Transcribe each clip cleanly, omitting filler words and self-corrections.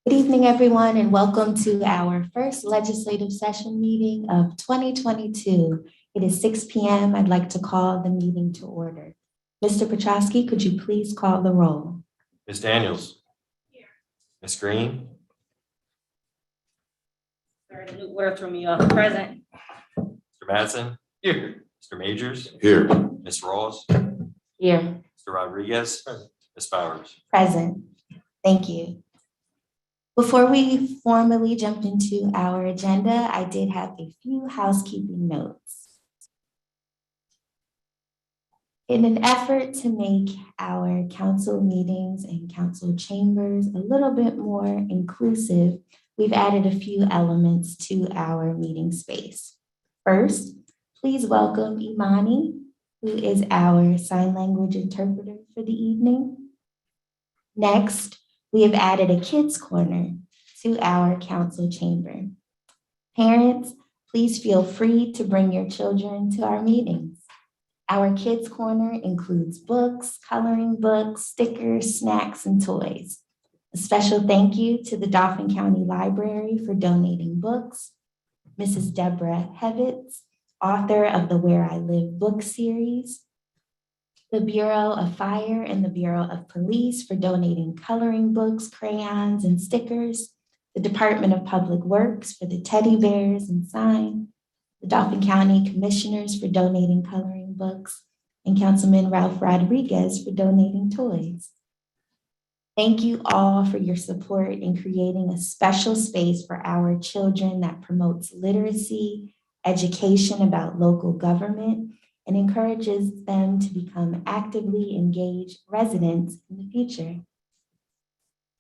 Good evening, everyone, and welcome to our first legislative session meeting of 2022. It is 6 p.m. I'd like to call the meeting to order. Mr. Petrosky, could you please call the roll? Ms. Daniels. Here. Ms. Green. Sorry, the new word threw me off. Present. Mr. Madsen. Here. Mr. Majors. Here. Ms. Rawls. Here. Mr. Rodriguez. Present. Ms. Bowers. Present. Thank you. Before we formally jump into our agenda, I did have a few housekeeping notes. In an effort to make our council meetings and council chambers a little bit more inclusive, we've added a few elements to our meeting space. First, please welcome Imani, who is our sign language interpreter for the evening. Next, we have added a kids' corner to our council chamber. Parents, please feel free to bring your children to our meetings. Our kids' corner includes books, coloring books, stickers, snacks, and toys. A special thank you to the Dauphin County Library for donating books, Mrs. Deborah Hevitz, author of the Where I Live book series, the Bureau of Fire and the Bureau of Police for donating coloring books, crayons, and stickers, the Department of Public Works for the teddy bears and sign, the Dauphin County Commissioners for donating coloring books, and Councilman Ralph Rodriguez for donating toys. Thank you all for your support in creating a special space for our children that promotes literacy, education about local government, and encourages them to become actively engaged residents in the future.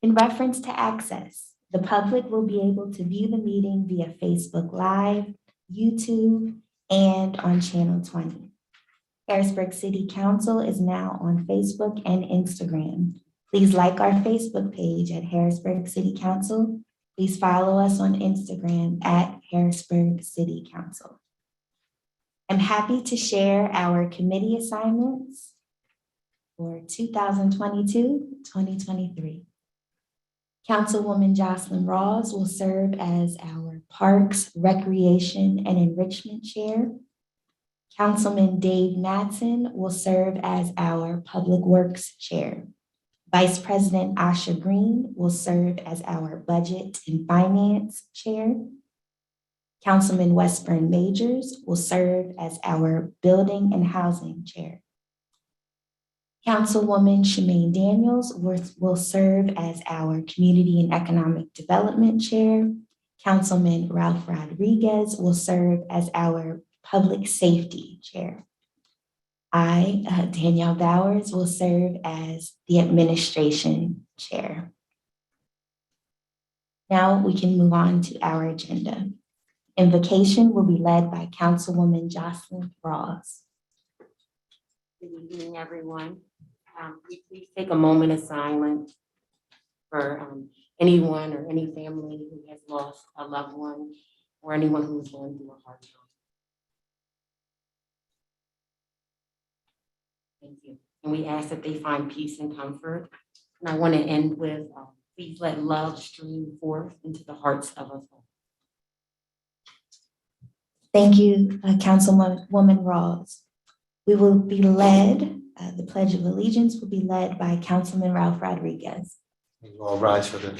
In reference to access, the public will be able to view the meeting via Facebook Live, YouTube, and on Channel 20. Harrisburg City Council is now on Facebook and Instagram. Please like our Facebook page at Harrisburg City Council. Please follow us on Instagram at Harrisburg City Council. I'm happy to share our committee assignments for 2022-2023. Councilwoman Jocelyn Rawls will serve as our Parks, Recreation, and Enrichment Chair. Councilman Dave Madsen will serve as our Public Works Chair. Vice President Asha Green will serve as our Budget and Finance Chair. Councilman Westburn Majors will serve as our Building and Housing Chair. Councilwoman Shemaine Daniels will serve as our Community and Economic Development Chair. Councilman Ralph Rodriguez will serve as our Public Safety Chair. I, Danielle Bowers, will serve as the Administration Chair. Now we can move on to our agenda. Invocation will be led by Councilwoman Jocelyn Rawls. Good evening, everyone. Please take a moment of silence for anyone or any family who has lost a loved one or anyone who's going through a hard time. Thank you. And we ask that they find peace and comfort. And I want to end with, please let love stream forth into the hearts of us all. Thank you, Councilwoman Rawls. We will be led, the Pledge of Allegiance will be led by Councilman Ralph Rodriguez. You all rise for this.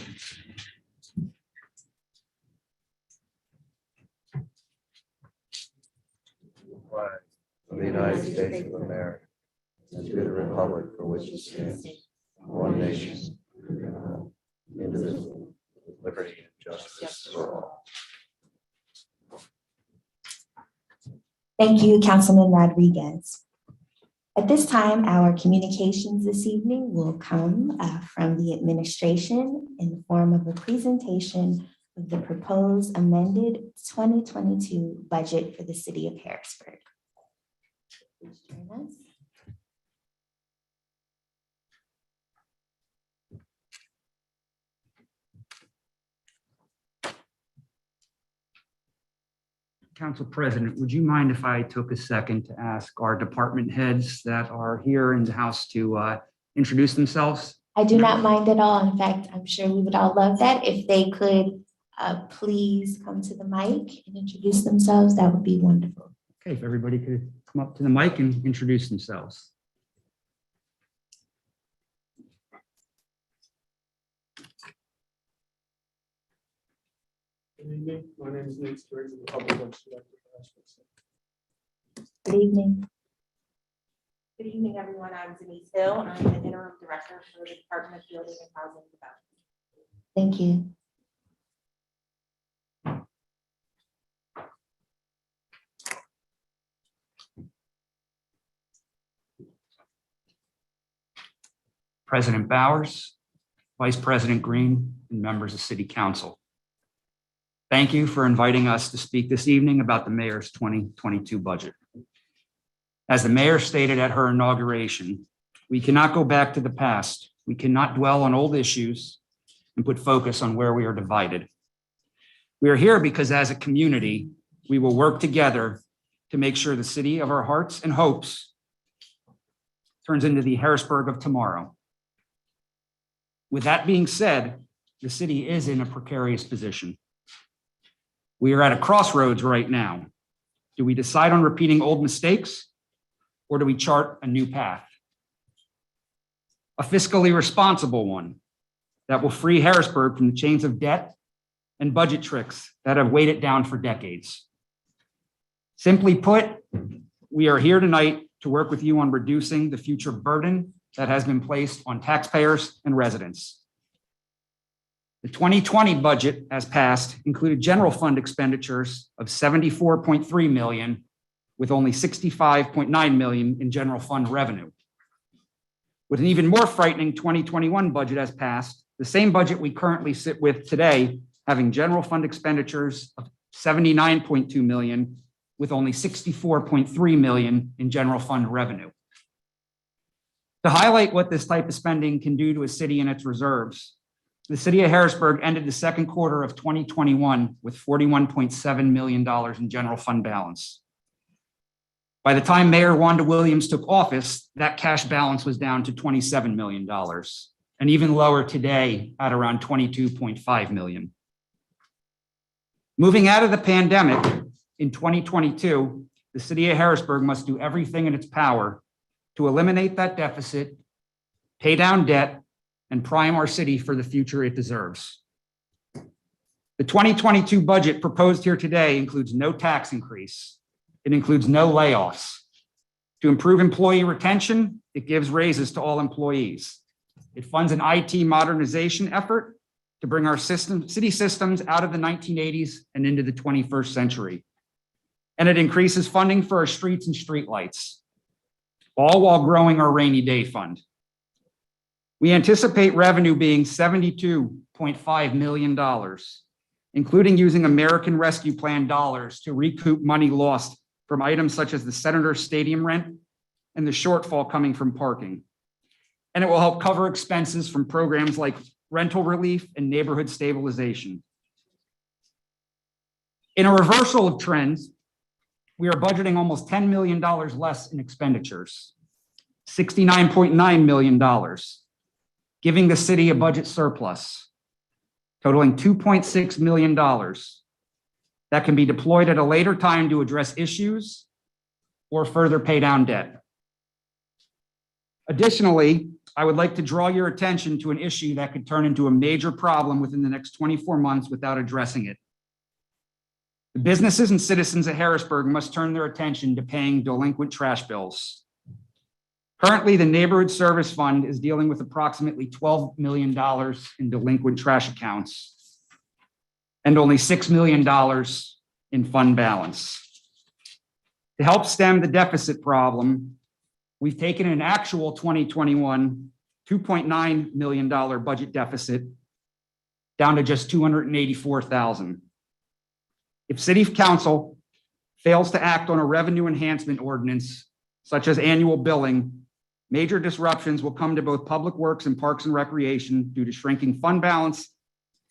Flag of the United States of America and to the republic for which it stands, one nation, indivisible, with liberty and justice for all. Thank you, Councilman Rodriguez. At this time, our communications this evening will come from the administration in the form of a presentation of the proposed amended 2022 budget for the city of Harrisburg. Please join us. Council President, would you mind if I took a second to ask our department heads that are here in the house to introduce themselves? I do not mind at all. In fact, I'm sure we would all love that. If they could please come to the mic and introduce themselves, that would be wonderful. Okay, if everybody could come up to the mic and introduce themselves. Good evening. My name is Nate Stewart, the Public Works Director for Harrisburg. Good evening. Good evening, everyone. I'm Denise Hill. I'm the interim director for the Department of Building and Housing Development. Thank you. President Bowers, Vice President Green, and members of City Council. Thank you for inviting us to speak this evening about the mayor's 2022 budget. As the mayor stated at her inauguration, we cannot go back to the past. We cannot dwell on old issues and put focus on where we are divided. We are here because as a community, we will work together to make sure the city of our hearts and hopes turns into the Harrisburg of tomorrow. With that being said, the city is in a precarious position. We are at a crossroads right now. Do we decide on repeating old mistakes, or do we chart a new path? A fiscally responsible one that will free Harrisburg from the chains of debt and budget tricks that have weighed it down for decades. Simply put, we are here tonight to work with you on reducing the future burden that has been placed on taxpayers and residents. The 2020 budget, as passed, included general fund expenditures of $74.3 million, with only $65.9 million in general fund revenue. With an even more frightening 2021 budget as passed, the same budget we currently sit with today, having general fund expenditures of $79.2 million, with only $64.3 million in general fund revenue. To highlight what this type of spending can do to a city and its reserves, the city of Harrisburg ended the second quarter of 2021 with $41.7 million in general fund balance. By the time Mayor Wanda Williams took office, that cash balance was down to $27 million, and even lower today at around $22.5 million. Moving out of the pandemic in 2022, the city of Harrisburg must do everything in its power to eliminate that deficit, pay down debt, and prime our city for the future it deserves. The 2022 budget proposed here today includes no tax increase. It includes no layoffs. To improve employee retention, it gives raises to all employees. It funds an IT modernization effort to bring our city systems out of the 1980s and into the 21st century. And it increases funding for our streets and streetlights, all while growing our rainy day fund. We anticipate revenue being $72.5 million, including using American Rescue Plan dollars to recoup money lost from items such as the Senator's Stadium rent and the shortfall coming from parking. And it will help cover expenses from programs like rental relief and neighborhood stabilization. In a reversal of trends, we are budgeting almost $10 million less in expenditures, $69.9 million, giving the city a budget surplus totaling $2.6 million that can be deployed at a later time to address issues or further pay down debt. Additionally, I would like to draw your attention to an issue that could turn into a major problem within the next 24 months without addressing it. The businesses and citizens of Harrisburg must turn their attention to paying delinquent trash bills. Currently, the Neighborhood Service Fund is dealing with approximately $12 million in delinquent trash accounts and only $6 million in fund balance. To help stem the deficit problem, we've taken an actual 2021 $2.9 million budget deficit down to just $284,000. If City Council fails to act on a revenue enhancement ordinance, such as annual billing, major disruptions will come to both Public Works and Parks and Recreation due to shrinking fund balance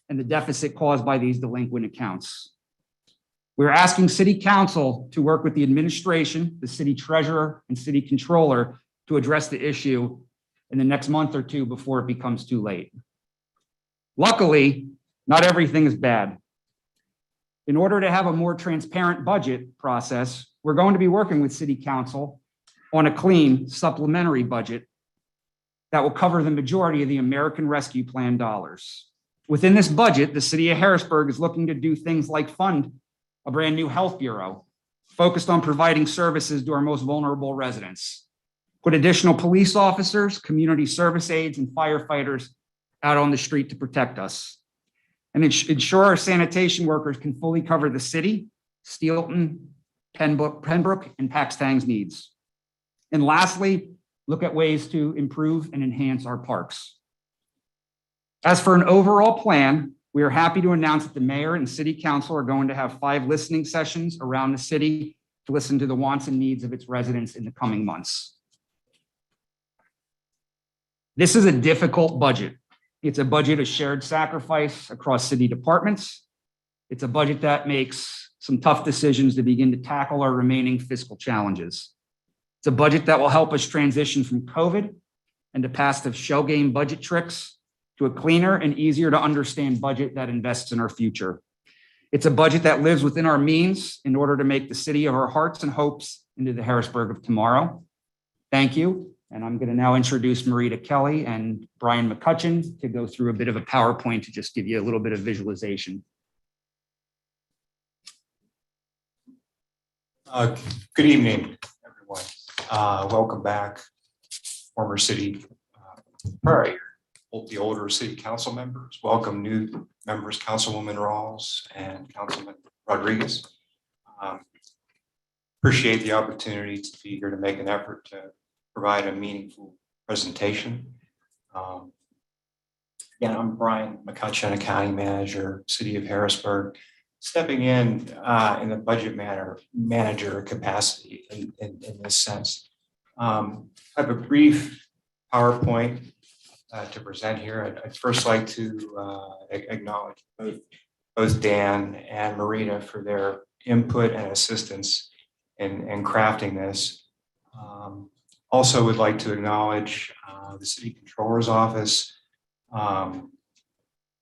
and the deficit caused by these delinquent accounts. We're asking City Council to work with the administration, the city treasurer, and city controller to address the issue in the next month or two before it becomes too late. Luckily, not everything is bad. In order to have a more transparent budget process, we're going to be working with City Council on a clean supplementary budget that will cover the majority of the American Rescue Plan dollars. Within this budget, the city of Harrisburg is looking to do things like fund a brand new health bureau focused on providing services to our most vulnerable residents, put additional police officers, community service aides, and firefighters out on the street to protect us, and ensure our sanitation workers can fully cover the city, Steelton, Pembroke, and Paxtang's needs. And lastly, look at ways to improve and enhance our parks. As for an overall plan, we are happy to announce that the mayor and city council are going to have 5 listening sessions around the city to listen to the wants and needs of its residents in the coming months. This is a difficult budget. It's a budget of shared sacrifice across city departments. It's a budget that makes some tough decisions to begin to tackle our remaining fiscal challenges. It's a budget that will help us transition from COVID and the past of shell game budget tricks to a cleaner and easier to understand budget that invests in our future. It's a budget that lives within our means in order to make the city of our hearts and hopes into the Harrisburg of tomorrow. Thank you. And I'm going to now introduce Marita Kelly and Brian McCutcheon to go through a bit of a PowerPoint to just give you a little bit of visualization. Good evening, everyone. Welcome back, former city, the older city council members. Welcome new members, Councilwoman Rawls and Councilman Rodriguez. Appreciate the opportunity to be here to make an effort to provide a meaningful presentation. Again, I'm Brian McCutcheon, Accounting Manager, City of Harrisburg, stepping in the budget manager capacity in this sense. I have a brief PowerPoint to present here. I'd first like to acknowledge both Dan and Marita for their input and assistance in crafting this. Also would like to acknowledge the City Controller's Office,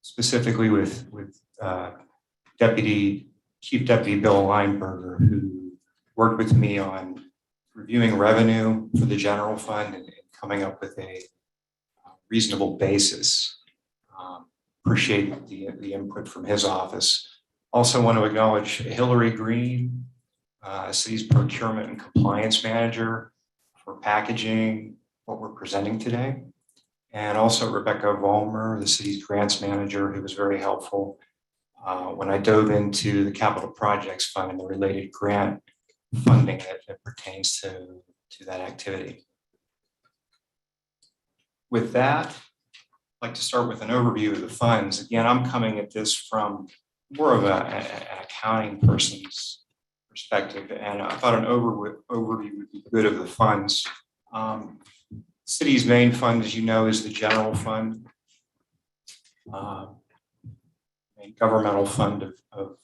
specifically with Chief Deputy Bill Lineberger, who worked with me on reviewing revenue for the general fund and coming up with a reasonable basis. Appreciate the input from his office. Also want to acknowledge Hillary Green, city's procurement and compliance manager, for packaging what we're presenting today. And also Rebecca Vollmer, the city's grants manager, who was very helpful when I dove into the capital projects fund and the related grant funding that pertains to that activity. With that, I'd like to start with an overview of the funds. Again, I'm coming at this from more of an accounting person's perspective, and I thought an overview would be good of the funds. City's main fund, as you know, is the general fund, a governmental fund of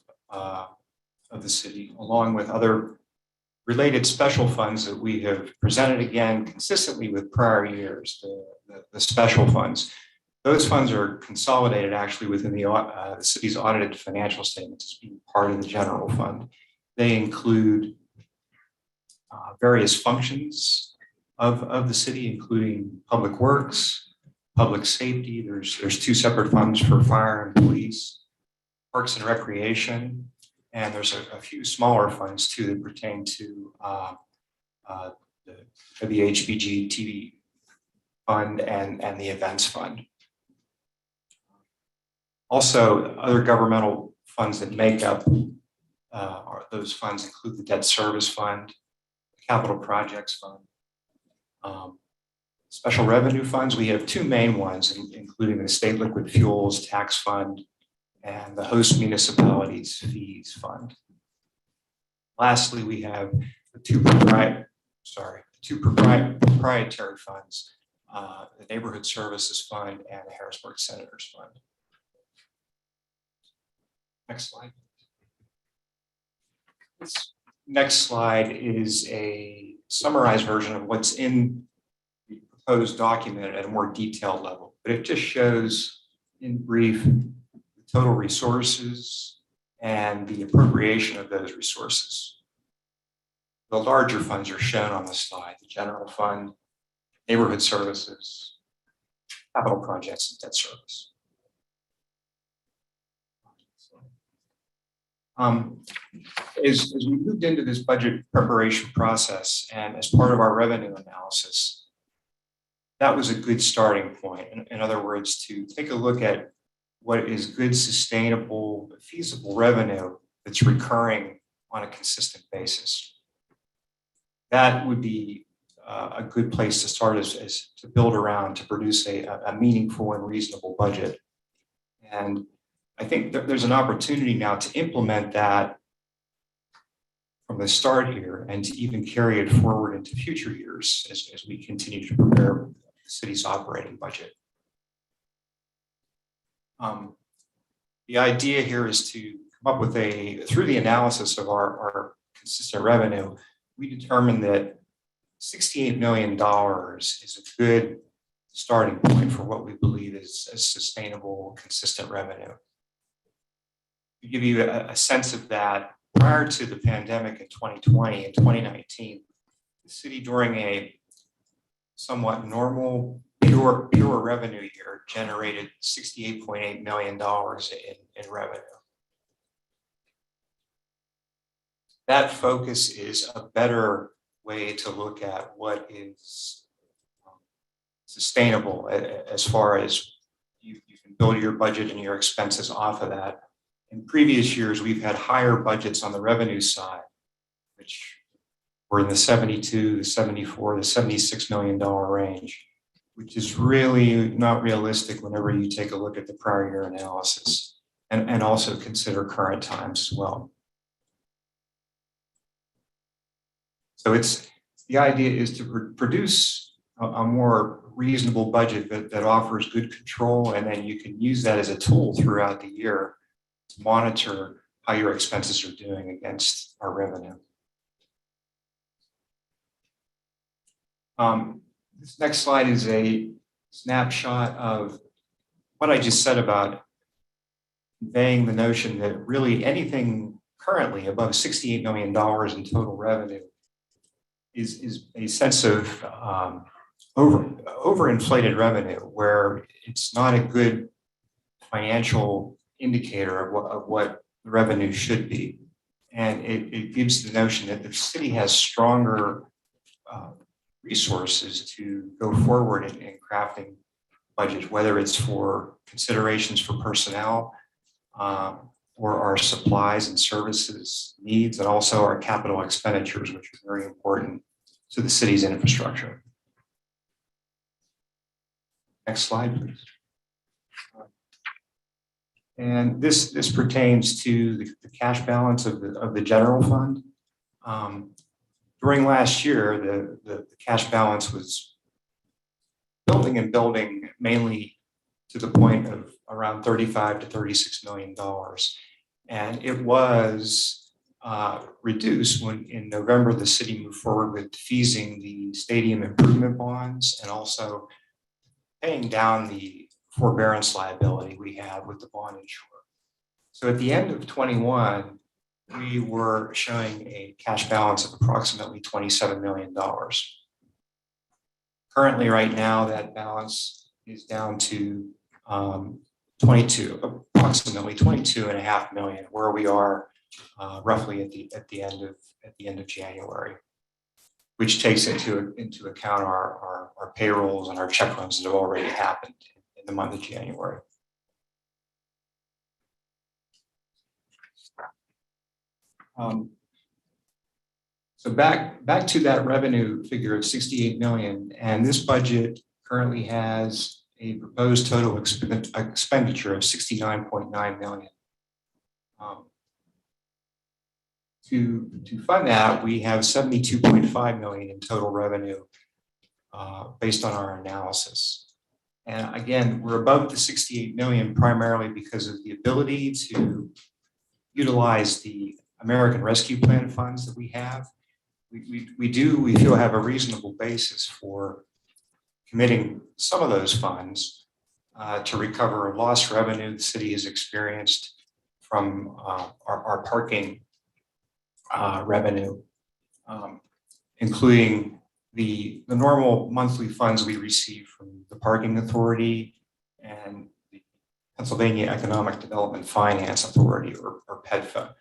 the city, along with other related special funds that we have presented again consistently with prior years, the special funds. Those funds are consolidated actually within the city's audited financial statements as being part of the general fund. They include various functions of the city, including public works, public safety. There's 2 separate funds for fire and police, parks and recreation, and there's a few smaller funds too that pertain to the HBG TV fund and the events fund. Also, other governmental funds that make up those funds include the debt service fund, the capital projects fund, special revenue funds. We have 2 main ones, including the state liquid fuels tax fund and the host municipalities fees fund. Lastly, we have the 2 proprietary funds, the neighborhood services fund and the Harrisburg Senators Fund. Next slide. This next slide is a summarized version of what's in the proposed document at a more detailed level, but it just shows in brief the total resources and the appropriation of those resources. The larger funds are shown on the slide: the general fund, neighborhood services, capital projects, and debt service. As we moved into this budget preparation process and as part of our revenue analysis, that was a good starting point. In other words, to take a look at what is good, sustainable, feasible revenue that's recurring on a consistent basis. That would be a good place to start as to build around to produce a meaningful and reasonable budget. And I think that there's an opportunity now to implement that from the start here and to even carry it forward into future years as we continue to prepare the city's operating budget. The idea here is to come up with through the analysis of our consistent revenue, we determined that $68 million is a good starting point for what we believe is a sustainable, consistent revenue. To give you a sense of that, prior to the pandemic in 2020 and 2019, the city during a somewhat normal, pure revenue year generated $68.8 million in revenue. That focus is a better way to look at what is sustainable as far as you can build your budget and your expenses off of that. In previous years, we've had higher budgets on the revenue side, which were in the 72, the 74, the $76 million range, which is really not realistic whenever you take a look at the prior year analysis and also consider current times as well. So the idea is to produce a more reasonable budget that offers good control, and then you can use that as a tool throughout the year to monitor how your expenses are doing against our revenue. This next slide is a snapshot of what I just said about conveying the notion that really anything currently above $68 million in total revenue is a sense of overinflated revenue, where it's not a good financial indicator of what the revenue should be. And it gives the notion that the city has stronger resources to go forward in crafting budget, whether it's for considerations for personnel or our supplies and services needs, and also our capital expenditures, which are very important to the city's infrastructure. Next slide, please. And this pertains to the cash balance of the general fund. During last year, the cash balance was building and building, mainly to the point of around $35 to $36 million. And it was reduced when in November, the city moved forward with defeasing the stadium improvement bonds and also paying down the forbearance liability we have with the bond insurer. So at the end of 21, we were showing a cash balance of approximately $27 million. Currently, right now, that balance is down to approximately 22.5 million, where we are roughly at the end of January, which takes into account our payrolls and our check runs that have already happened in the month of January. So back to that revenue figure of 68 million, and this budget currently has a proposed total expenditure of 69.9 million. To fund that, we have 72.5 million in total revenue based on our analysis. And again, we're above the 68 million primarily because of the ability to utilize the American Rescue Plan funds that we have. We feel have a reasonable basis for committing some of those funds to recover lost revenue the city has experienced from our parking revenue, including the normal monthly funds we receive from the Parking Authority and the Pennsylvania Economic Development Finance Authority, or PEDFA.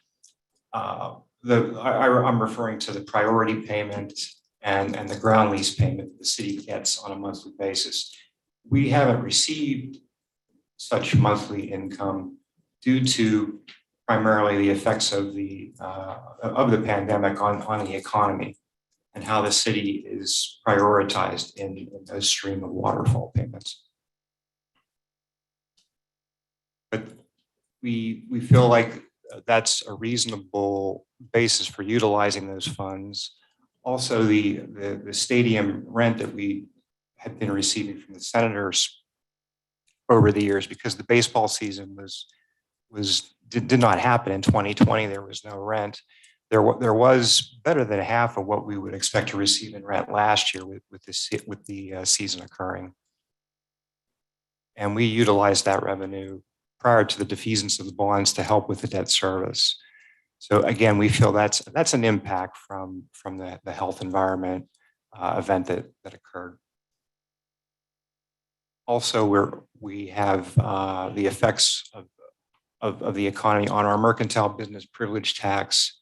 I'm referring to the priority payment and the ground lease payment that the city gets on a monthly basis. We haven't received such monthly income due to primarily the effects of the pandemic on the economy and how the city is prioritized in those stream of waterfall payments. But we feel like that's a reasonable basis for utilizing those funds. Also, the stadium rent that we had been receiving from the Senators over the years, because the baseball season did not happen in 2020. There was no rent. There was better than half of what we would expect to receive in rent last year with the season occurring. And we utilized that revenue prior to the defeasance of the bonds to help with the debt service. So again, we feel that's an impact from the health environment event that occurred. Also, we have the effects of the economy on our mercantile business privilege tax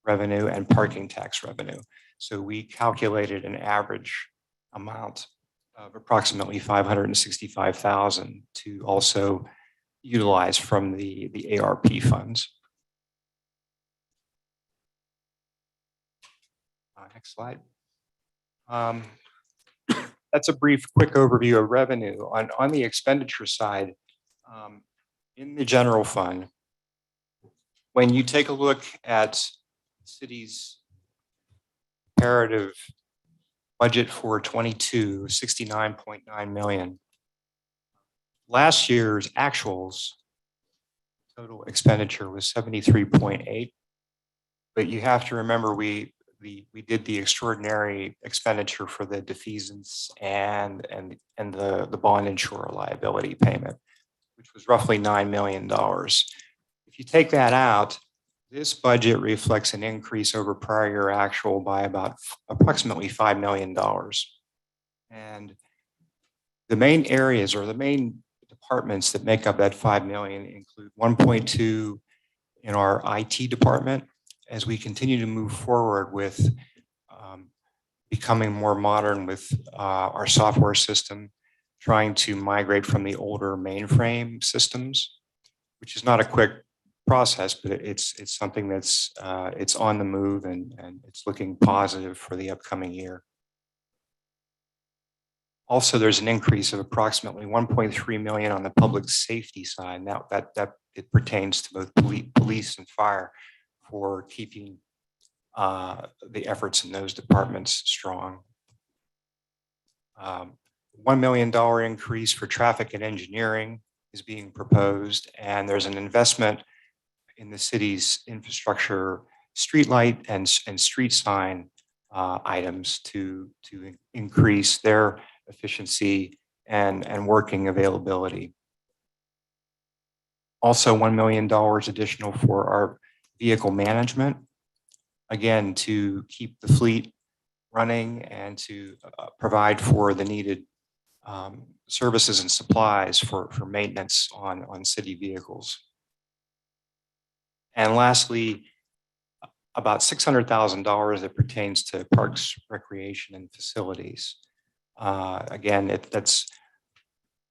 revenue and parking tax revenue. So we calculated an average amount of approximately $565,000 to also utilize from the ARP funds. Next slide. That's a brief, quick overview of revenue. On the expenditure side, in the general fund, when you take a look at the city's comparative budget for 22, 69.9 million. Last year's actuals total expenditure was 73.8, but you have to remember we did the extraordinary expenditure for the defeasance and the bond insurer liability payment, which was roughly $9 million. If you take that out, this budget reflects an increase over prior year actual by approximately $5 million. And the main areas or the main departments that make up that $5 million include 1.2 in our IT department, as we continue to move forward with becoming more modern with our software system, trying to migrate from the older mainframe systems, which is not a quick process, but it's something that's it's on the move and it's looking positive for the upcoming year. Also, there's an increase of approximately 1.3 million on the public safety side. Now that it pertains to both police and fire for keeping the efforts in those departments strong. $1 million increase for traffic and engineering is being proposed, and there's an investment in the city's infrastructure, streetlight and street sign items to increase their efficiency and working availability. Also, $1 million additional for our vehicle management, again, to keep the fleet running and to provide for the needed services and supplies for maintenance on city vehicles. And lastly, about $600,000 that pertains to parks, recreation, and facilities. Again, that's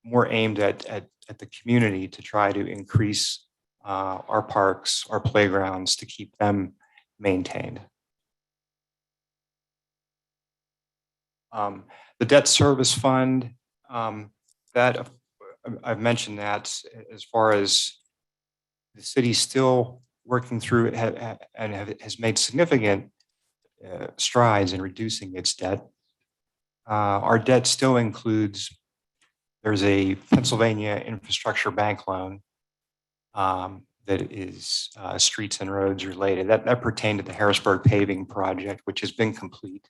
more aimed at the community to try to increase our parks, our playgrounds, to keep them maintained. The debt service fund, that I've mentioned that as far as the city still working through it and has made significant strides in reducing its debt. Our debt still includes, there's a Pennsylvania infrastructure bank loan that is streets and roads related. That pertained to the Harrisburg paving project, which has been complete.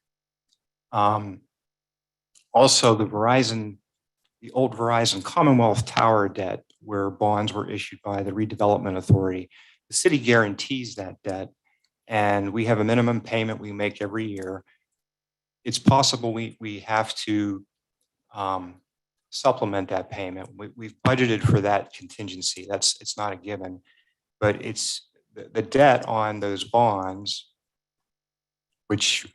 Also, the old Verizon Commonwealth Tower debt, where bonds were issued by the Redevelopment Authority, the city guarantees that debt, and we have a minimum payment we make every year. It's possible we have to supplement that payment. We've budgeted for that contingency. It's not a given, but it's the debt on those bonds, which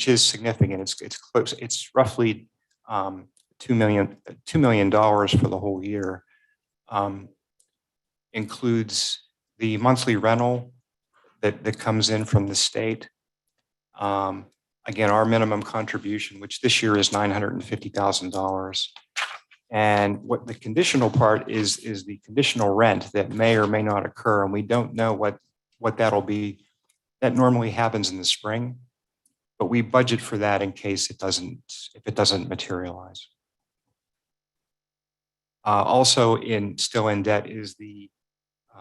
is significant. It's close. It's roughly $2 million for the whole year. Includes the monthly rental that comes in from the state. Again, our minimum contribution, which this year is $950,000. And what the conditional part is the conditional rent that may or may not occur. And we don't know what that'll be. That normally happens in the spring, but we budget for that in case if it doesn't materialize. Also still in debt is the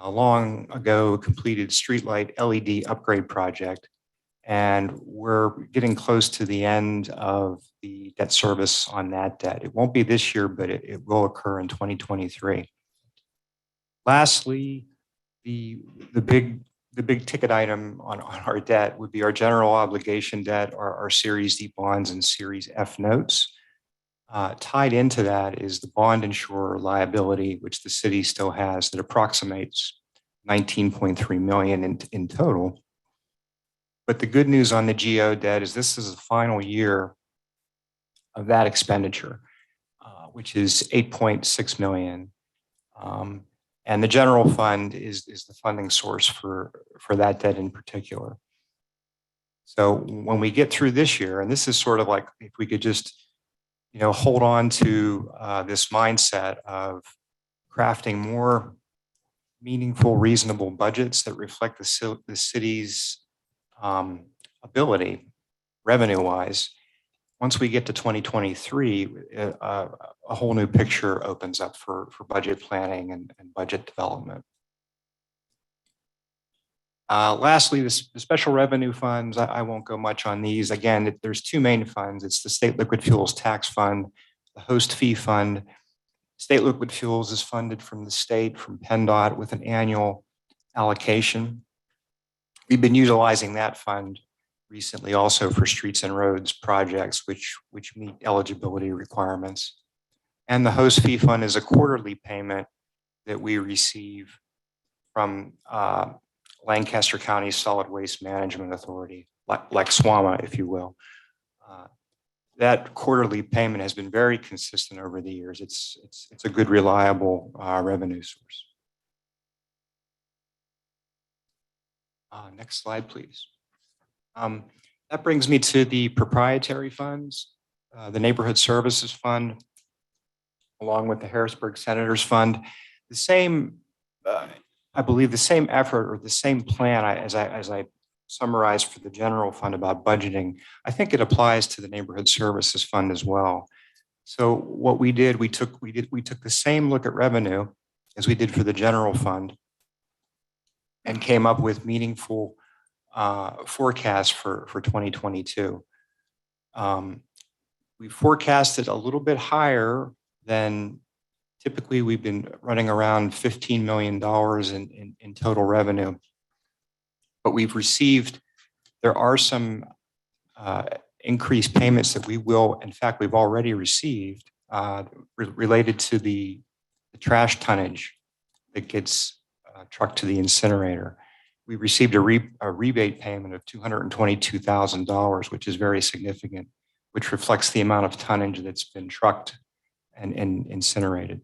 long ago completed streetlight LED upgrade project. And we're getting close to the end of the debt service on that debt. It won't be this year, but it will occur in 2023. Lastly, the big ticket item on our debt would be our general obligation debt, our Series D bonds and Series F notes. Tied into that is the bond insurer liability, which the city still has, that approximates $19.3 million in total. But the good news on the GO debt is this is the final year of that expenditure, which is $8.6 million. And the general fund is the funding source for that debt in particular. So when we get through this year, and this is sort of like if we could just hold on to this mindset of crafting more meaningful, reasonable budgets that reflect the city's ability revenue-wise. Once we get to 2023, a whole new picture opens up for budget planning and budget development. Lastly, the special revenue funds, I won't go much on these. Again, there's two main funds. It's the State Liquid Fuels Tax Fund, the Host Fee Fund. State Liquid Fuels is funded from the state, from PennDOT, with an annual allocation. We've been utilizing that fund recently also for streets and roads projects, which meet eligibility requirements. And the Host Fee Fund is a quarterly payment that we receive from Lancaster County Solid Waste Management Authority, like SWAMA, if you will. That quarterly payment has been very consistent over the years. It's a good, reliable revenue source. Next slide, please. That brings me to the proprietary funds, the Neighborhood Services Fund, along with the Harrisburg Senators Fund. The same, I believe, the same effort or the same plan as I summarized for the general fund about budgeting, I think it applies to the Neighborhood Services Fund as well. So what we did, we took the same look at revenue as we did for the general fund, and came up with meaningful forecasts for 2022. We forecasted a little bit higher than typically. We've been running around $15 million in total revenue, but there are some increased payments that we've already received related to the trash tonnage that gets trucked to the incinerator. We received a rebate payment of $222,000, which is very significant, which reflects the amount of tonnage that's been trucked and incinerated.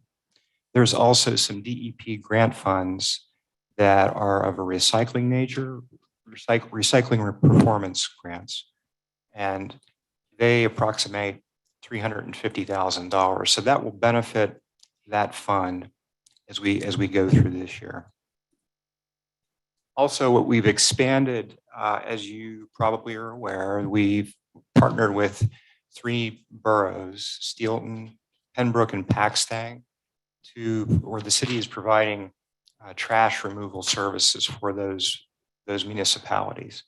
There's also some DEP grant funds that are of a recycling nature, recycling performance grants, and they approximate $350,000. So that will benefit that fund as we go through this year. Also, what we've expanded, as you probably are aware, we've partnered with 3 boroughs, Steelton, Pembroke, and Paxtang, where the city is providing trash removal services for those municipalities.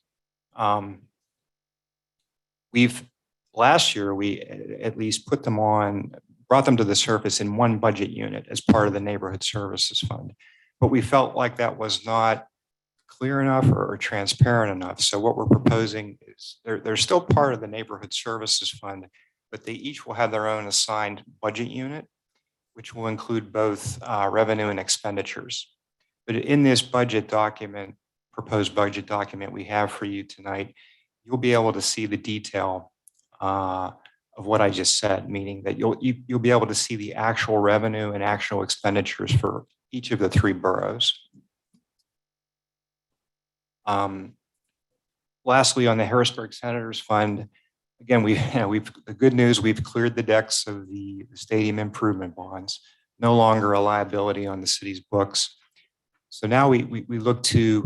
We've last year, we at least brought them to the surface in one budget unit as part of the Neighborhood Services Fund. But we felt like that was not clear enough or transparent enough. So what we're proposing is they're still part of the Neighborhood Services Fund, but they each will have their own assigned budget unit, which will include both revenue and expenditures. But in this budget document, proposed budget document we have for you tonight, you'll be able to see the detail of what I just said, meaning that you'll be able to see the actual revenue and actual expenditures for each of the three boroughs. Lastly, on the Harrisburg Senators Fund, again, the good news, we've cleared the decks of the stadium improvement bonds, no longer a liability on the city's books. So now we look to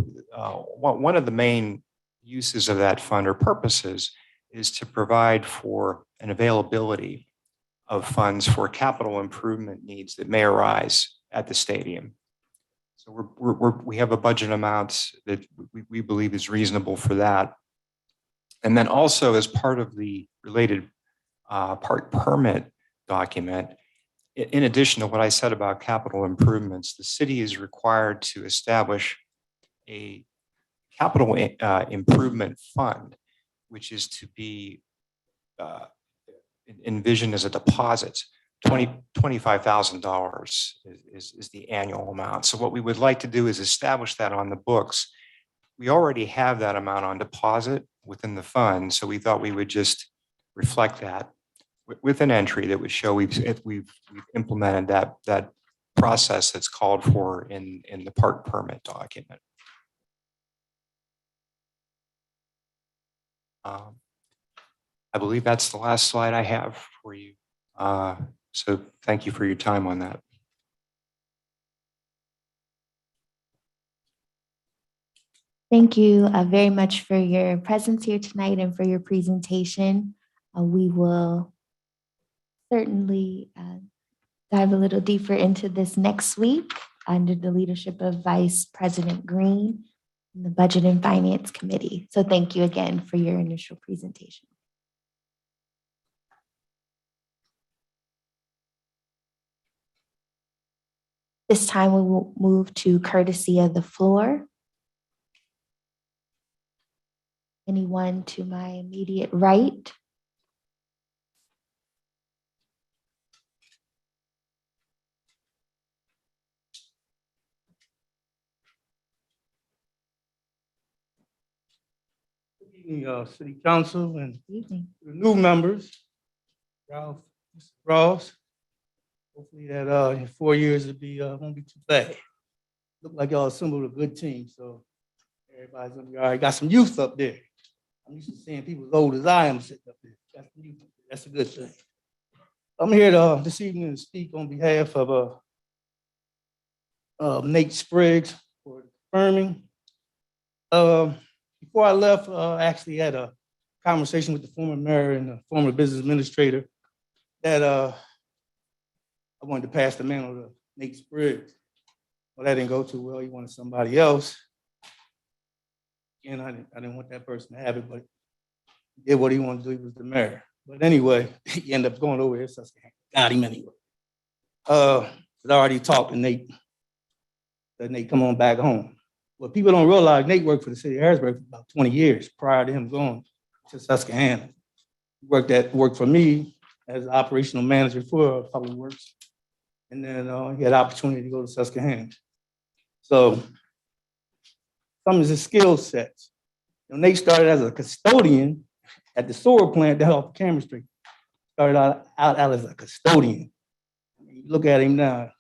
one of the main uses of that fund or purposes is to provide for an availability of funds for capital improvement needs that may arise at the stadium. So we have a budget amount that we believe is reasonable for that. And then also as part of the related park permit document, in addition to what I said about capital improvements, the city is required to establish a capital improvement fund, which is to be envisioned as a deposit. $25,000 is the annual amount. So what we would like to do is establish that on the books. We already have that amount on deposit within the fund, so we thought we would just reflect that with an entry that would show we've implemented that process that's called for in the park permit document. I believe that's the last slide I have for you. So thank you for your time on that. Thank you very much for your presence here tonight and for your presentation. We will certainly dive a little deeper into this next week under the leadership of Vice President Green and the Budget and Finance Committee. So thank you again for your initial presentation. This time we will move to courtesy of the floor. Anyone to my immediate right? Good evening, City Council and Good evening. the new members, Ralph, Mr. Ross. Hopefully that in 4 years won't be too bad. Look like y'all assembled a good team, so everybody's gonna be all right. Got some youth up there. I'm used to seeing people as old as I am sitting up there. Got some youth up there. That's a good thing. I'm here this evening to speak on behalf of Nate Spriggs for confirming. Before I left, I actually had a conversation with the former mayor and the former business administrator that I wanted to pass the mantle to Nate Spriggs. Well, that didn't go too well. He wanted somebody else. Again, I didn't want that person to have it, but he did what he wanted to do. He was the mayor. But anyway, he ended up going over here. So I got him anyway. But I already talked to Nate. That Nate come on back home. What people don't realize, Nate worked for the city of Harrisburg for about 20 years prior to him going to Susquehanna. He worked for me as operational manager for Public Works. And then he had the opportunity to go to Susquehanna. So some of his skill sets. Nate started as a custodian at the sewer plant down off Cameron Street. Started out as a custodian. You look at him now,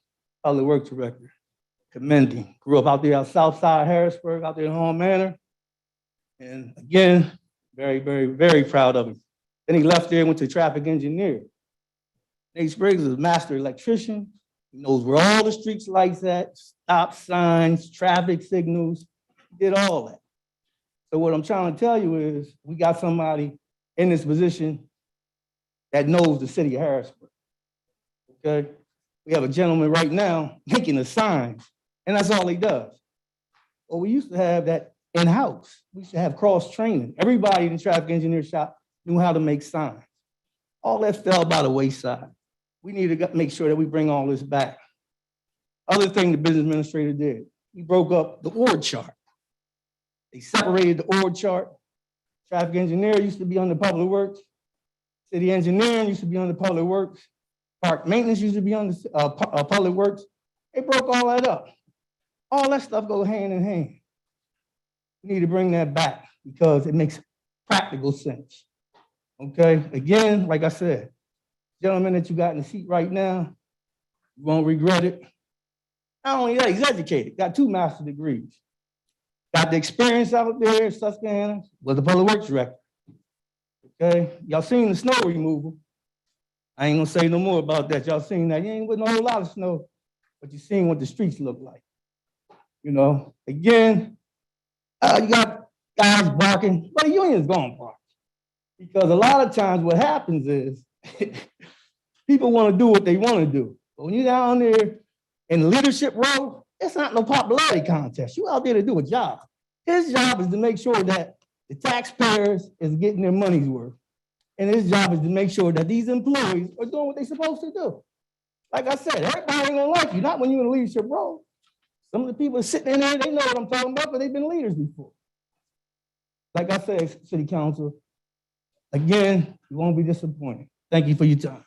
Public Works director. Commend him. Grew up out there on South Side Harrisburg, out there in Home Manor. And again, very, very, very proud of him. Then he left there and went to traffic engineer. Nate Spriggs is a master electrician. He knows where all the streets lights at, stop signs, traffic signals, he did all that. So what I'm trying to tell you is we got somebody in this position that knows the city of Harrisburg, okay? We have a gentleman right now making the signs, and that's all he does. Well, we used to have that in-house. We used to have cross-training. Everybody in the traffic engineer shop knew how to make signs. All that fell by the wayside. We need to make sure that we bring all this back. Other thing the business administrator did, he broke up the org chart. They separated the org chart. Traffic engineer used to be under public works. City engineering used to be under public works. Park maintenance used to be under public works. They broke all that up. All that stuff goes hand in hand. We need to bring that back because it makes practical sense. Okay, again, like I said, gentleman that you got in the seat right now, you won't regret it. Not only that, he's educated, got 2 master's degrees. Got the experience out there, Susquehanna, was the public works director. Okay, y'all seen the snow removal. I ain't gonna say no more about that. Y'all seen that. You ain't with a whole lot of snow, but you seen what the streets look like. You know, again, you got guys barking, but the union's gonna bark. Because a lot of times what happens is people want to do what they want to do. But when you're down there in the leadership role, it's not no popularity contest. You out there to do a job. His job is to make sure that the taxpayers is getting their money's worth. And his job is to make sure that these employees are doing what they're supposed to do. Like I said, everybody ain't gonna like you, not when you're in a leadership role. Some of the people sitting in there, they know what I'm talking about, but they've been leaders before. Like I said, City Council, again, you won't be disappointed. Thank you for your time.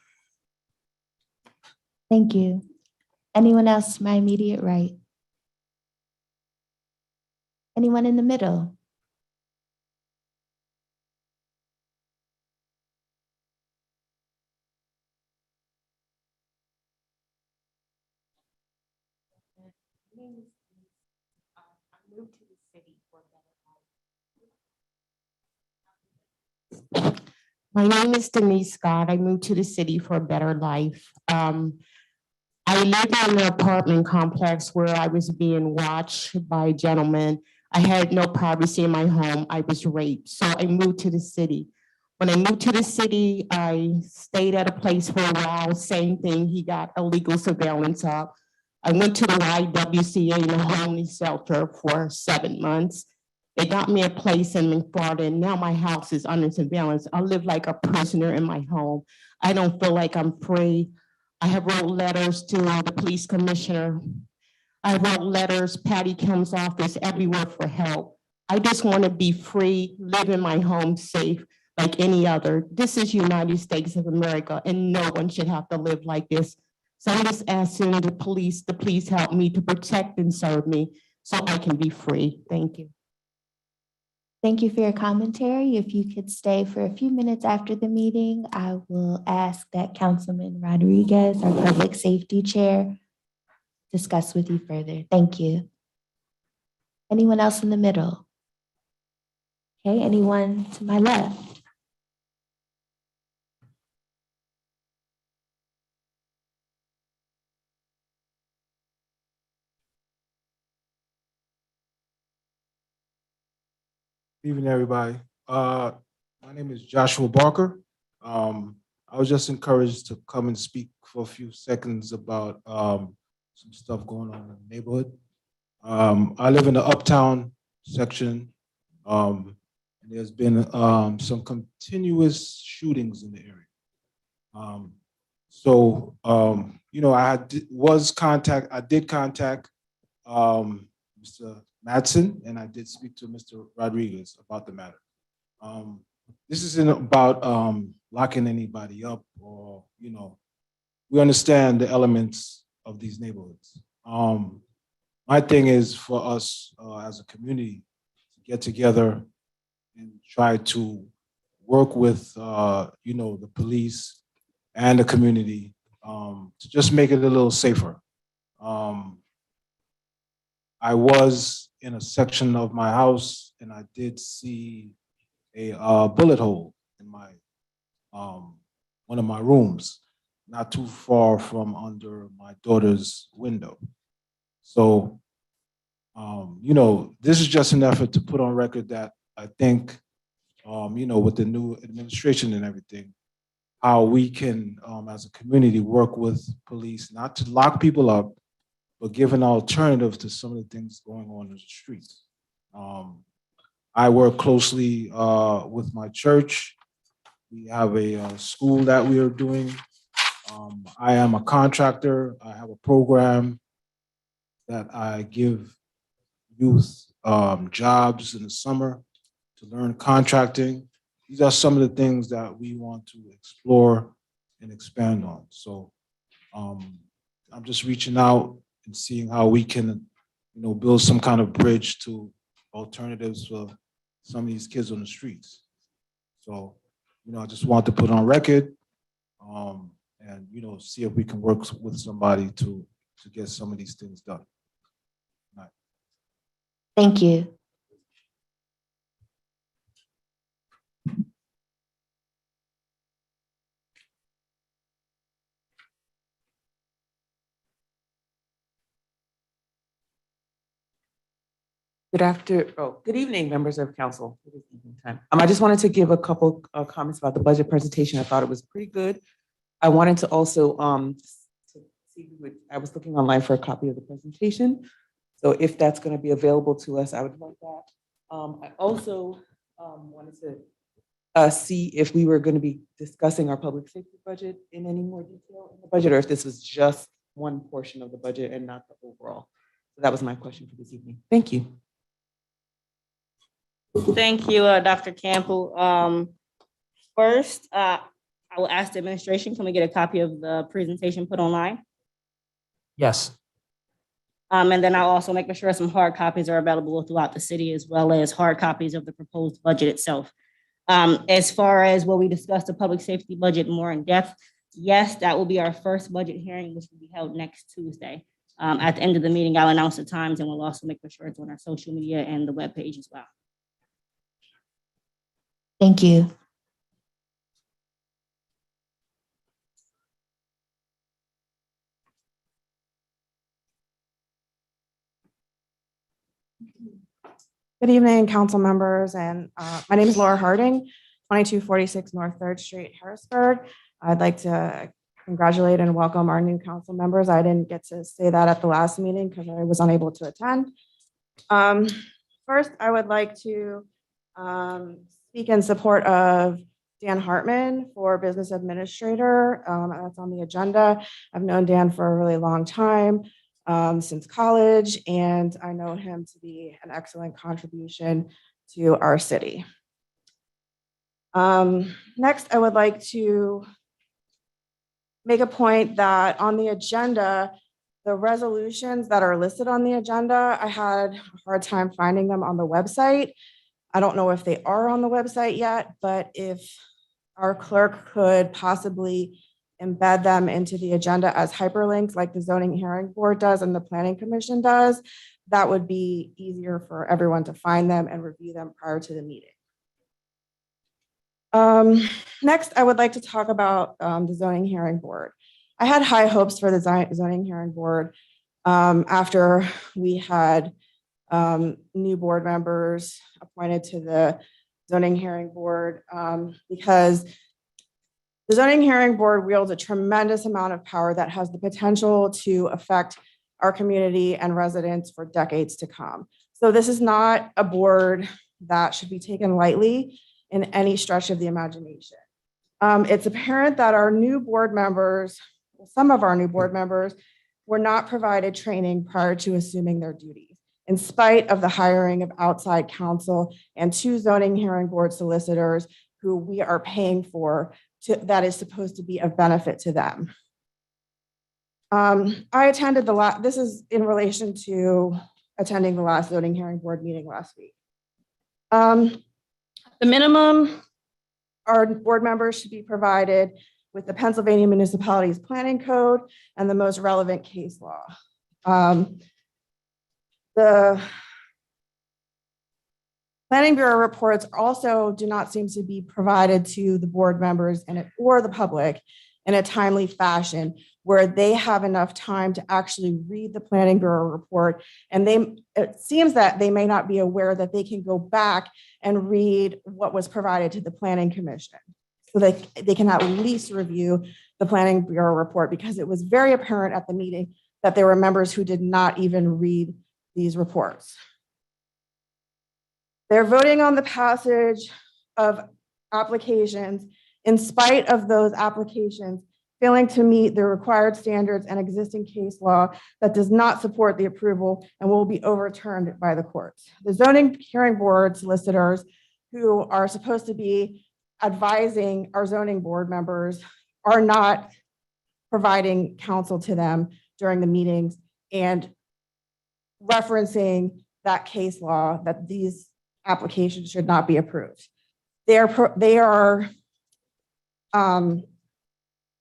Thank you. Anyone else to my immediate right? Anyone in the middle? I moved to the city for a better life. My name is Denise Scott. I moved to the city for a better life. I lived in an apartment complex where I was being watched by a gentleman. I had no privacy in my home. I was raped. So I moved to the city. When I moved to the city, I stayed at a place for a while. Same thing, he got illegal surveillance up. I went to the YWCA in a homeless shelter for 7 months. They got me a place in Florida, and now my house is under surveillance. I live like a prisoner in my home. I don't feel like I'm free. I have wrote letters to the police commissioner. I wrote letters, Patty Kim's office, everywhere for help. I just want to be free, live in my home safe like any other. This is United States of America, and no one should have to live like this. So I'm just asking the police to please help me to protect and serve me so I can be free. Thank you. Thank you for your commentary. If you could stay for a few minutes after the meeting, I will ask that Councilman Rodriguez, our Public Safety Chair, discuss with you further. Thank you. Anyone else in the middle? Okay, anyone to my left? Good evening, everybody. My name is Joshua Barker. I was just encouraged to come and speak for a few seconds about some stuff going on in the neighborhood. I live in the Uptown section, and there's been some continuous shootings in the area. You know, I did contact Mr. Madsen, and I did speak to Mr. Rodriguez about the matter. This isn't about locking anybody up, or, you know, we understand the elements of these neighborhoods. My thing is for us as a community to get together and try to work with, you know, the police and the community to just make it a little safer. I was in a section of my house and I did see a bullet hole in my one of my rooms, not too far from under my daughter's window. So, you know, this is just an effort to put on record that I think, you know, with the new administration and everything, how we can, as a community, work with police, not to lock people up, but give an alternative to some of the things going on in the streets. I work closely with my church, We have a school that we are doing. I am a contractor. I have a program that I give youth jobs in the summer to learn contracting. These are some of the things that we want to explore and expand on. So I'm just reaching out and seeing how we can, build some kind of bridge to alternatives for some of these kids on the streets. So, I just want to put on record and, see if we can work with somebody to get some of these things done. Thank you. Good evening, members of council. It is evening time. I just wanted to give a couple of comments about the budget presentation. I thought it was pretty good. I wanted to also I was looking online for a copy of the presentation. So if that's going to be available to us, I would like that. I also wanted to see if we were going to be discussing our public safety budget in any more detail in the budget, or if this was just one portion of the budget and not the overall. So that was my question for this evening. Thank you. Thank you, Dr. Campbell. First, I will ask the administration, can we get a copy of the presentation put online? Yes. And then I'll also make sure some hard copies are available throughout the city, as well as hard copies of the proposed budget itself. As far as what we discussed, the public safety budget more in depth, yes, that will be our first budget hearing, which will be held next Tuesday. At the end of the meeting, I'll announce the times, and we'll also make sure it's on our social media and the webpage as well. Thank you. Good evening, council members, and my name is Laura Harding, 2246 North 3rd Street, Harrisburg. I'd like to congratulate and welcome our new council members. I didn't get to say that at the last meeting because I was unable to attend. First, I would like to speak in support of Dan Hartman for business administrator. That's on the agenda. I've known Dan for a really long time. Since college, and I know him to be an excellent contribution to our city. Next, I would like to make a point that on the agenda, the resolutions that are listed on the agenda, I had a hard time finding them on the website. I don't know if they are on the website yet, but if our clerk could possibly embed them into the agenda as hyperlinks like the zoning hearing board does and the planning commission does, that would be easier for everyone to find them and review them prior to the meeting. Next, I would like to talk about the zoning hearing board. I had high hopes for the zoning hearing board after we had new board members appointed to the zoning hearing board because the zoning hearing board wields a tremendous amount of power that has the potential to affect our community and residents for decades to come. So this is not a board that should be taken lightly in any stretch of the imagination. It's apparent that our new board members, some of our new board members, were not provided training prior to assuming their duties, in spite of the hiring of outside counsel and 2 zoning hearing board solicitors who we are paying for that is supposed to be of benefit to them. I attended this is in relation to attending the last zoning hearing board meeting last week. The minimum, our board members should be provided with the Pennsylvania Municipalities Planning Code and the most relevant case law. The Planning Bureau reports also do not seem to be provided to the board members or the public in a timely fashion where they have enough time to actually read the Planning Bureau report. And it seems that they may not be aware that they can go back and read what was provided to the Planning Commission so that they can at least review the Planning Bureau report, because it was very apparent at the meeting that there were members who did not even read these reports. They're voting on the passage of applications in spite of those applications failing to meet the required standards and existing case law that does not support the approval and will be overturned by the courts. The zoning hearing board solicitors who are supposed to be advising our zoning board members are not providing counsel to them during the meetings and referencing that case law that these applications should not be approved. They are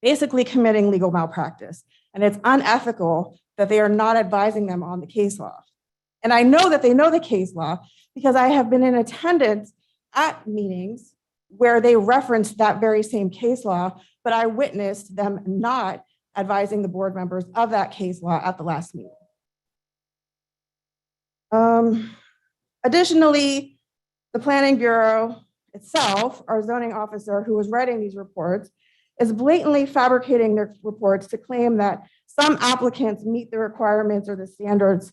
basically committing legal malpractice, and it's unethical that they are not advising them on the case law. And I know that they know the case law because I have been in attendance at meetings where they referenced that very same case law, but I witnessed them not advising the board members of that case law at the last meeting. Additionally, the Planning Bureau itself, our zoning officer who was writing these reports, is blatantly fabricating their reports to claim that some applicants meet the requirements or the standards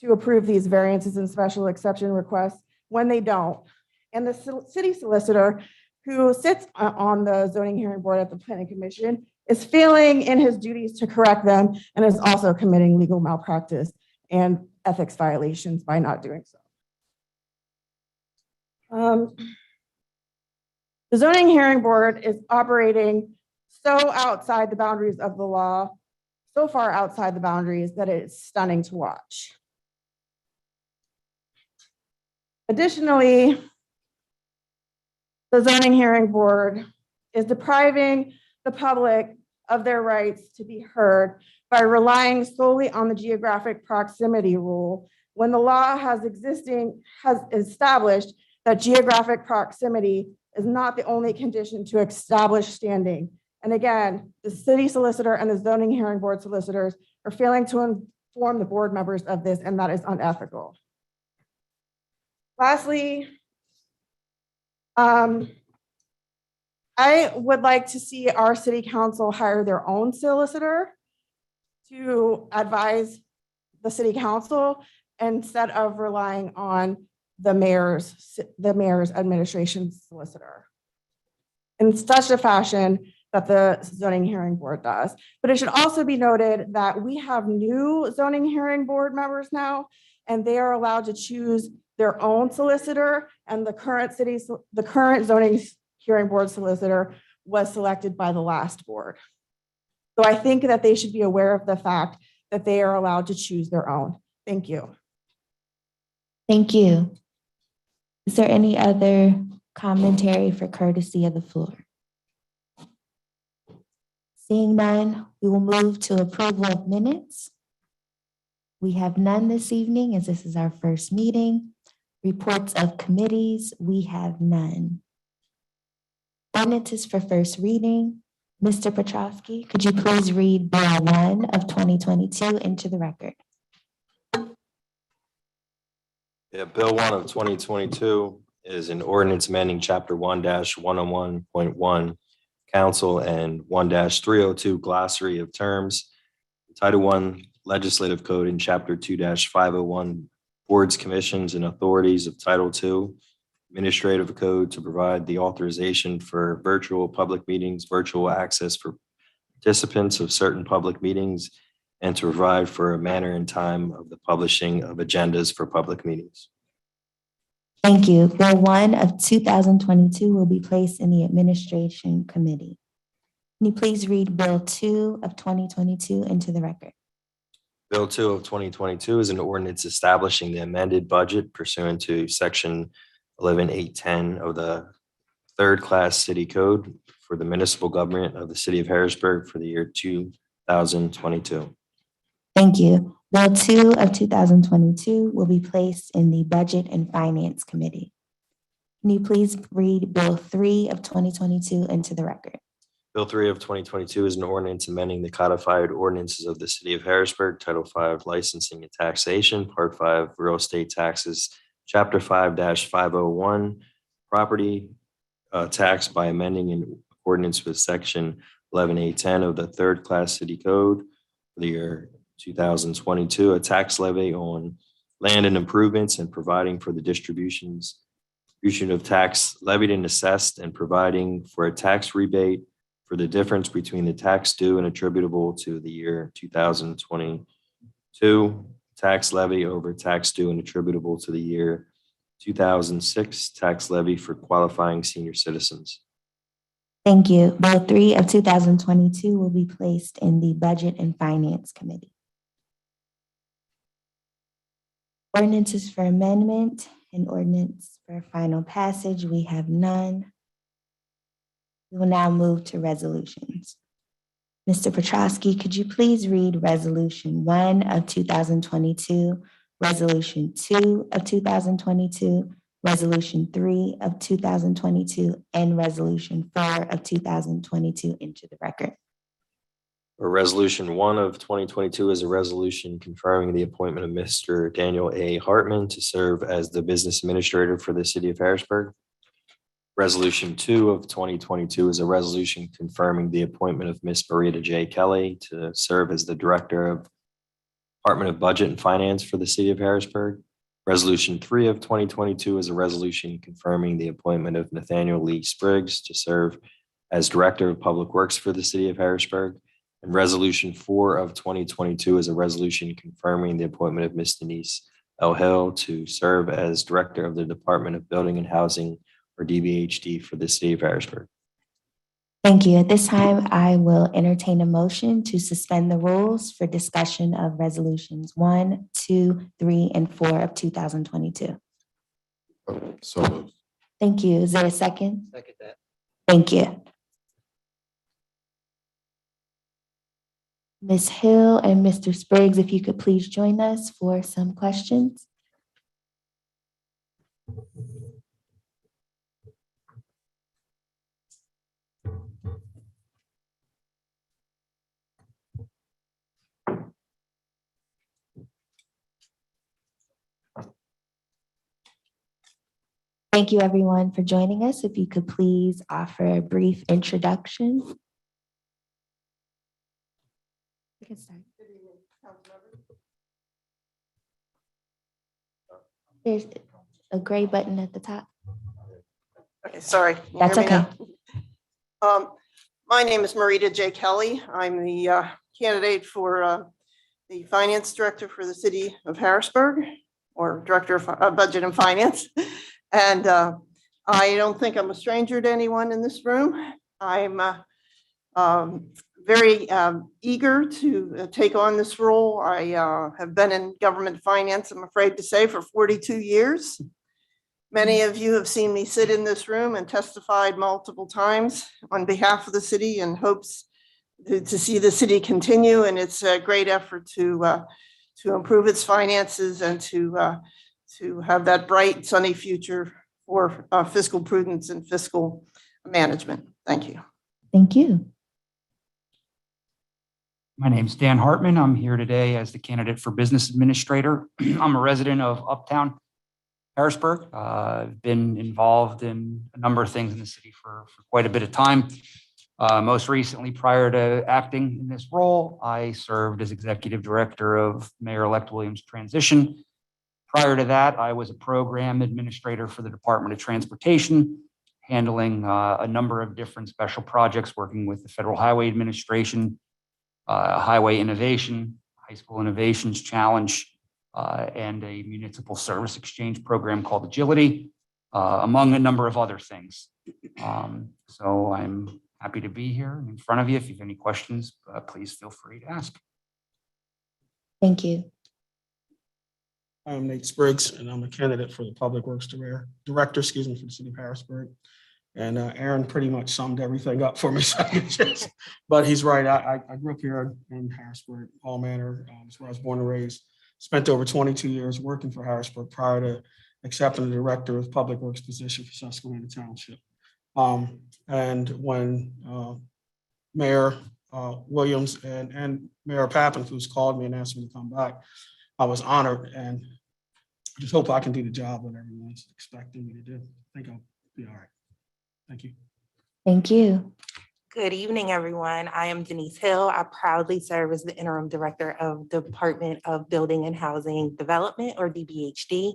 to approve these variances and special exception requests when they don't. And the city solicitor who sits on the zoning hearing board at the planning commission is failing in his duties to correct them and is also committing legal malpractice and ethics violations by not doing so. The zoning hearing board is operating so outside the boundaries of the law, so far outside the boundaries that it's stunning to watch. Additionally, the zoning hearing board is depriving the public of their rights to be heard by relying solely on the geographic proximity rule when the law has established that geographic proximity is not the only condition to establish standing. And again, the city solicitor and the zoning hearing board solicitors are failing to inform the board members of this, and that is unethical. Lastly, I would like to see our city council hire their own solicitor to advise the city council instead of relying on the mayor's administration solicitor in such a fashion that the zoning hearing board does. But it should also be noted that we have new zoning hearing board members now, and they are allowed to choose their own solicitor, and the current zoning hearing board solicitor was selected by the last board. So I think that they should be aware of the fact that they are allowed to choose their own. Thank you. Thank you. Is there any other commentary for courtesy of the floor? Seeing none, we will move to approval of minutes. We have none this evening as this is our first meeting. Reports of committees, we have none. Ordinances for first reading. Mr. Petrowski, could you please read Bill 1 of 2022 into the record? Yeah, Bill 1 of 2022 is an ordinance amending Chapter 1-101.1 Council and 1-302 Glossary of Terms, Title I Legislative Code, in Chapter 2-501 Boards, Commissions, and Authorities of Title II Administrative Code to provide the authorization for virtual public meetings, virtual access for participants of certain public meetings, and to provide for a manner and time of the publishing of agendas for public meetings. Thank you. Bill 1 of 2022 will be placed in the Administration Committee. Can you please read Bill 2 of 2022 into the record? Bill 2 of 2022 is an ordinance establishing the amended budget pursuant to Section 11810 of the Third Class City Code for the municipal government of the city of Harrisburg for the year 2022. Thank you. Bill 2 of 2022 will be placed in the Budget and Finance Committee. Can you please read Bill 3 of 2022 into the record? Bill 3 of 2022 is an ordinance amending the codified ordinances of the city of Harrisburg, Title 5 Licensing and Taxation, Part 5 Real Estate Taxes, Chapter 5-501 Property Tax by amending in accordance with Section 11810 of the Third Class City Code for the year 2022, a tax levy on land and improvements, and providing for the distribution distribution of tax levied and assessed, and providing for a tax rebate for the difference between the tax due and attributable to the year 2022, tax levy over tax due and attributable to the year 2006, tax levy for qualifying senior citizens. Thank you. Bill 3 of 2022 will be placed in the Budget and Finance Committee. Ordinances for amendment and ordinance for final passage, we have none. We will now move to resolutions. Mr. Petrosky, could you please read Resolution 1 of 2022, Resolution 2 of 2022, Resolution 3 of 2022, and Resolution 4 of 2022 into the record? Resolution 1 of 2022 is a resolution confirming the appointment of Mr. Daniel A. Hartman to serve as the business administrator for the city of Harrisburg. Resolution 2 of 2022 is a resolution confirming the appointment of Ms. Marita J. Kelly to serve as the Director of Department of Budget and Finance for the city of Harrisburg. Resolution 3 of 2022 is a resolution confirming the appointment of Nathaniel Lee Spriggs to serve as Director of Public Works for the city of Harrisburg. And Resolution 4 of 2022 is a resolution confirming the appointment of Ms. Denise L. Hill to serve as Director of the Department of Building and Housing, or DBHD, for the city of Harrisburg. Thank you. At this time, I will entertain a motion to suspend the rules for discussion of resolutions 1, 2, 3, and 4 of 2022. So moved. Thank you. Is there a second? Second that. Thank you. Ms. Hill and Mr. Spriggs, if you could please join us for some questions. Thank you, everyone, for joining us. If you could please offer a brief introduction. We can start. There's a gray button at the top. Okay, sorry. Can you That's hear me okay. now? My name is Marita J. Kelly. I'm the candidate for the Finance Director for the City of Harrisburg, or Director of Budget and Finance. And I don't think I'm a stranger to anyone in this room. I'm very eager to take on this role. I have been in government finance, I'm afraid to say, for 42 years. Many of you have seen me sit in this room and testified multiple times on behalf of the city in hopes to see the city continue in its great effort to improve its finances and to have that bright, sunny future for fiscal prudence and fiscal management. Thank you. Thank you. My name's Dan Hartman. I'm here today as the candidate for business administrator. I'm a resident of Uptown Harrisburg. I've been involved in a number of things in the city for quite a bit of time. Most recently, prior to acting in this role, I served as executive director of Mayor-elect Williams Transition. Prior to that, I was a program administrator for the Department of Transportation, handling a number of different special projects, working with the Federal Highway Administration, Highway Innovation, High School Innovations Challenge, and a municipal service exchange program called Agility, among a number of other things. So I'm happy to be here in front of you. If you have any questions, please feel free to ask. Thank you. I'm Nate Spriggs, and I'm a candidate for the Public Works Director, for the City of Harrisburg. And Aaron pretty much summed everything up for me. But he's right. I grew up here in Harrisburg, Hall Manor. That's where I was born and raised. Spent over 22 years working for Harrisburg prior to accepting the Director of Public Works position for Susquehanna Township. And when Mayor Williams and Mayor Pappin, who's called me and asked me to come back, I was honored, and I just hope I can do the job that everyone's expecting me to do. I think I'll be all right. Thank you. Thank you. Good evening, everyone. I am Denise Hill. I proudly serve as the interim director of Department of Building and Housing Development, or DBHD.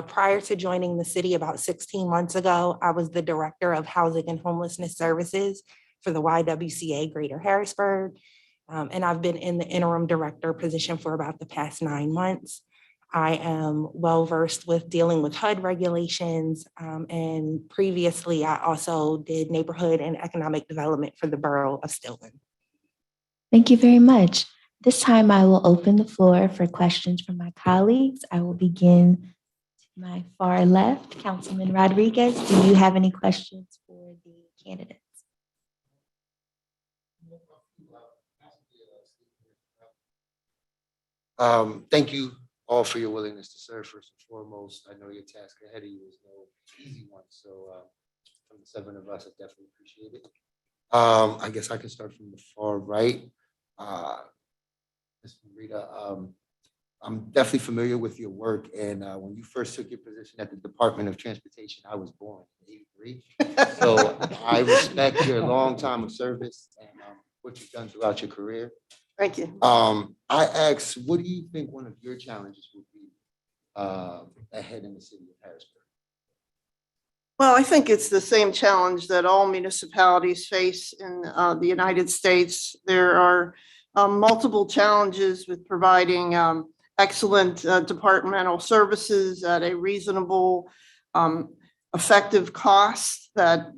Prior to joining the city about 16 months ago, I was the Director of Housing and Homelessness Services for the YWCA Greater Harrisburg. And I've been in the interim director position for about the past 9 months. I am well-versed with dealing with HUD regulations. And previously, I also did neighborhood and economic development for the borough of Stillman. Thank you very much. This time I will open the floor for questions from my colleagues. I will begin to my far left. Councilman Rodriguez, do you have any questions for the candidates? Thank you all for your willingness to serve first and foremost. I know your task ahead of you is no easy one. So from the 7 of us, I definitely appreciate it. I guess I can start from the far right. Ms. Rita, I'm definitely familiar with your work. And when you first took your position at the Department of Transportation, I was born in '83. So I respect your long time of service and what you've done throughout your career. Thank you. I asked, what do you think one of your challenges would be ahead in the city of Harrisburg? Well, I think it's the same challenge that all municipalities face in the United States. There are multiple challenges with providing excellent departmental services at a reasonable, effective cost that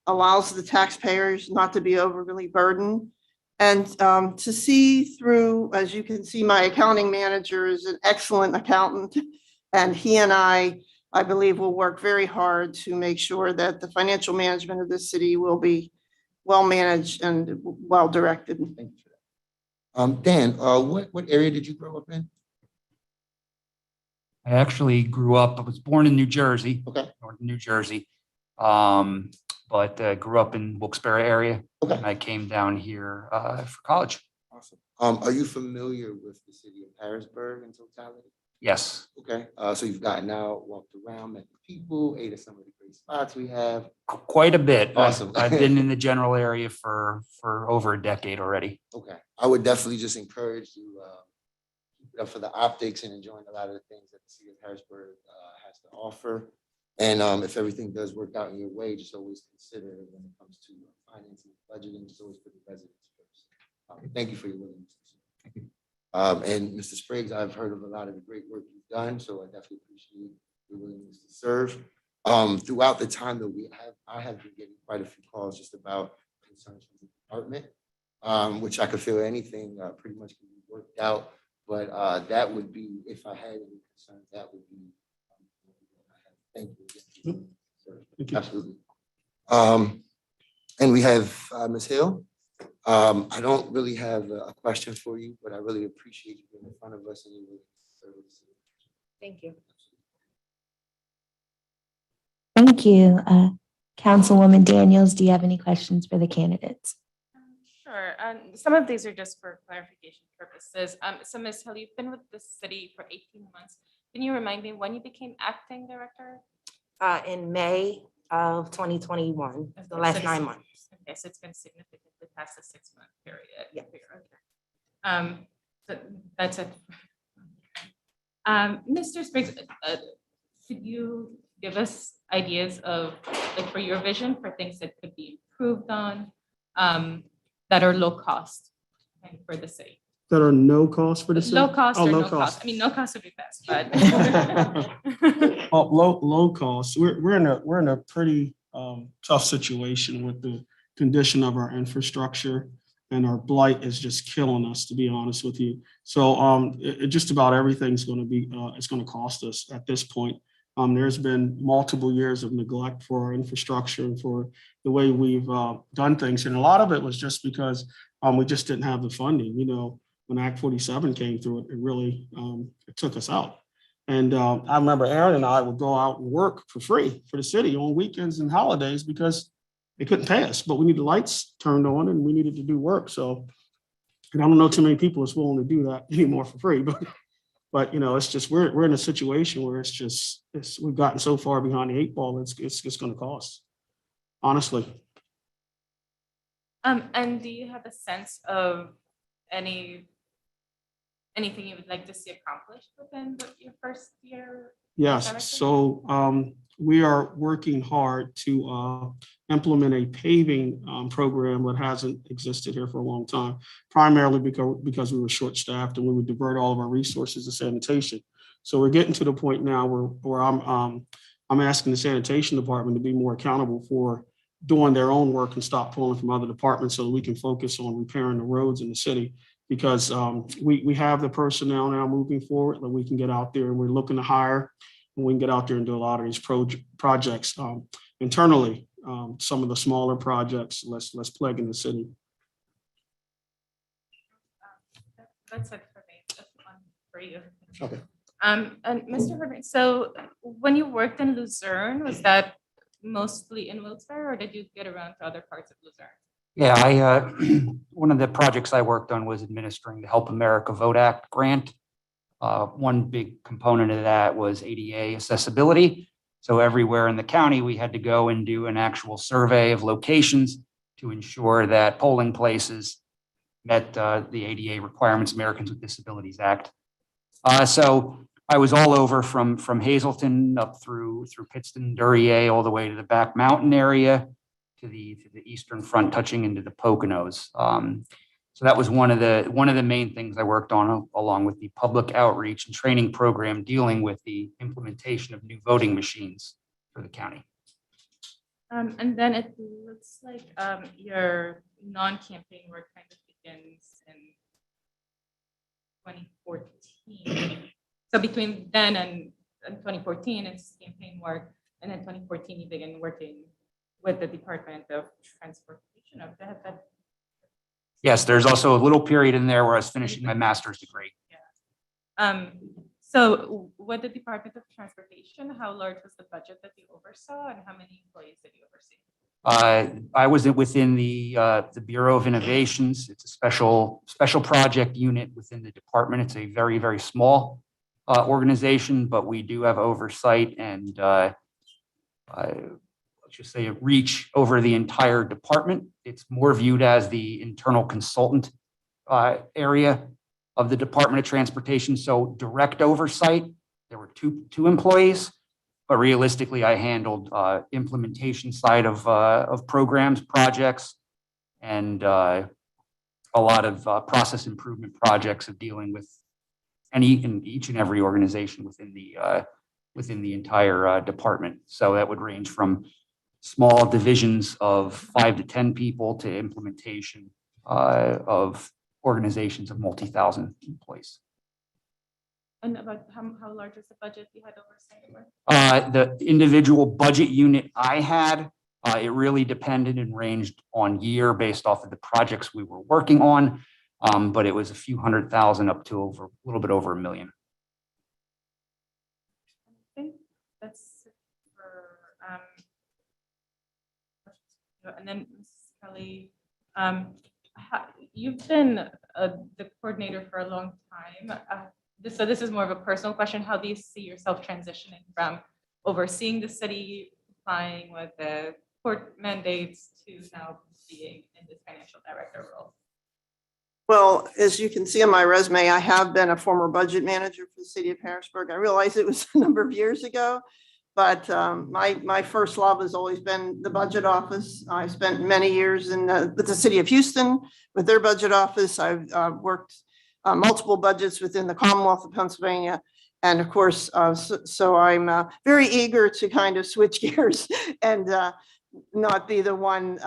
allows the taxpayers not to be overly burdened. And to see through, as you can see, my accounting manager is an excellent accountant, and he and I believe, will work very hard to make sure that the financial management of this city will be well managed and well directed. Thank you for that. Dan, what area did you grow up in? I actually grew up, I was born in New Jersey. Okay. Northern New Jersey. But grew up in Wilkes-Barre area. Okay. And I came down here for college. Awesome. Are you familiar with the city of Harrisburg in totality? Yes. Okay. So you've gotten out, walked around, met the people, ate at some of the great spots we have. Quite a bit. Awesome. I've been in the general area for over a decade already. Okay. I would definitely just encourage you keep it up for the optics and enjoying a lot of the things that the city of Harrisburg has to offer. And if everything does work out in your way, just always consider when it comes to financing, budgeting, just always put the residents first. Thank you for your willingness. Thank you. And Mr. Spriggs, I've heard of a lot of the great work you've done, so I definitely appreciate your willingness to serve. Throughout the time that I have been getting quite a few calls just about concerns from the department, which I could feel anything pretty much can be worked out. But that would be, if I had any concerns, that would be. Thank you. Thank you. Absolutely. And we have Ms. Hill. I don't really have a question for you, but I really appreciate you being in front of us and your service. Thank you. Thank you. Councilwoman Daniels, do you have any questions for the candidates? Sure. Some of these are just for clarification purposes. So Ms. Hill, you've been with the city for 18 months. Can you remind me when you became acting director? In May of 2021, the last 9 months. Okay, so it's been significantly past the 6-month period. Yeah. Okay. So that's it. Mr. Spriggs, could you give us ideas of, like, for your vision for things that could be improved on, that are low cost for the city? That are no cost for the city? Low cost Oh, or low no cost? I mean, no cost would be best, but. Oh, low cost. We're in a pretty tough situation with the condition of our infrastructure, and our blight is just killing us, to be honest with you. So just about everything's going to be it's going to cost us at this point. There's been multiple years of neglect for our infrastructure and for the way we've done things, and a lot of it was just because we just didn't have the funding. You know, when Act 47 came through, it really it took us out. And I remember Aaron and I would go out and work for free for the city on weekends and holidays because they couldn't pay us, but we needed lights turned on and we needed to do work. So, and I don't know too many people that's willing to do that anymore for free, but you know, it's just, we're in a situation where we've gotten so far behind the 8 ball, it's going to cost, honestly. And do you have a sense of any anything you would like to see accomplished within your first year? Yes, Director? so we are working hard to implement a paving program that hasn't existed here for a long time, primarily because we were short-staffed and we would divert all of our resources to sanitation. So we're getting to the point now where I'm asking the sanitation department to be more accountable for doing their own work and stop pulling from other departments so that we can focus on repairing the roads in the city. Because we have the personnel now moving forward that we can get out there, and we're looking to hire, and we can get out there and do a lot of these projects internally. Some of the smaller projects, less plaguing the city. That's it for me. That's one for you. Okay. And Mr. Herbert, so when you worked in Luzerne, was that mostly in Wilkes-Barre, or did you get around to other parts of Luzerne? Yeah, one of the projects I worked on was administering the Help America Vote Act grant. One big component of that was ADA accessibility. So everywhere in the county, we had to go and do an actual survey of locations to ensure that polling places met the ADA requirements, Americans with Disabilities Act. So I was all over from Hazleton up through Pittston, Duryea, all the way to the Back Mountain area, to the eastern front, touching into the Poconos. So that was one of the main things I worked on, along with the public outreach and training program dealing with the implementation of new voting machines for the county. And then it looks like your non-campaign work kind of begins in 2014. So between then and 2014, it's campaign work, and then 2014 you begin working with the Department of Transportation. Yes, there's also a little period in there where I was finishing my master's degree. So with the Department of Transportation, how large was the budget that you oversaw, and how many employees did you oversee? I was within the Bureau of Innovations. It's a special project unit within the department. It's a very, very small organization, but we do have oversight and let's just say a reach over the entire department. It's more viewed as the internal consultant area of the Department of Transportation. So direct oversight, there were two employees, but realistically I handled implementation side of programs, projects, and a lot of process improvement projects of dealing with each and every organization within the entire department. So that would range from small divisions of 5 to 10 people to implementation of organizations of multi-thousand employees. And about how large was the budget you had oversight over? The individual budget unit I had, it really depended and ranged on year based off of the projects we were working on. But it was a few $100,000 up to a little bit over $1 million. I think that's it for, and then Ms. Kelly, you've been the coordinator for a long time. So this is more of a personal question. How do you see yourself transitioning from overseeing the city, complying with the court mandates, to now being in this financial director role? Well, as you can see on my resume, I have been a former budget manager for the city of Harrisburg. I realize it was a number of years ago, but my first love has always been the budget office. I spent many years with the city of Houston with their budget office. I've worked multiple budgets within the Commonwealth of Pennsylvania. And of course, so I'm very eager to kind of switch gears and not be the one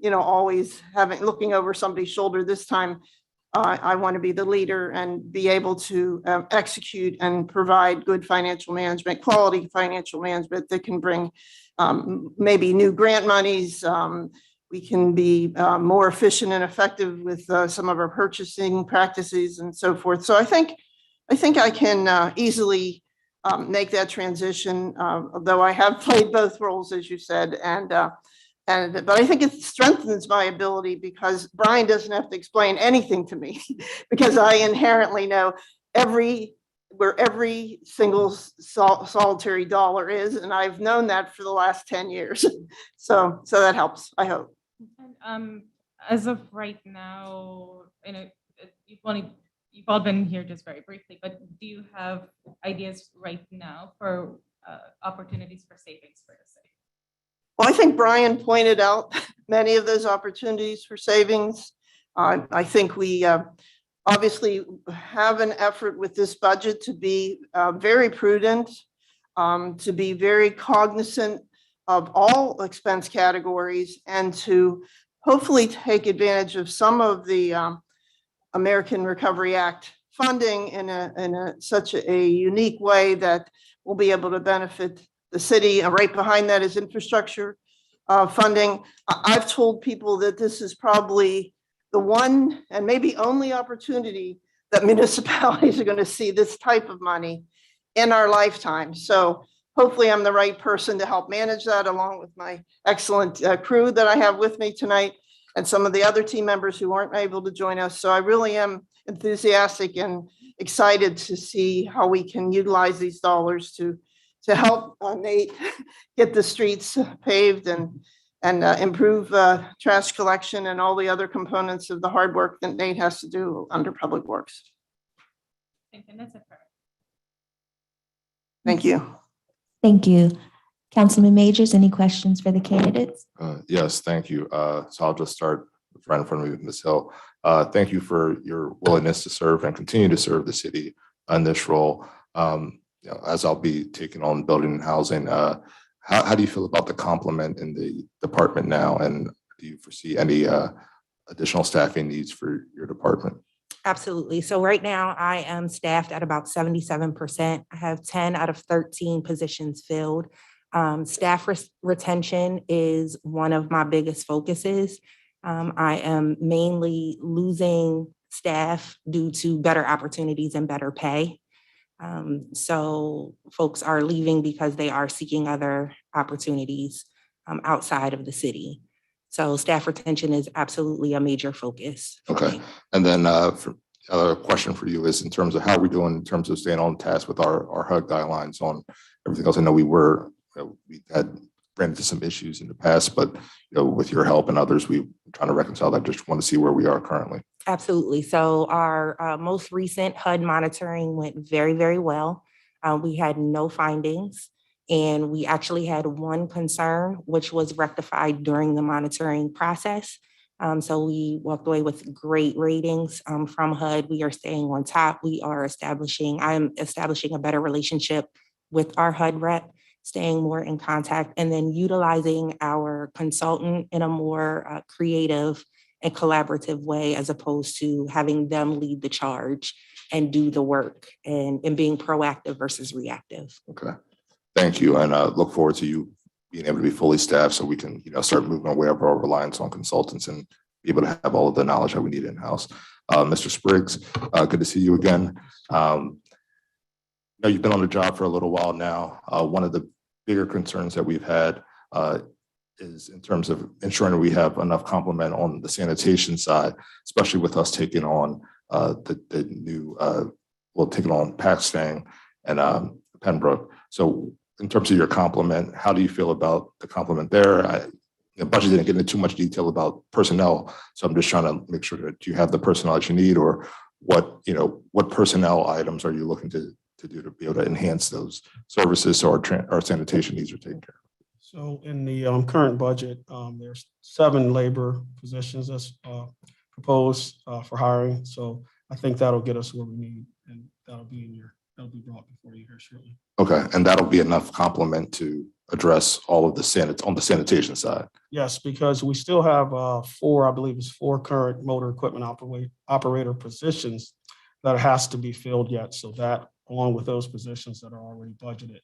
always looking over somebody's shoulder. This time, I want to be the leader and be able to execute and provide good financial management, quality financial management that can bring maybe new grant monies. We can be more efficient and effective with some of our purchasing practices and so forth. So I think I can easily make that transition, although I have played both roles, as you said, but I think it strengthens my ability because Brian doesn't have to explain anything to me because I inherently know where every single solitary dollar is, and I've known that for the last 10 years. So that helps, I hope. And as of right now, you've all been here just very briefly, but do you have ideas right now for opportunities for savings for the city? Well, I think Brian pointed out many of those opportunities for savings. I think we obviously have an effort with this budget to be very prudent, to be very cognizant of all expense categories, and to hopefully take advantage of some of the American Recovery Act funding in such a unique way that we'll be able to benefit the city. And right behind that is infrastructure funding. I've told people that this is probably the one and maybe only opportunity that municipalities are going to see this type of money in our lifetime. So hopefully I'm the right person to help manage that, along with my excellent crew that I have with me tonight and some of the other team members who aren't able to join us. So I really am enthusiastic and excited to see how we can utilize these dollars to help Nate get the streets paved and improve trash collection and all the other components of the hard work that Nate has to do under Public Works. Thank you. That's it. Thank you. Thank you. Councilman Majors, any questions for the candidates? Yes, thank you. So I'll just start right in front of me with Ms. Hill. Thank you for your willingness to serve and continue to serve the city in this role. As I'll be taking on building and housing, how do you feel about the complement in the department now? And do you foresee any additional staffing needs for your department? Absolutely. So right now I am staffed at about 77%. I have 10 out of 13 positions filled. Staff retention is one of my biggest focuses. I am mainly losing staff due to better opportunities and better pay. So folks are leaving because they are seeking other opportunities outside of the city. So staff retention is absolutely a major focus. Okay. And then a question for you is in terms of how we're doing in terms of staying on task with our HUD guidelines on everything else. I know we had ran into some issues in the past, but with your help and others, we're trying to reconcile that. Just want to see where we are currently. Absolutely. So our most recent HUD monitoring went very, very well. We had no findings, and we actually had one concern, which was rectified during the monitoring process. So we walked away with great ratings from HUD. We are staying on top. I'm establishing a better relationship with our HUD rep, staying more in contact, and then utilizing our consultant in a more creative and collaborative way, as opposed to having them lead the charge and do the work and being proactive versus reactive. Okay. Thank you. And look forward to you being able to be fully staffed so we can, start moving away from our reliance on consultants and be able to have all of the knowledge that we need in-house. Mr. Spriggs, good to see you again. You've been on the job for a little while now. One of the bigger concerns that we've had is in terms of ensuring that we have enough complement on the sanitation side, especially with us taking on the new, taking on Pakistan and Pembroke. So in terms of your complement, how do you feel about the complement there? The budget didn't get into too much detail about personnel, so I'm just trying to make sure that you have the personnel that you need, or what personnel items are you looking to do to be able to enhance those services so our sanitation needs are taken care of? So in the current budget, there's 7 labor positions that's proposed for hiring. So I think that'll get us where we need, and that'll be brought before you here shortly. Okay, and that'll be enough complement to address all of the on the sanitation side? Yes, because we still have 4 current motor equipment operator positions that has to be filled yet. So that, along with those positions that are already budgeted,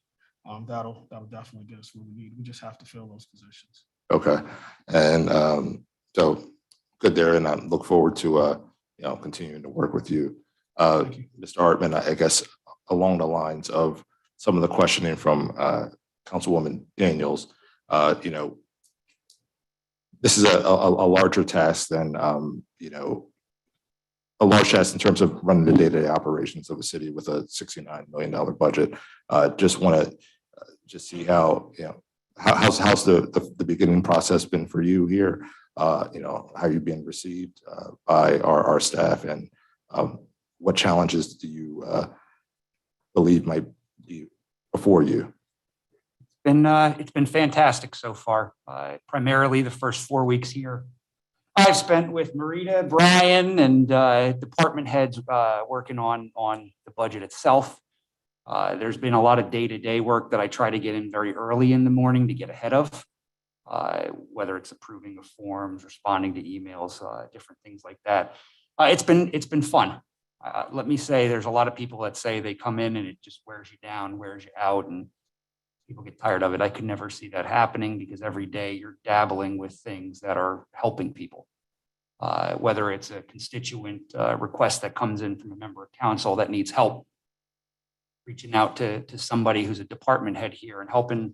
that'll definitely get us where we need. We just have to fill those positions. Okay, and so good there, and I look forward to continuing to work with you. Mr. Hartman, I guess along the lines of some of the questioning from Councilwoman Daniels, this is a larger task than a large task in terms of running the day-to-day operations of a city with a $69 million budget. Just want to see how how's the beginning process been for you here? How you're being received by our staff, and what challenges do you believe might be before you? It's been fantastic so far. Primarily the first 4 weeks here I've spent with Marita, Brian, and department heads working on the budget itself. There's been a lot of day-to-day work that I try to get in very early in the morning to get ahead of, whether it's approving of forms, responding to emails, different things like that. It's been fun. Let me say, there's a lot of people that say they come in and it just wears you down, wears you out, and people get tired of it. I could never see that happening because every day you're dabbling with things that are helping people. Whether it's a constituent request that comes in from a member of council that needs help, reaching out to somebody who's a department head here and helping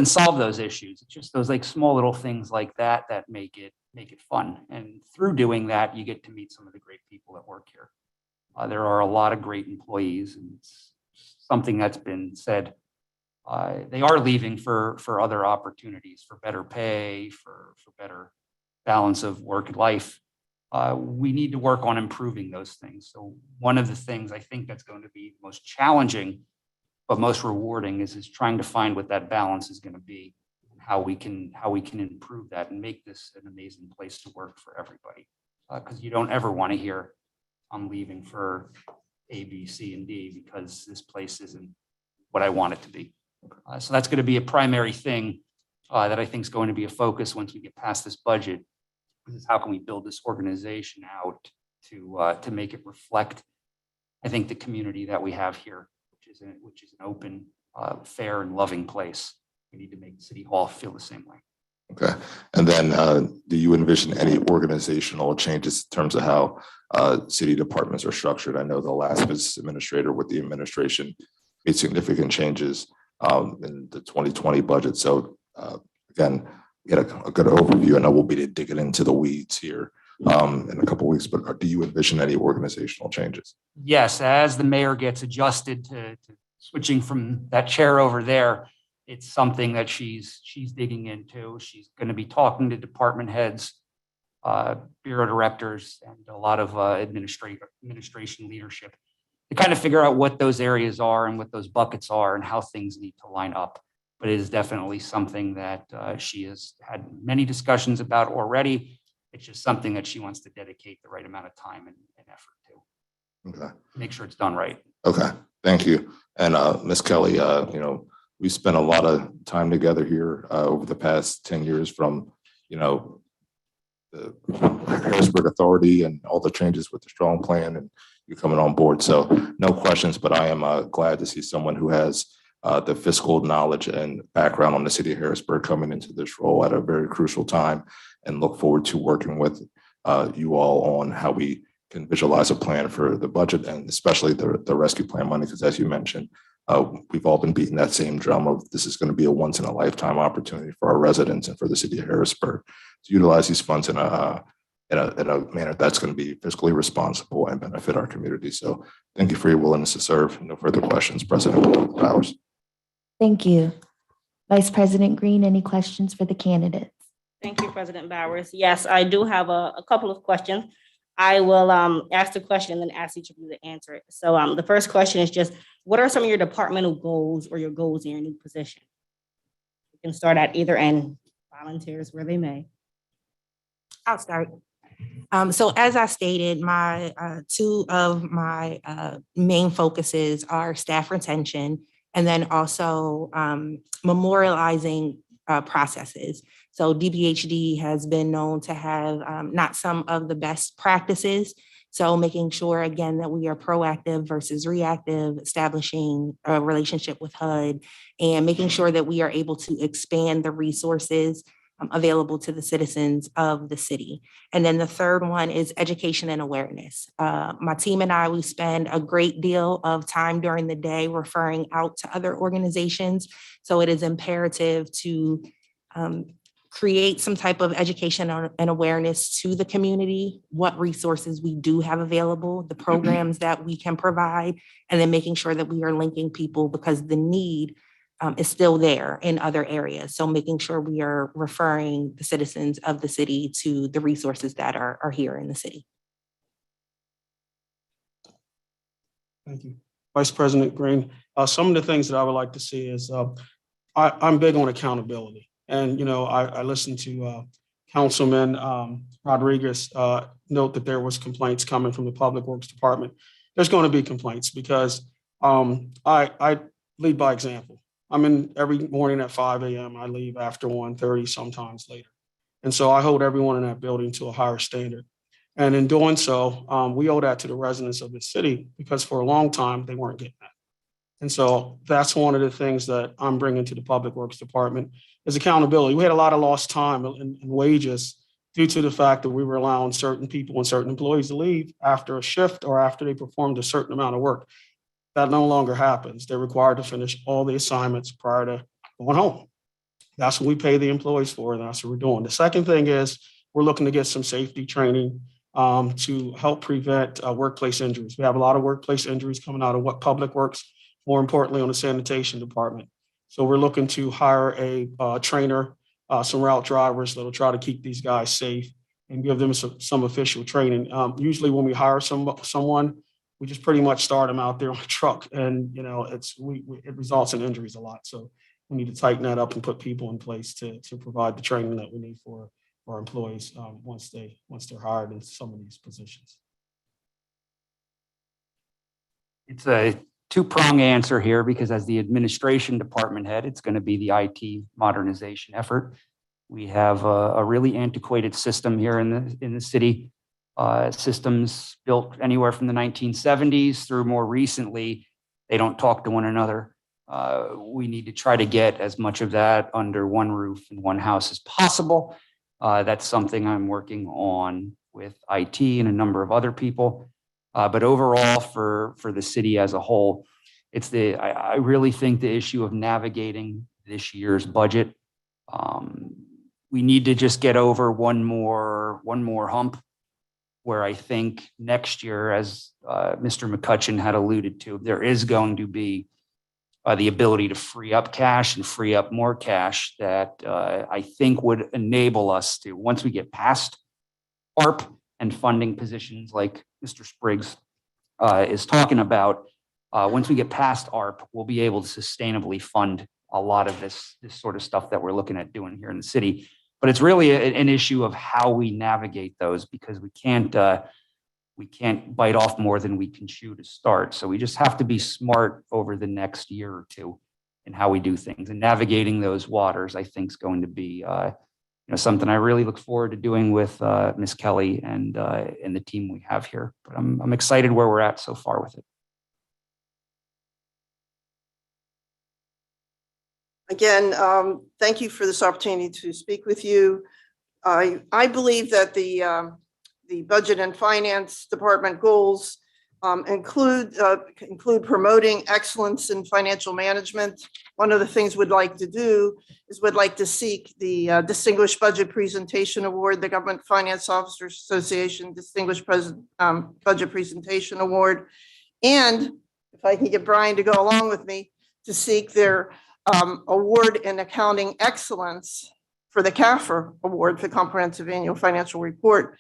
solve those issues. It's just those like small little things like that that make it fun. And through doing that, you get to meet some of the great people that work here. There are a lot of great employees, and it's something that's been said. They are leaving for other opportunities, for better pay, for better balance of work and life. We need to work on improving those things. So one of the things I think that's going to be most challenging, but most rewarding is trying to find what that balance is going to be, and how we can improve that and make this an amazing place to work for everybody. Because you don't ever want to hear, I'm leaving for A, B, C, and D because this place isn't what I want it to be. So that's going to be a primary thing that I think is going to be a focus once we get past this budget. Is how can we build this organization out to make it reflect, I think, the community that we have here, which is an open, fair, and loving place. We need to make City Hall feel the same way. Okay. And then do you envision any organizational changes in terms of how city departments are structured? I know the last business administrator with the administration made significant changes in the 2020 budget. So again, we had a good overview. I know we'll be digging into the weeds here in a couple of weeks, but do you envision any organizational changes? Yes, as the mayor gets adjusted to switching from that chair over there, it's something that she's digging into. She's going to be talking to department heads, bureau directors, and a lot of administration leadership to kind of figure out what those areas are and what those buckets are and how things need to line up. But it is definitely something that she has had many discussions about already. It's just something that she wants to dedicate the right amount of time and effort to. Okay. Make sure it's done right. Okay, thank you. And Ms. Kelly, we spent a lot of time together here over the past 10 years from, the Harrisburg Authority and all the changes with the strong plan and you coming on board. So no questions, but I am glad to see someone who has the fiscal knowledge and background on the city of Harrisburg coming into this role at a very crucial time, and look forward to working with you all on how we can visualize a plan for the budget and especially the rescue plan money. Because as you mentioned, we've all been beating that same drum of this is going to be a once in a lifetime opportunity for our residents and for the city of Harrisburg to utilize these funds in a manner that's going to be fiscally responsible and benefit our community. So thank you for your willingness to serve. No further questions. President Bowers. Thank you. Vice President Green, any questions for the candidates? Thank you, President Bowers. Yes, I do have a couple of questions. I will ask the question and then ask each of you to answer it. So the first question is just, what are some of your departmental goals or your goals in your new position? You can start at either end, volunteers where they may. I'll start. So as I stated, my two of my main focuses are staff retention and then also memorializing processes. So DBHD has been known to have not some of the best practices. So making sure, again, that we are proactive versus reactive, establishing a relationship with HUD, and making sure that we are able to expand the resources available to the citizens of the city. And then the third one is education and awareness. My team and I, we spend a great deal of time during the day referring out to other organizations. So it is imperative to create some type of education and awareness to the community, what resources we do have available, the programs that we can provide, and then making sure that we are linking people because the need is still there in other areas. So making sure we are referring the citizens of the city to the resources that are here in the city. Thank you. Vice President Green, some of the things that I would like to see is I'm big on accountability. And, I listened to Councilman Rodriguez note that there was complaints coming from the Public Works Department. There's going to be complaints because I lead by example. I'm in every morning at 5 a.m. I leave after 1:30, sometimes later. And so I hold everyone in that building to a higher standard. And in doing so, we owe that to the residents of the city because for a long time, they weren't getting that. And so that's one of the things that I'm bringing to the Public Works Department is accountability. We had a lot of lost time and wages due to the fact that we were allowing certain people and certain employees to leave after a shift or after they performed a certain amount of work. That no longer happens. They're required to finish all the assignments prior to going home. That's what we pay the employees for, and that's what we're doing. The second thing is we're looking to get some safety training to help prevent workplace injuries. We have a lot of workplace injuries coming out of what Public Works, more importantly on the sanitation department. So we're looking to hire a trainer, some route drivers that'll try to keep these guys safe and give them some official training. Usually when we hire someone, we just pretty much start them out there on a truck and, it results in injuries a lot. So we need to tighten that up and put people in place to provide the training that we need for our employees once they're hired in some of these positions. It's a two-prong answer here because as the administration department head, it's going to be the IT modernization effort. We have a really antiquated system here in the city. Systems built anywhere from the 1970s through more recently, they don't talk to one another. We need to try to get as much of that under one roof in one house as possible. That's something I'm working on with IT and a number of other people. But overall, for the city as a whole, I really think the issue of navigating this year's budget. We need to just get over one more hump where I think next year, as Mr. McCutcheon had alluded to, there is going to be the ability to free up cash and free up more cash that I think would enable us to, once we get past ARP and funding positions like Mr. Spriggs is talking about, once we get past ARP, we'll be able to sustainably fund a lot of this sort of stuff that we're looking at doing here in the city. But it's really an issue of how we navigate those because we can't bite off more than we can chew to start. So we just have to be smart over the next year or two in how we do things. And navigating those waters, I think, is going to be something I really look forward to doing with Ms. Kelly and the team we have here. But I'm excited where we're at so far with it. Again, thank you for this opportunity to speak with you. I believe that the Budget and Finance Department goals include promoting excellence in financial management. One of the things we'd like to do is we'd like to seek the Distinguished Budget Presentation Award, the Government Finance Officers Association Distinguished Budget Presentation Award. And if I can get Brian to go along with me, to seek their award in accounting excellence for the CAFR award for Comprehensive Annual Financial Report.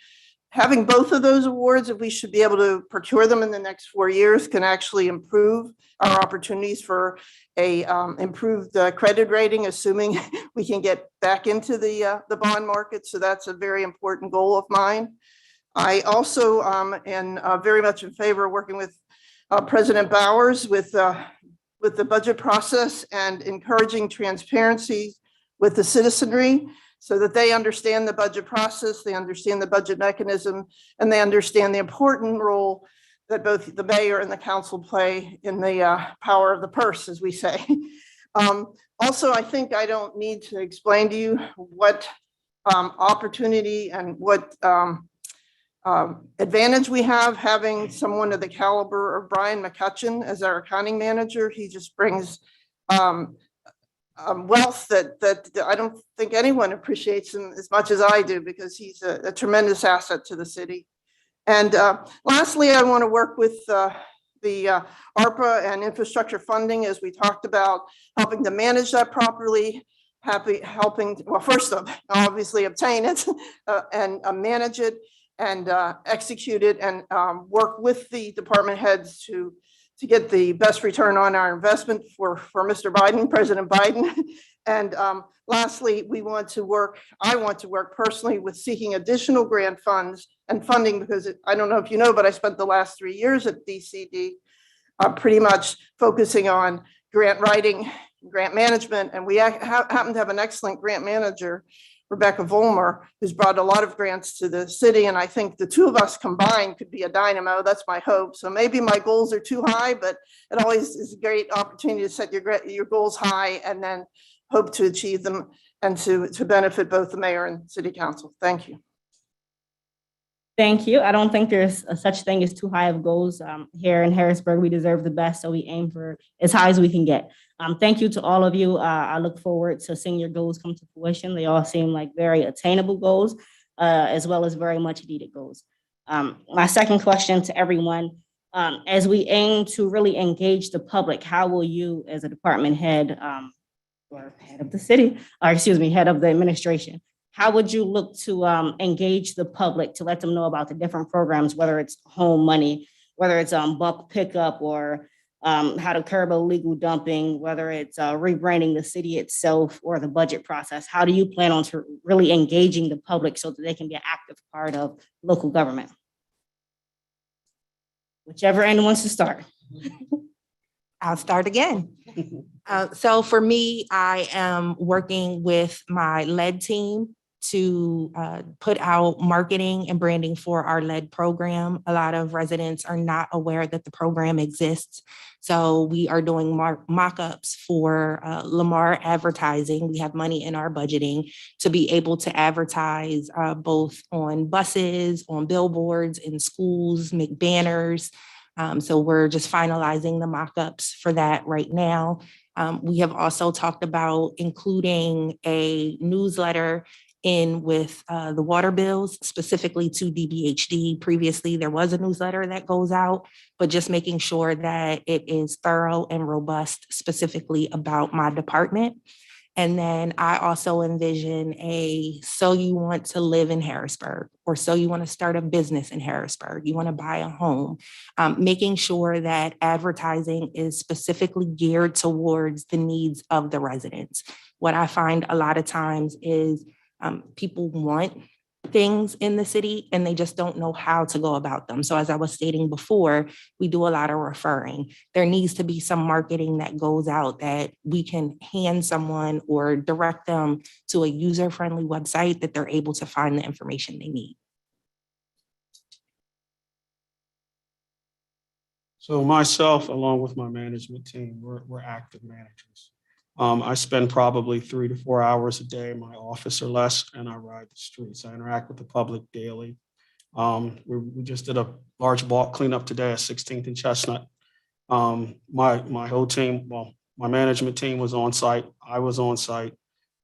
Having both of those awards, if we should be able to procure them in the next 4 years, can actually improve our opportunities for a improved credit rating, assuming we can get back into the bond market. So that's a very important goal of mine. I also am very much in favor of working with President Bowers with the budget process and encouraging transparency with the citizenry so that they understand the budget process, they understand the budget mechanism, and they understand the important role that both the mayor and the council play in the power of the purse, as we say. Also, I think I don't need to explain to you what opportunity and what advantage we have having someone of the caliber of Brian McCutcheon as our accounting manager. He just brings wealth that I don't think anyone appreciates him as much as I do, because he's a tremendous asset to the city. And lastly, I want to work with the ARPA and infrastructure funding, as we talked about, helping to manage that properly, helping, well, first of obviously obtain it and manage it and execute it and work with the department heads to to get the best return on our investment for Mr. Biden, President Biden. And lastly, I want to work personally with seeking additional grant funds and funding, because I don't know if you know, but I spent the last 3 years at DCD pretty much focusing on grant writing, grant management, and we happen to have an excellent grant manager, Rebecca Volmer, who's brought a lot of grants to the city. And I think the two of us combined could be a dynamo. That's my hope. So maybe my goals are too high, but it always is a great opportunity to set your goals high and then hope to achieve them and to benefit both the mayor and city council. Thank you. Thank you. I don't think there's a such thing as too high of goals. Here in Harrisburg, we deserve the best, so we aim for as high as we can get. Thank you to all of you. I look forward to seeing your goals come to fruition. They all seem like very attainable goals, as well as very much needed goals. My second question to everyone, as we aim to really engage the public, how will you as a department head, or head of the city, or excuse me, head of the administration, how would you look to engage the public to let them know about the different programs, whether it's home money, whether it's bulk pickup, or how to curb illegal dumping, whether it's rebranding the city itself or the budget process? How do you plan on really engaging the public so that they can be an active part of local government? Whichever end wants to start. I'll start again. So for me, I am working with my lead team to put out marketing and branding for our lead program. A lot of residents are not aware that the program exists. So we are doing mock-ups for Lamar advertising. We have money in our budgeting to be able to advertise both on buses, on billboards, in schools, make banners. So we're just finalizing the mock-ups for that right now. We have also talked about including a newsletter in with the water bills, specifically to DBHD. Previously, there was a newsletter that goes out, but just making sure that it is thorough and robust, specifically about my department. And then I also envision so you want to live in Harrisburg, or so you want to start a business in Harrisburg, you want to buy a home, making sure that advertising is specifically geared towards the needs of the residents. What I find a lot of times is people want things in the city and they just don't know how to go about them. So as I was stating before, we do a lot of referring. There needs to be some marketing that goes out that we can hand someone or direct them to a user-friendly website that they're able to find the information they need. So myself, along with my management team, we're active managers. I spend probably 3 to 4 hours a day in my office or less, and I ride the streets. I interact with the public daily. We just did a large bulk cleanup today at 16th and Chestnut. My whole team, well, my management team was on site. I was on site,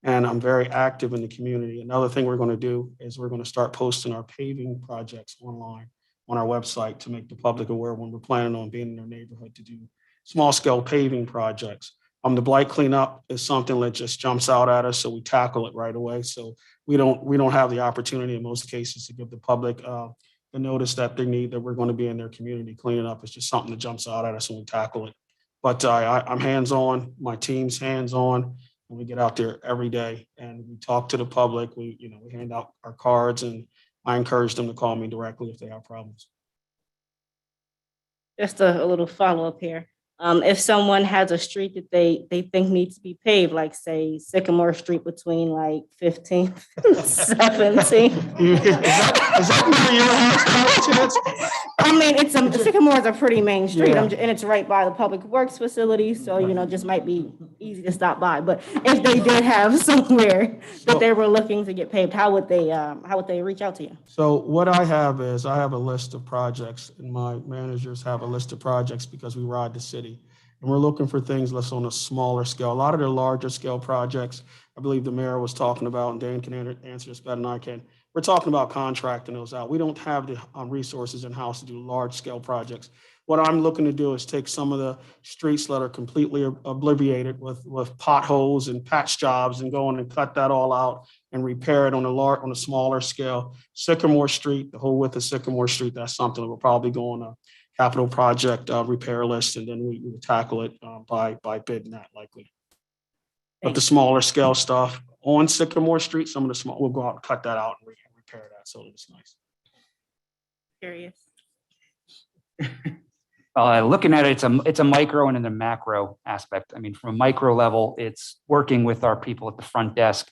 and I'm very active in the community. Another thing we're going to do is we're going to start posting our paving projects online on our website to make the public aware when we're planning on being in their neighborhood to do small scale paving projects. The blight cleanup is something that just jumps out at us, so we tackle it right away. So we don't have the opportunity in most cases to give the public the notice that they need, that we're going to be in their community cleaning up. It's just something that jumps out at us and we tackle it. But I'm hands-on, my team's hands-on, and we get out there every day and we talk to the public. We hand out our cards, and I encourage them to call me directly if they have problems. Just a little follow-up here. If someone has a street that they think needs to be paved, like say Sycamore Street between like 15th and 17th. Is that near your house, Chance? I mean, Sycamore is a pretty main street, Yeah. and it's right by the Public Works facility, so just might be easy to stop by. But if they did have somewhere that they were looking to get paved, how would they reach out to you? So what I have is I have a list of projects, and my managers have a list of projects because we ride the city. And we're looking for things less on a smaller scale. A lot of the larger scale projects, I believe the mayor was talking about, and Dan can answer this better than I can. We're talking about contracting those out. We don't have the resources in-house to do large scale projects. What I'm looking to do is take some of the streets that are completely obliterated with potholes and patch jobs and go in and cut that all out and repair it on a smaller scale. Sycamore Street, the whole width of Sycamore Street, that's something that we're probably going to capital project repair list, and then we will tackle it by bid, not likely. But the smaller scale stuff on Sycamore Street, some of the small, we'll go out and cut that out and repair that, so it's nice. Curious. Looking at it, it's a micro and a macro aspect. I mean, from a micro level, it's working with our people at the front desk,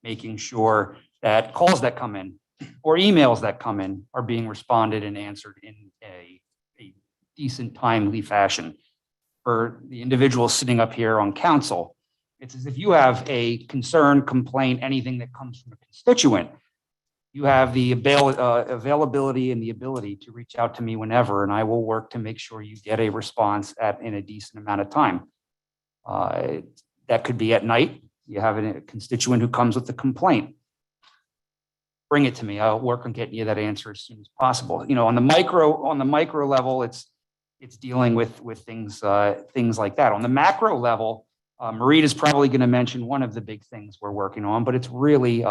making sure that calls that come in or emails that come in are being responded and answered in a decent, timely fashion. For the individuals sitting up here on council, it's as if you have a concern, complaint, anything that comes from a constituent, you have the availability and the ability to reach out to me whenever, and I will work to make sure you get a response in a decent amount of time. That could be at night. You have a constituent who comes with a complaint. Bring it to me. I'll work on getting you that answer as soon as possible. You know, on the micro level, it's dealing with things like that. On the macro level, Marita's probably going to mention one of the big things we're working on, but it's really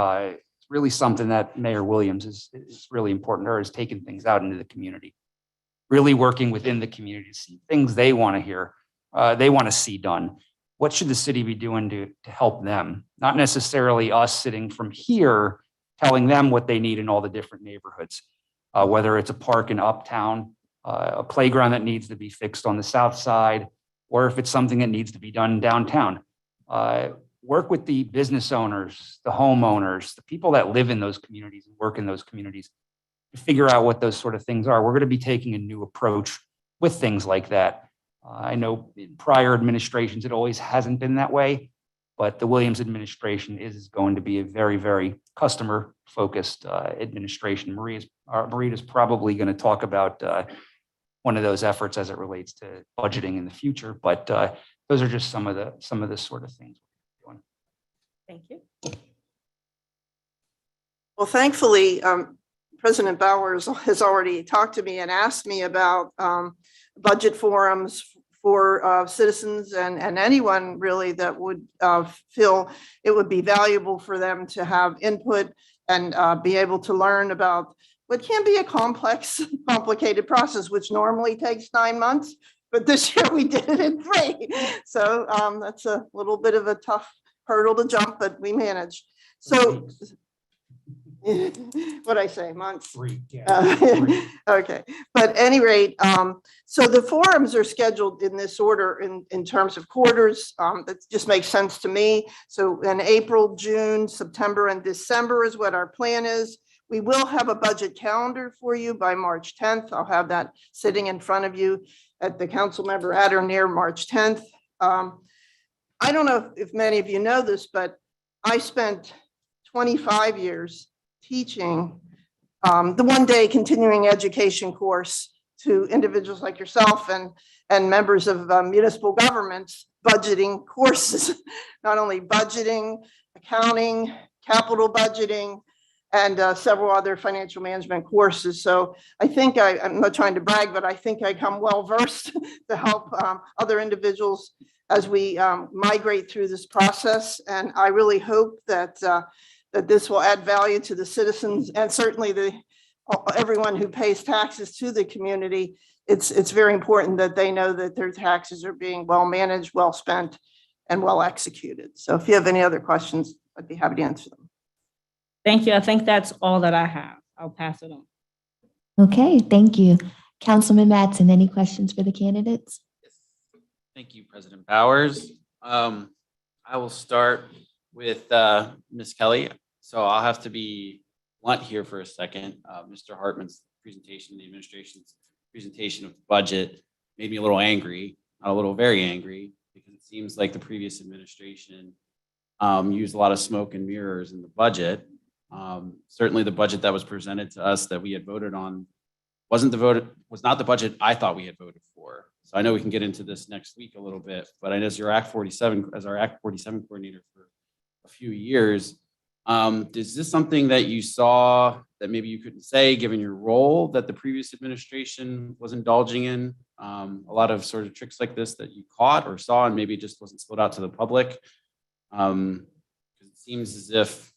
something that Mayor Williams is really important, or is taking things out into the community, really working within the community to see things they want to hear, they want to see done. What should the city be doing to help them? Not necessarily us sitting from here telling them what they need in all the different neighborhoods, whether it's a park in Uptown, a playground that needs to be fixed on the south side, or if it's something that needs to be done downtown. Work with the business owners, the homeowners, the people that live in those communities and work in those communities to figure out what those sort of things are. We're going to be taking a new approach with things like that. I know in prior administrations, it always hasn't been that way, but the Williams administration is going to be a very, very customer-focused administration. Marita's probably going to talk about one of those efforts as it relates to budgeting in the future, but those are just some of the sort of things. Thank you. Well, thankfully, President Bowers has already talked to me and asked me about budget forums for citizens and anyone really that would feel it would be valuable for them to have input and be able to learn about what can be a complex, complicated process, which normally takes 9 months. But this year we did it in 3. So that's a little bit of a tough hurdle to jump, but we managed. So what I say, months? 3, yeah. 3. Okay, but at any rate, so the forums are scheduled in this order in terms of quarters. That just makes sense to me. So in April, June, September, and December is what our plan is. We will have a budget calendar for you by March 10th. I'll have that sitting in front of you at the council member at or near March 10th. I don't know if many of you know this, but I spent 25 years teaching the one-day continuing education course to individuals like yourself and members of municipal governments, budgeting courses, not only budgeting, accounting, capital budgeting, and several other financial management courses. So I think I'm not trying to brag, but I think I come well-versed to help other individuals as we migrate through this process. And I really hope that that this will add value to the citizens and certainly everyone who pays taxes to the community. It's very important that they know that their taxes are being well managed, well spent, and well executed. So if you have any other questions, I'd be happy to answer them. Thank you. I think that's all that I have. I'll pass it on. Okay, thank you. Councilman Mattson, any questions for the candidates? Thank you, President Bowers. I will start with Ms. Kelly. So I'll have to be blunt here for a second. Mr. Hartman's presentation, the administration's presentation of the budget made me a little angry, not a little, very angry, because it seems like the previous administration used a lot of smoke and mirrors in the budget. Certainly the budget that was presented to us that we had voted on was not the budget I thought we had voted for. So I know we can get into this next week a little bit, but I know as our Act 47 coordinator for a few years, is this something that you saw that maybe you couldn't say given your role that the previous administration was indulging in? A lot of sort of tricks like this that you caught or saw and maybe just wasn't spilled out to the public? It seems as if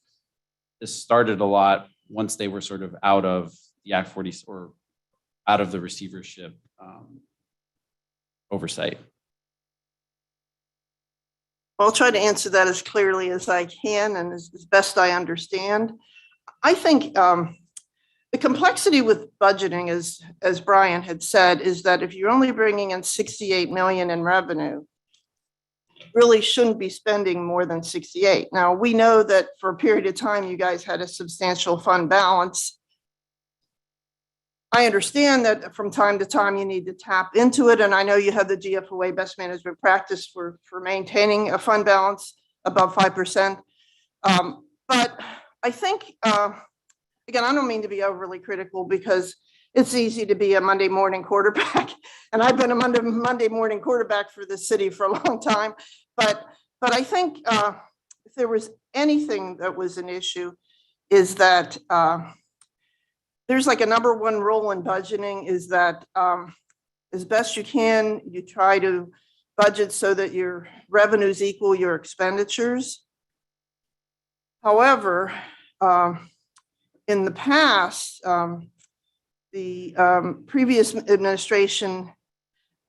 this started a lot once they were sort of out of the Act 40 or out of the receivership oversight? I'll try to answer that as clearly as I can and as best I understand. I think the complexity with budgeting is, as Brian had said, is that if you're only bringing in 68 million in revenue, you really shouldn't be spending more than 68. Now, we know that for a period of time, you guys had a substantial fund balance. I understand that from time to time you need to tap into it. And I know you have the GFOA best management practice for maintaining a fund balance above 5%. But I think, again, I don't mean to be overly critical because it's easy to be a Monday morning quarterback. And I've been a Monday morning quarterback for the city for a long time. But I think if there was anything that was an issue is that there's like a number one rule in budgeting is that as best you can, you try to budget so that your revenues equal your expenditures. However, in the past, the previous administration,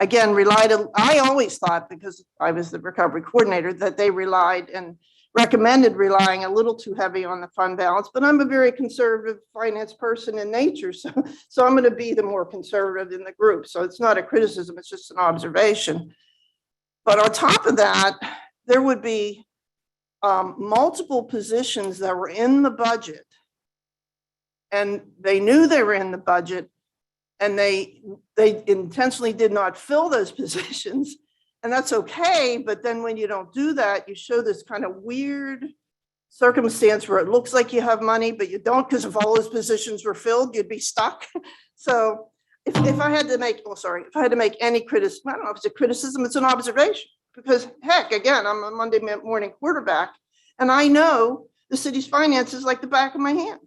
again, relied, I always thought, because I was the recovery coordinator, that they relied and recommended relying a little too heavy on the fund balance, but I'm a very conservative finance person in nature. So I'm going to be the more conservative in the group. So it's not a criticism, it's just an observation. But on top of that, there would be multiple positions that were in the budget and they knew they were in the budget and they intentionally did not fill those positions. And that's okay, but then when you don't do that, you show this kind of weird circumstance where it looks like you have money, but you don't, because if all those positions were filled, you'd be stuck. So if I had to make, if I had to make any criticism, I don't know if it's a criticism, it's an observation. Because heck, again, I'm a Monday morning quarterback, and I know the city's finances like the back of my hand.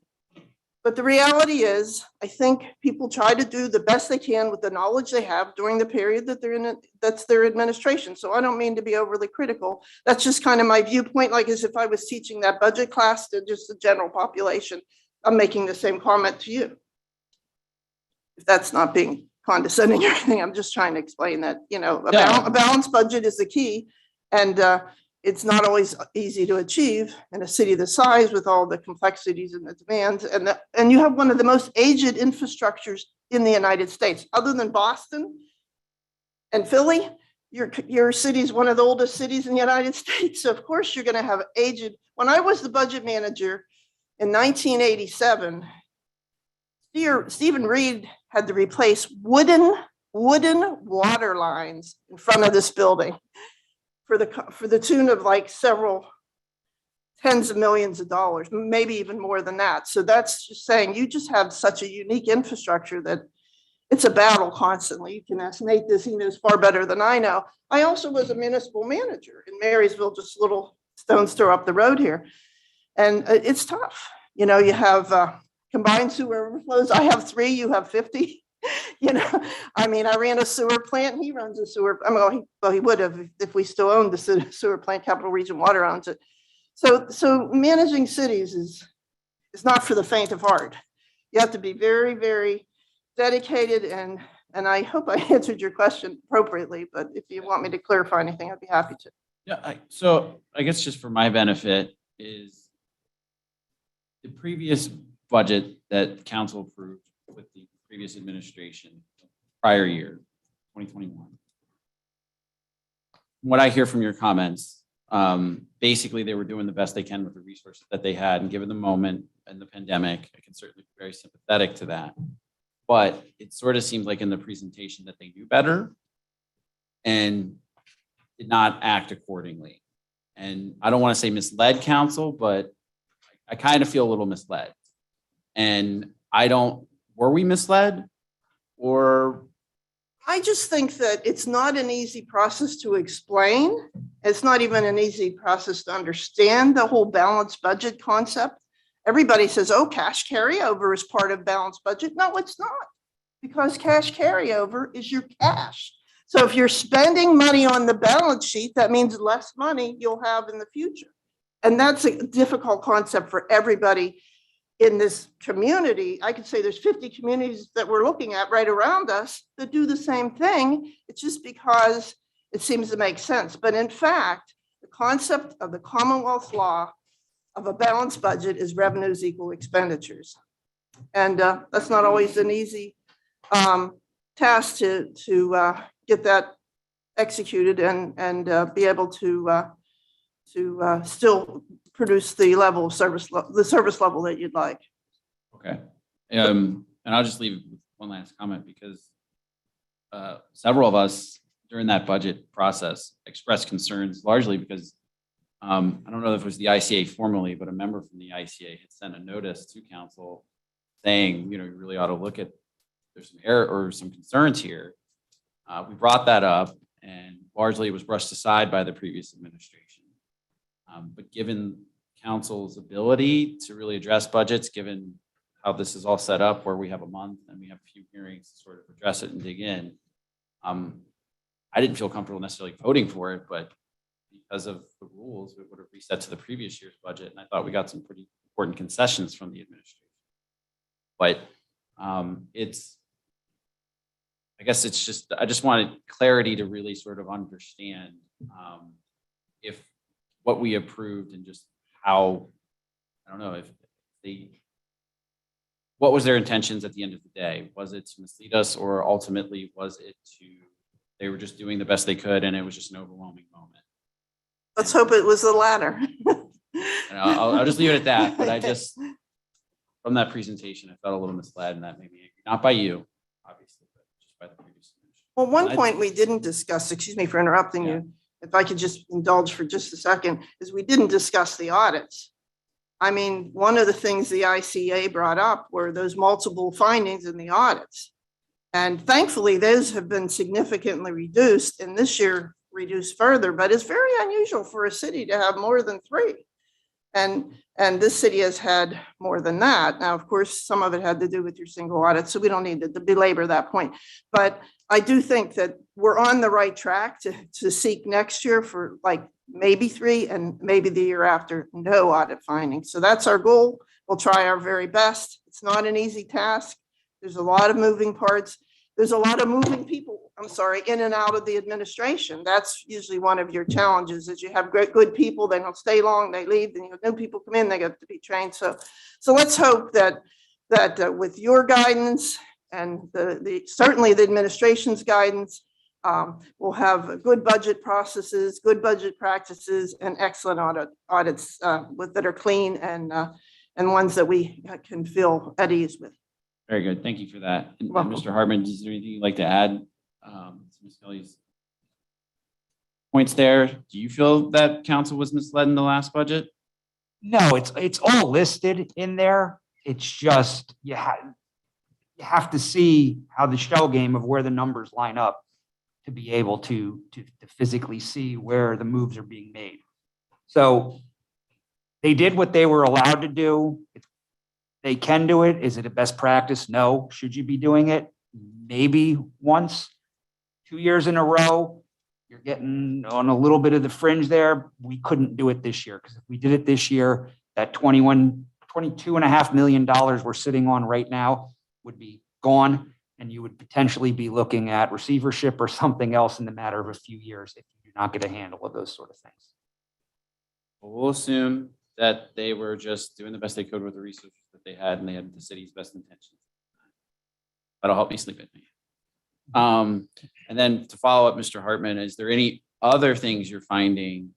But the reality is, I think people try to do the best they can with the knowledge they have during the period that they're in it, that's their administration. So I don't mean to be overly critical. That's just kind of my viewpoint, like as if I was teaching that budget class to just the general population. I'm making the same comment to you. If that's not being condescending or anything, I'm just trying to explain that, you know, a balanced budget is the key. And it's not always easy to achieve in a city this size with all the complexities and the demands. And you have one of the most aged infrastructures in the United States, other than Boston and Philly. Your city is one of the oldest cities in the United States. So of course you're going to have aged. When I was the budget manager in 1987, Stephen Reed had to replace wooden water lines in front of this building for the tune of like several tens of millions of dollars, maybe even more than that. So that's just saying you just have such a unique infrastructure that it's a battle constantly. You can ask Nate this, he knows far better than I know. I also was a municipal manager in Marysville, just a little stone's throw up the road here. And it's tough. You know, you have combined sewer overflows. I have 3, you have 50. You know, I mean, I ran a sewer plant. He runs a sewer. I mean, he would have if we still owned the sewer plant. Capital Region Water owns it. So managing cities is not for the faint of heart. You have to be very, very dedicated. And I hope I answered your question appropriately. But if you want me to clarify anything, I'd be happy to. Yeah. So I guess just for my benefit is the previous budget that council approved with the previous administration, prior year, 2021. What I hear from your comments, basically they were doing the best they can with the resources that they had, and given the moment and the pandemic, I can certainly be very sympathetic to that. But it sort of seems like in the presentation that they knew better and did not act accordingly. And I don't want to say misled council, but I kind of feel a little misled. And were we misled, or? I just think that it's not an easy process to explain. It's not even an easy process to understand the whole balanced budget concept. Everybody says, oh, cash carryover is part of balanced budget. No, it's not, because cash carryover is your cash. So if you're spending money on the balance sheet, that means less money you'll have in the future. And that's a difficult concept for everybody in this community, I could say there's 50 communities that we're looking at right around us that do the same thing. It's just because it seems to make sense. But in fact, the concept of the Commonwealth law of a balanced budget is revenues equal expenditures. And that's not always an easy task to get that executed and be able to still produce the level of service, the service level that you'd like. Okay. And I'll just leave with one last comment because several of us during that budget process expressed concerns largely because I don't know if it was the ICA formally, but a member from the ICA had sent a notice to council saying, you know, you really ought to look at, there's some error or some concerns here. We brought that up and largely it was brushed aside by the previous administration. But given council's ability to really address budgets, given how this is all set up where we have a month and we have a few hearings to sort of address it and dig in, I didn't feel comfortable necessarily voting for it, but because of the rules, it would have reset to the previous year's budget. And I thought we got some pretty important concessions from the administration. But I guess it's just, I just wanted clarity to really sort of understand if what we approved and just how, I don't know, if what was their intentions at the end of the day? Was it to mislead us or ultimately was it they were just doing the best they could and it was just an overwhelming moment? Let's hope it was the latter. And I'll just leave it at that, but I just, from that presentation, I felt a little misled and that made me angry. Not by you, obviously, but just by the previous administration. Well, one point we didn't discuss, excuse me for interrupting you, if I could just indulge for just a second, is we didn't discuss the audits. I mean, one of the things the ICA brought up were those multiple findings in the audits. And thankfully, those have been significantly reduced and this year reduced further, but it's very unusual for a city to have more than 3. And this city has had more than that. Now, of course, some of it had to do with your single audit, so we don't need to belabor that point. But I do think that we're on the right track to seek next year for like maybe 3 and maybe the year after, no audit findings. So that's our goal. We'll try our very best. It's not an easy task. There's a lot of moving parts. There's a lot of moving people, in and out of the administration. That's usually one of your challenges is you have good people, they don't stay long, they leave, then you have new people come in, they got to be trained. So let's hope that with your guidance and certainly the administration's guidance, we'll have good budget processes, good budget practices, and excellent audits that are clean and ones that we can feel at ease with. Very good. Thank you for that. And Mr. Hartman, is there anything you'd like to add to Ms. Kelly's points there? Do you feel that council was misled in the last budget? No, it's all listed in there. It's just you have to see how the shell game of where the numbers line up to be able to physically see where the moves are being made. So they did what they were allowed to do. They can do it. Is it a best practice? No. Should you be doing it? Maybe once, 2 years in a row. You're getting on a little bit of the fringe there. We couldn't do it this year because if we did it this year, that $22.5 million we're sitting on right now would be gone. And you would potentially be looking at receivership or something else in the matter of a few years if you do not get a handle of those sort of things. We'll assume that they were just doing the best they could with the resources that they had and they had the city's best intentions. That'll help me sleep at night. And then to follow up, Mr. Hartman, is there any other things you're finding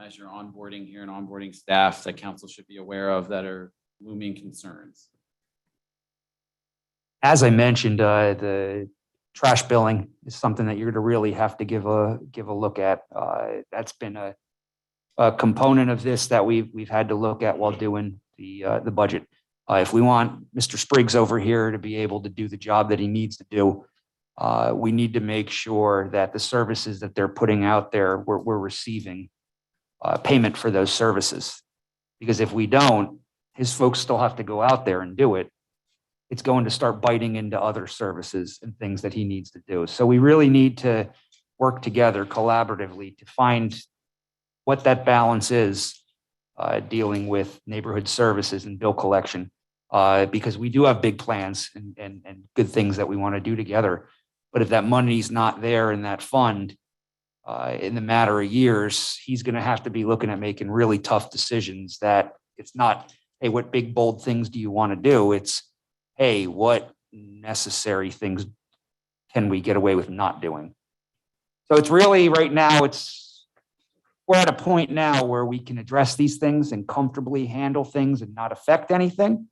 as you're onboarding here and onboarding staff that council should be aware of that are looming concerns? As I mentioned, the trash billing is something that you're going to really have to give a look at. That's been a component of this that we've had to look at while doing the budget. If we want Mr. Spriggs over here to be able to do the job that he needs to do, we need to make sure that the services that they're putting out there, we're receiving payment for those services. Because if we don't, his folks still have to go out there and do it. It's going to start biting into other services and things that he needs to do. So we really need to work together collaboratively to find what that balance is, dealing with neighborhood services and bill collection because we do have big plans and good things that we want to do together. But if that money's not there in that fund, in the matter of years, he's going to have to be looking at making really tough decisions that it's not, hey, what big, bold things do you want to do? It's, hey, what necessary things can we get away with not doing? So it's really right now, we're at a point now where we can address these things and comfortably handle things and not affect anything.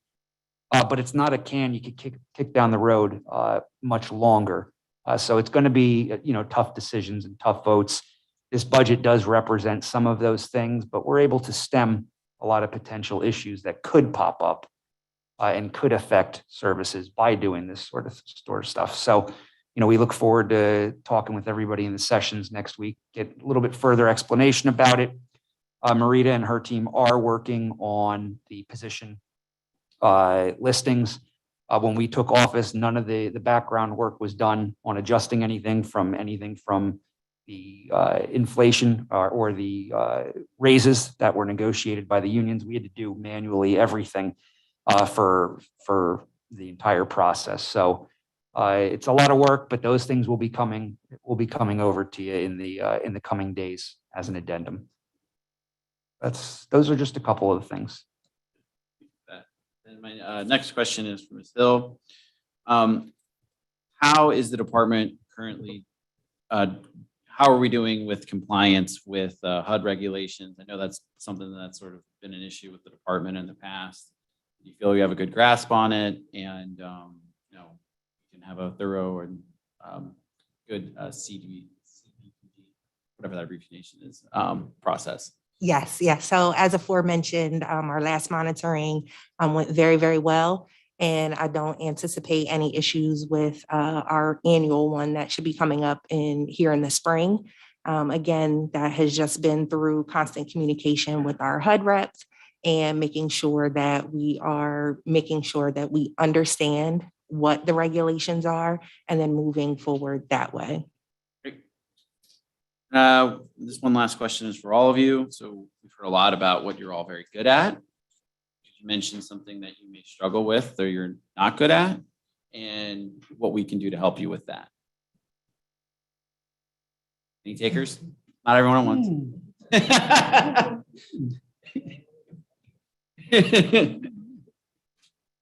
But it's not a can you could kick down the road much longer. So it's going to be, tough decisions and tough votes. This budget does represent some of those things, but we're able to stem a lot of potential issues that could pop up and could affect services by doing this sort of stuff. So, we look forward to talking with everybody in the sessions next week, get a little bit further explanation about it. Marita and her team are working on the position listings. When we took office, none of the background work was done on adjusting anything from the inflation or the raises that were negotiated by the unions. We had to do manually everything for the entire process. So it's a lot of work, but those things will be coming over to you in the coming days as an addendum. Those are just a couple of the things. And my next question is for Ms. Hill. How is the department currently, how are we doing with compliance with HUD regulations? I know that's something that's sort of been an issue with the department in the past. Do you feel you have a good grasp on it and, you can have a thorough and good CDPG, whatever that abbreviation is, process? Yes, yes. So as aforementioned, our last monitoring went very, very well. And I don't anticipate any issues with our annual one that should be coming up here in the spring. Again, that has just been through constant communication with our HUD reps and making sure that we understand what the regulations are and then moving forward that way. This one last question is for all of you. So we've heard a lot about what you're all very good at. You mentioned something that you may struggle with or you're not good at, and what we can do to help you with that. Any takers? Not everyone at once.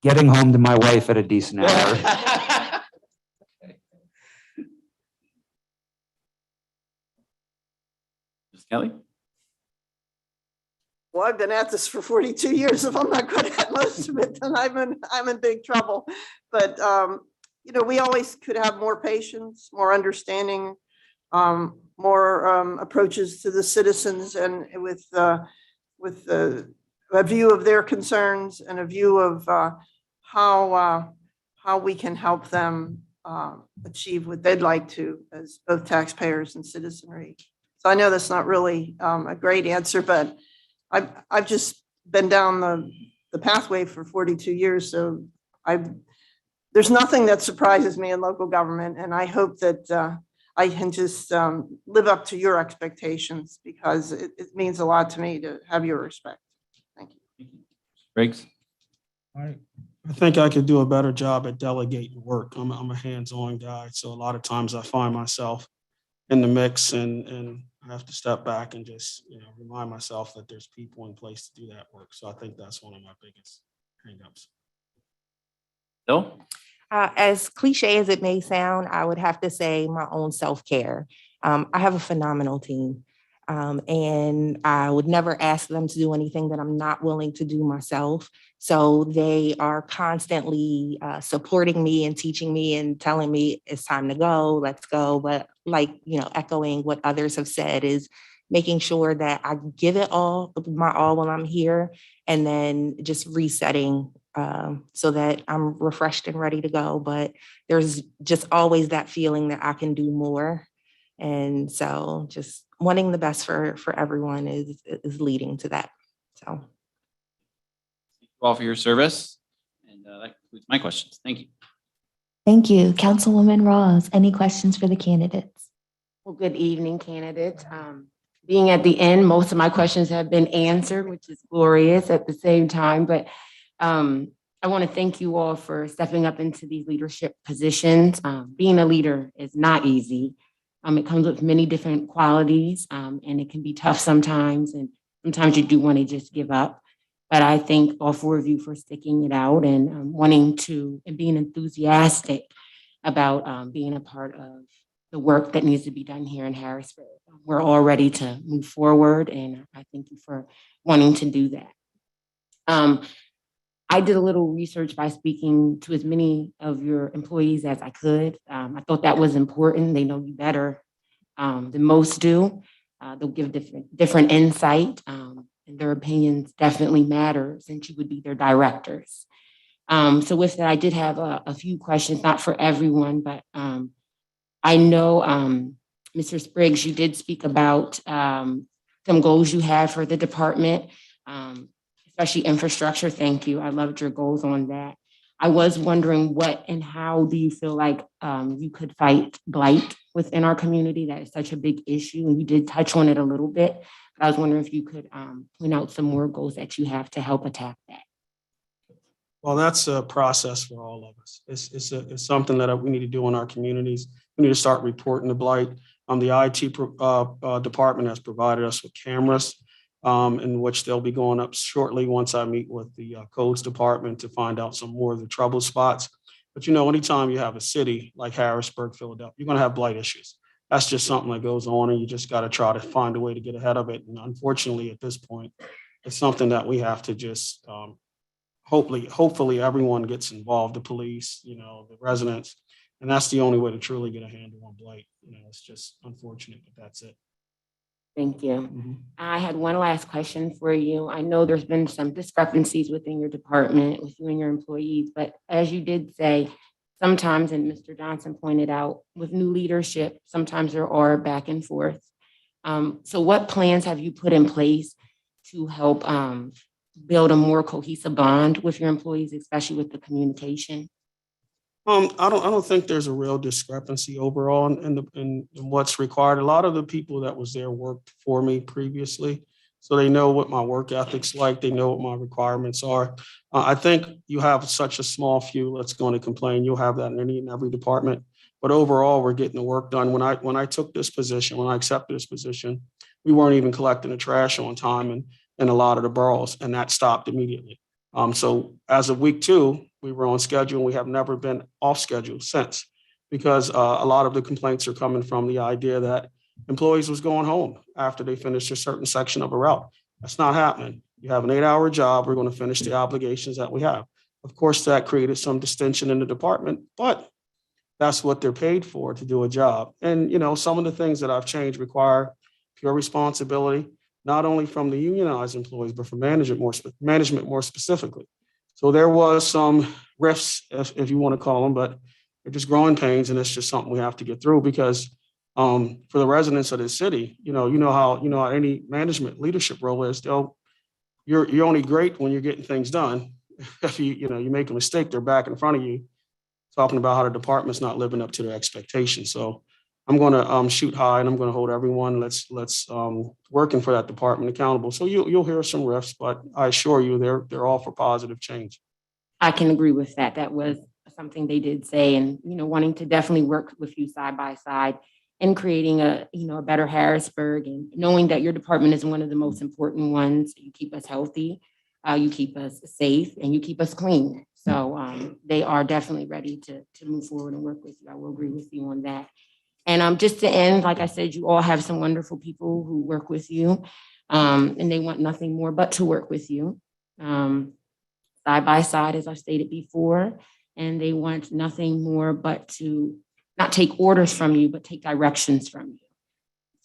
Getting home to my wife at a decent hour. Ms. Kelly? Well, I've been at this for 42 years. If I'm not good at most of it, then I'm in big trouble. But we always could have more patience, more understanding, more approaches to the citizens, and with a view of their concerns and a view of how we can help them achieve what they'd like to as both taxpayers and citizenry. So I know that's not really a great answer, but I've just been down the pathway for 42 years. So there's nothing that surprises me in local government. And I hope that I can just live up to your expectations, because it means a lot to me to have your respect. Thank you. Briggs? I think I could do a better job at delegating work. I'm a hands-on guy. So a lot of times I find myself in the mix and I have to step back and just, remind myself that there's people in place to do that work. So I think that's one of my biggest hangups. Bill? As cliche as it may sound, I would have to say my own self-care. I have a phenomenal team, and I would never ask them to do anything that I'm not willing to do myself. So they are constantly supporting me and teaching me and telling me it's time to go, let's go. But echoing what others have said, is making sure that I give it my all while I'm here, and then just resetting so that I'm refreshed and ready to go. But there's just always that feeling that I can do more. And so just wanting the best for everyone is leading to that. So. Thank you all for your service. And that concludes my questions. Thank you. Thank you. Councilwoman Rawls, any questions for the candidates? Well, good evening, candidates. Being at the end, most of my questions have been answered, which is glorious at the same time. But I want to thank you all for stepping up into these leadership positions. Being a leader is not easy. It comes with many different qualities, and it can be tough sometimes. And sometimes you do want to just give up. But I thank all four of you for sticking it out and wanting to and being enthusiastic about being a part of the work that needs to be done here in Harrisburg. We're all ready to move forward, and I thank you for wanting to do that. I did a little research by speaking to as many of your employees as I could. I thought that was important. They know you better than most do. They'll give different insight, and their opinions definitely matter since you would be their directors. So with that, I did have a few questions, not for everyone, but I know, Mr. Spriggs, you did speak about some goals you had for the department, especially infrastructure. Thank you. I loved your goals on that. I was wondering what and how do you feel like you could fight blight within our community? That is such a big issue, and you did touch on it a little bit. But I was wondering if you could point out some more goals that you have to help attack that. Well, that's a process for all of us. It's something that we need to do in our communities. We need to start reporting the blight. The IT department has provided us with cameras, in which they'll be going up shortly once I meet with the codes department to find out some more of the trouble spots. But you know, anytime you have a city like Harrisburg, Philadelphia, you're going to have blight issues. That's just something that goes on, and you just got to try to find a way to get ahead of it. And unfortunately, at this point, it's something that we have to just hopefully everyone gets involved, the police, you know, the residents, and that's the only way to truly get a handle on blight. You know, it's just unfortunate, but that's it. Thank you. I had one last question for you. I know there's been some discrepancies within your department with you and your employees, but as you did say, sometimes, and Mr. Johnson pointed out, with new leadership, sometimes there are back and forth. So what plans have you put in place to help build a more cohesive bond with your employees, especially with the communication? I don't think there's a real discrepancy overall in what's required. A lot of the people that was there worked for me previously, so they know what my work ethic's like. They know what my requirements are. I think you have such a small few that's going to complain. You'll have that in any and every department, but overall, we're getting the work done. When I took this position, when I accepted this position, we weren't even collecting the trash on time in a lot of the boroughs, and that stopped immediately. So as of week 2, we were on schedule, and we have never been off schedule since, because a lot of the complaints are coming from the idea that employees was going home after they finished a certain section of a route. That's not happening. You have an 8-hour job. We're going to finish the obligations that we have. Of course, that created some distinction in the department, but that's what they're paid for, to do a job. And, you know, some of the things that I've changed require pure responsibility, not only from the unionized employees, but from management more specifically. So there was some rifts, if you want to call them, but they're just growing pains, and it's just something we have to get through, because for the residents of this city, you know how any management leadership role is. You're only great when you're getting things done. If you make a mistake, they're back in front of you talking about how the department's not living up to their expectations. So I'm going to shoot high, and I'm going to hold everyone let's working for that department accountable. So you'll hear some riffs, but I assure you they're all for positive change. I can agree with that. That was something they did say, and wanting to definitely work with you side by side and creating a better Harrisburg, and knowing that your department is one of the most important ones. You keep us healthy, you keep us safe, and you keep us clean. So they are definitely ready to move forward and work with you. I will agree with you on that. And just to end, like I said, you all have some wonderful people who work with you, and they want nothing more but to work with you side by side, as I stated before. And they want nothing more but to not take orders from you, but take directions from you,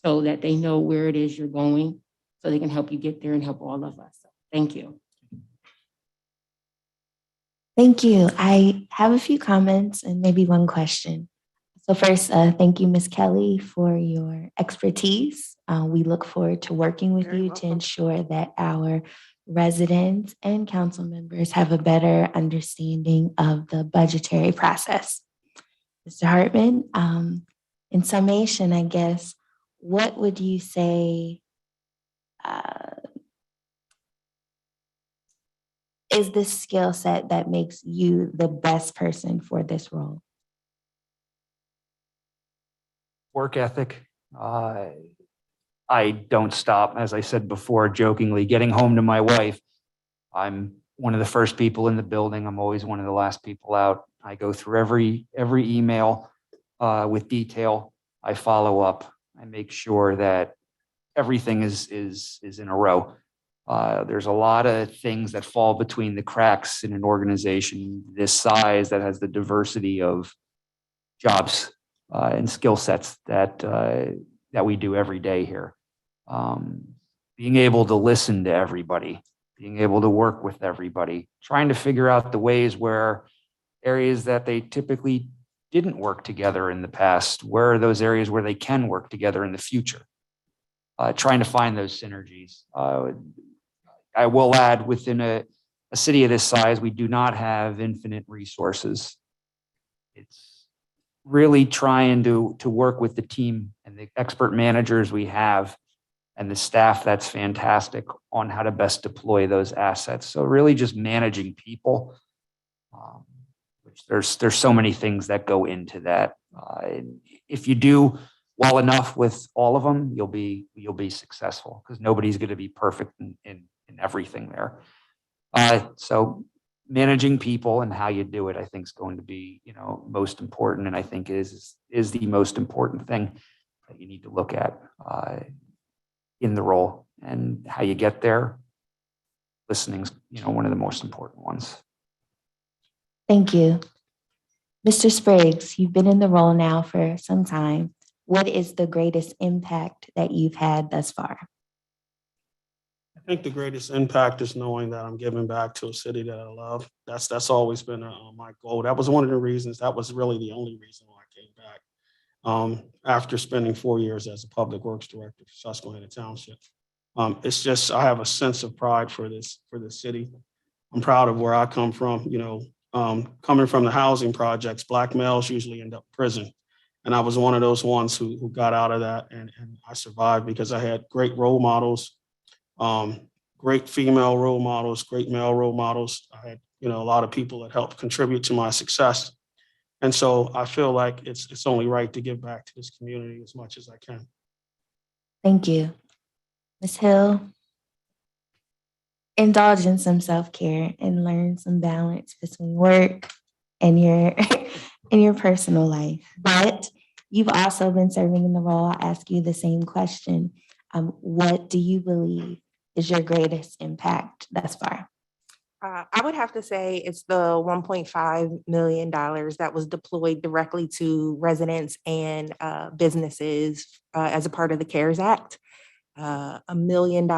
so that they know where it is you're going, so they can help you get there and help all of us. So, thank you. Thank you. I have a few comments and maybe one question. So first, thank you, Ms. Kelly, for your expertise. We look forward to working with you to ensure that our residents and council members have a better understanding of the budgetary process. Mr. Hartman, in summation, I guess, what would you say is the skill set that makes you the best person for this role? Work ethic. I don't stop, as I said before, jokingly, getting home to my wife. I'm one of the first people in the building. I'm always one of the last people out. I go through every email with detail. I follow up. I make sure that everything is in a row. There's a lot of things that fall between the cracks in an organization this size that has the diversity of jobs and skill sets that we do every day here. Being able to listen to everybody, being able to work with everybody, trying to figure out the ways where areas that they typically didn't work together in the past, where are those areas where they can work together in the future? Trying to find those synergies. I will add, within a city of this size, we do not have infinite resources. It's really trying to work with the team and the expert managers we have and the staff that's fantastic on how to best deploy those assets. So really just managing people, which there's so many things that go into that. If you do well enough with all of them, you'll be successful, because nobody's going to be perfect in everything there. So managing people and how you do it, I think, is going to be, most important, and I think is the most important thing that you need to look at in the role. And how you get there, listening's, one of the most important ones. Thank you. Mr. Spriggs, you've been in the role now for some time. What is the greatest impact that you've had thus far? I think the greatest impact is knowing that I'm giving back to a city that I love. That's always been my goal. That was one of the reasons. That was really the only reason why I came back. After spending 4 years as a public works director for Susquehanna Township, it's just, I have a sense of pride for this city. I'm proud of where I come from. Coming from the housing projects, Black males usually end up in prison. And I was one of those ones who got out of that, and I survived because I had great role models, great female role models, great male role models. I had, a lot of people that helped contribute to my success. And so I feel like it's only right to give back to this community as much as I can. Thank you. Ms. Hill, indulge in some self-care and learn some balance between work and your and your personal life. But you've also been serving in the role. I'll ask you the same question. What do you believe is your greatest impact thus far? I would have to say it's the $1.5 million that was deployed directly to residents and businesses as a part of the CARES Act. $1 million.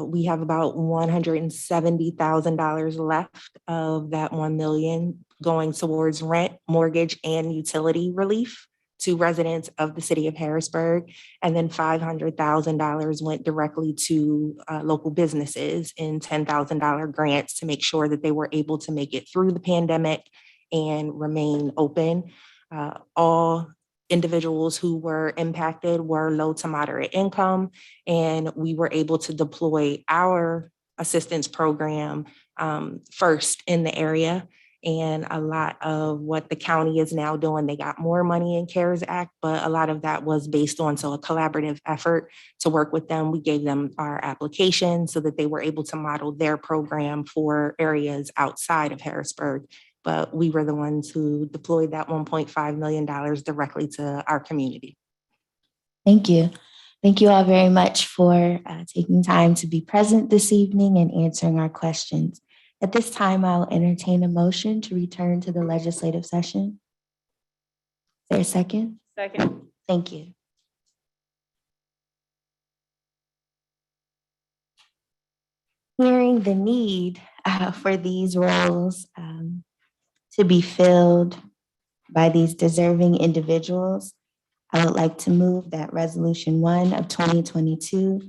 We have about $170,000 left of that 1 million going towards rent, mortgage, and utility relief to residents of the city of Harrisburg. And then $500,000 went directly to local businesses in $10,000 grants to make sure that they were able to make it through the pandemic and remain open. All individuals who were impacted were low to moderate income, and we were able to deploy our assistance program first in the area. And a lot of what the county is now doing, they got more money in CARES Act, but a lot of that was based on a collaborative effort to work with them. We gave them our application so that they were able to model their program for areas outside of Harrisburg. But we were the ones who deployed that $1.5 million directly to our community. Thank you. Thank you all very much for taking time to be present this evening and answering our questions. At this time, I'll entertain a motion to return to the legislative session. Is there a second? Second. Thank you. Hearing the need for these roles to be filled by these deserving individuals, I would like to move that Resolution 1 of 2022,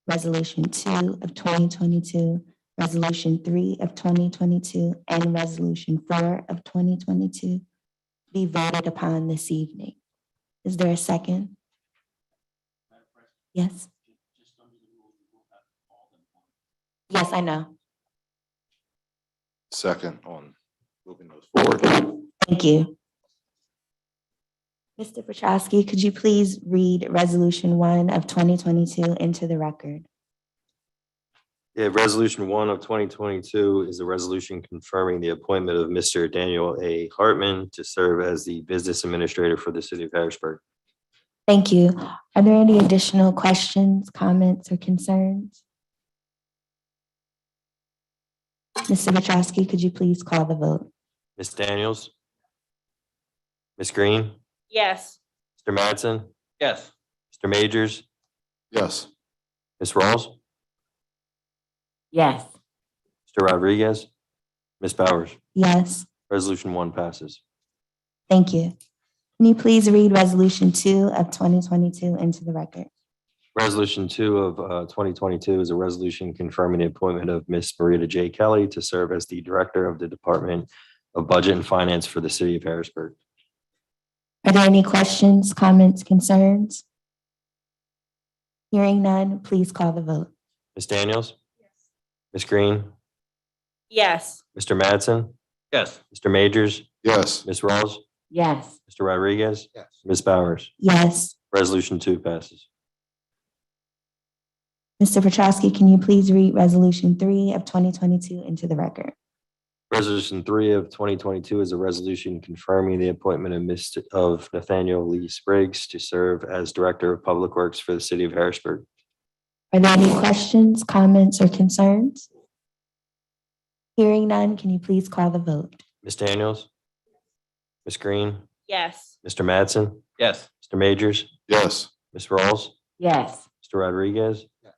Resolution 2 of 2022, Resolution 3 of 2022, and Resolution 4 of 2022 be voted upon this evening. Is there a second? Yes. Yes, I know. Second on moving those forward. Thank you. Mr. Petrowski, could you please read Resolution 1 of 2022 into the record? Yeah, Resolution 1 of 2022 is a resolution confirming the appointment of Mr. Daniel A. Hartman to serve as the business administrator for the city of Harrisburg. Thank you. Are there any additional questions, comments, or concerns? Mr. Petrowski, could you please call the vote? Ms. Daniels? Ms. Green? Yes. Mr. Mattson? Yes. Mr. Majors? Yes. Ms. Rawls? Yes. Mr. Rodriguez? Ms. Bowers? Yes, Resolution 1 passes. thank you. Can you please read Resolution 2 of 2022 into the record? Resolution 2 of 2022 is a resolution confirming the appointment of Ms. Marita J. Kelly to serve as the Director of the Department of Budget and Finance for the city of Harrisburg. Are there any questions, comments, concerns? Hearing none, please call the vote. Ms. Daniels? Ms. Green? Yes. Mr. Mattson? Yes. Mr. Majors? Yes. Ms. Rawls? Yes. Mr. Rodriguez? Yes. Ms. Bowers? Yes. Resolution 2 passes. Mr. Petrowski, can you please read Resolution 3 of 2022 into the record? Resolution 3 of 2022 is a resolution confirming the appointment of Nathaniel Lee Spriggs to serve as Director of Public Works for the city of Harrisburg. Are there any questions, comments, or concerns? Hearing none, can you please call the vote? Ms. Daniels? Ms. Green? Yes. Mr. Mattson? Yes. Mr. Majors? Yes. Ms. Rawls? Yes. Mr. Rodriguez? Yes.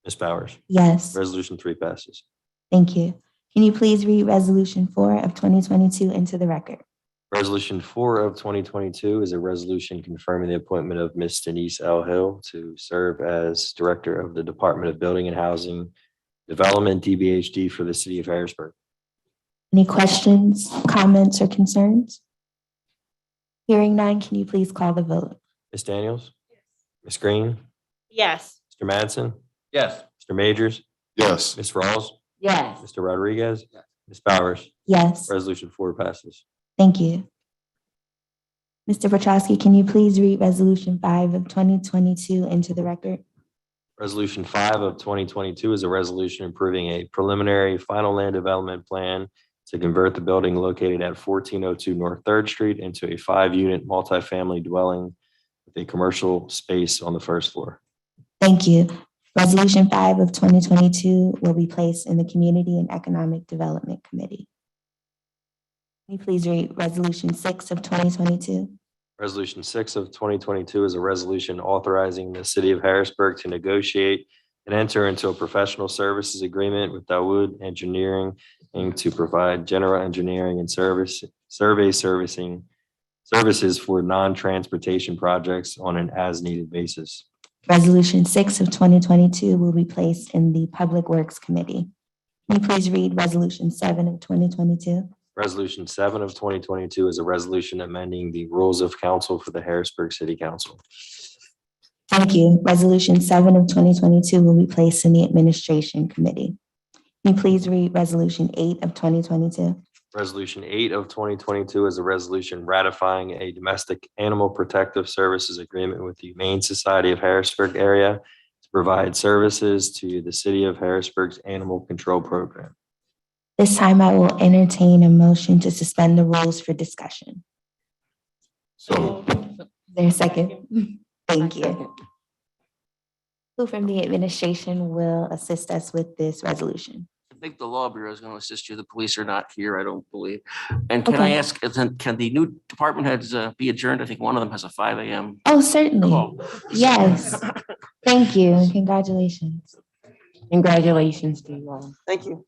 Ms. Bowers? Yes, Resolution 3 passes. thank you. Can you please read Resolution 4 of 2022 into the record? Resolution 4 of 2022 is a resolution confirming the appointment of Ms. Denise L. Hill to serve as Director of the Department of Building and Housing Development, DBHD, for the city of Harrisburg. Any questions, comments, or concerns? Hearing none, can you please call the vote? Ms. Daniels? Ms. Green? Yes. Mr. Mattson? Yes. Mr. Majors? Yes. Ms. Rawls? Yes. Mr. Rodriguez? Yes. Ms. Bowers? Yes, Resolution 4 passes. thank you. Mr. Petrowski, can you please read Resolution 5 of 2022 into the record? Resolution 5 of 2022 is a resolution approving a preliminary final land development plan to convert the building located at 1402 North 3rd Street into a 5-unit multifamily dwelling with a commercial space on the first floor. Thank you. Resolution 5 of 2022 will be placed in the Community and Economic Development Committee. Can you please read Resolution 6 of 2022? Resolution 6 of 2022 is a resolution authorizing the city of Harrisburg to negotiate and enter into a professional services agreement with Dawood Engineering Inc. to provide general engineering and survey services for non-transportation projects on an as-needed basis. Resolution 6 of 2022 will be placed in the Public Works Committee. Can you please read Resolution 7 of 2022? Resolution 7 of 2022 is a resolution amending the rules of council for the Harrisburg City Council. Thank you. Resolution 7 of 2022 will be placed in the Administration Committee. Can you please read Resolution 8 of 2022? Resolution 8 of 2022 is a resolution ratifying a domestic animal protective services agreement with the Humane Society of Harrisburg area to provide services to the city of Harrisburg's animal control program. This time I will entertain a motion to suspend the rules for discussion. So Is there a second? Thank you. Who from the administration will assist us with this resolution? I think the law bureau is going to assist you. The police are not here, I don't believe. And can I Okay. ask, can the new department heads be adjourned? I think one of them has a 5 a.m. Oh, certainly. call. Yes. Thank you and congratulations. Congratulations to you all. Thank you.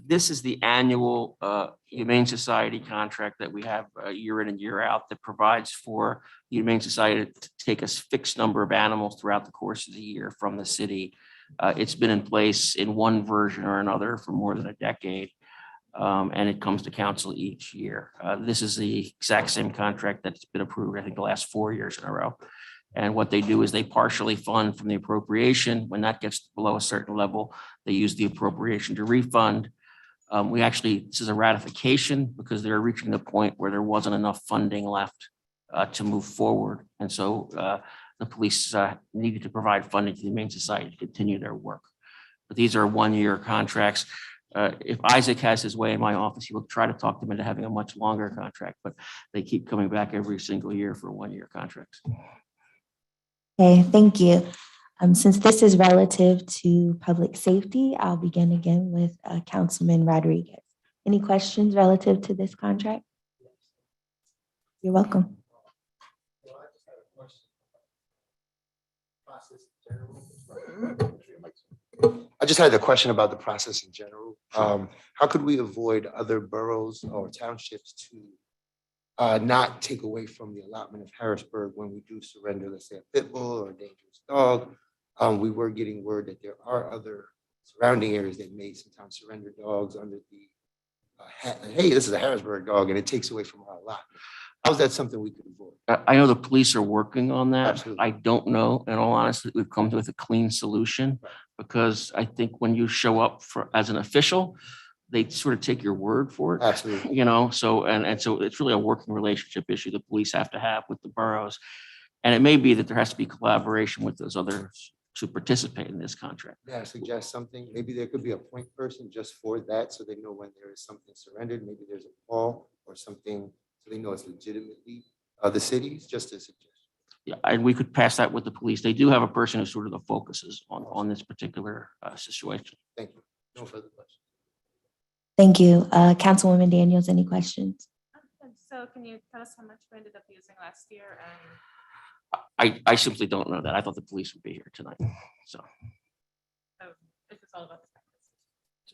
This is the annual Humane Society contract that we have year in and year out that provides for the Humane Society to take a fixed number of animals throughout the course of the year from the city. It's been in place in one version or another for more than a decade, and it comes to council each year. This is the exact same contract that's been approved, I think, the last 4 years in a row. And what they do is they partially fund from the appropriation. When that gets below a certain level, they use the appropriation to refund. This is a ratification because they're reaching the point where there wasn't enough funding left to move forward. And so the police needed to provide funding to the Humane Society to continue their work. But these are one-year contracts. If Isaac has his way in my office, he will try to talk them into having a much longer contract, but they keep coming back every single year for one-year contracts. Okay, thank you. Since this is relative to public safety, I'll begin again with Councilman Rodriguez. Any questions relative to this contract? You're welcome. I just had a question about the process in general. How could we avoid other boroughs or townships to not take away from the allotment of Harrisburg when we do surrender, let's say, a pit bull or a dangerous dog? We were getting word that there are other surrounding areas that may sometimes surrender dogs under the hey, this is a Harrisburg dog, and it takes away from our allotment. How is that something we could avoid? I know the police are working on that. Absolutely. I don't know, in all honesty, we've come with a clean solution because I think when you show up as an official, they sort of take your word for it. Absolutely. You know, so it's really a working relationship issue the police have to have with the boroughs. And it may be that there has to be collaboration with those others to participate in this contract. Yeah, I suggest something. Maybe there could be a point person just for that, so they know when there is something surrendered. Maybe there's a call or something, so they know it's legitimately the cities, just a suggestion. Yeah, and we could pass that with the police. They do have a person who sort of the focuses on this particular situation. Thank you. No further questions. Thank you. Councilwoman Daniels, any questions? So can you tell us how much we ended up using last year? I simply don't know that. I thought the police would be here tonight, so. This is all about.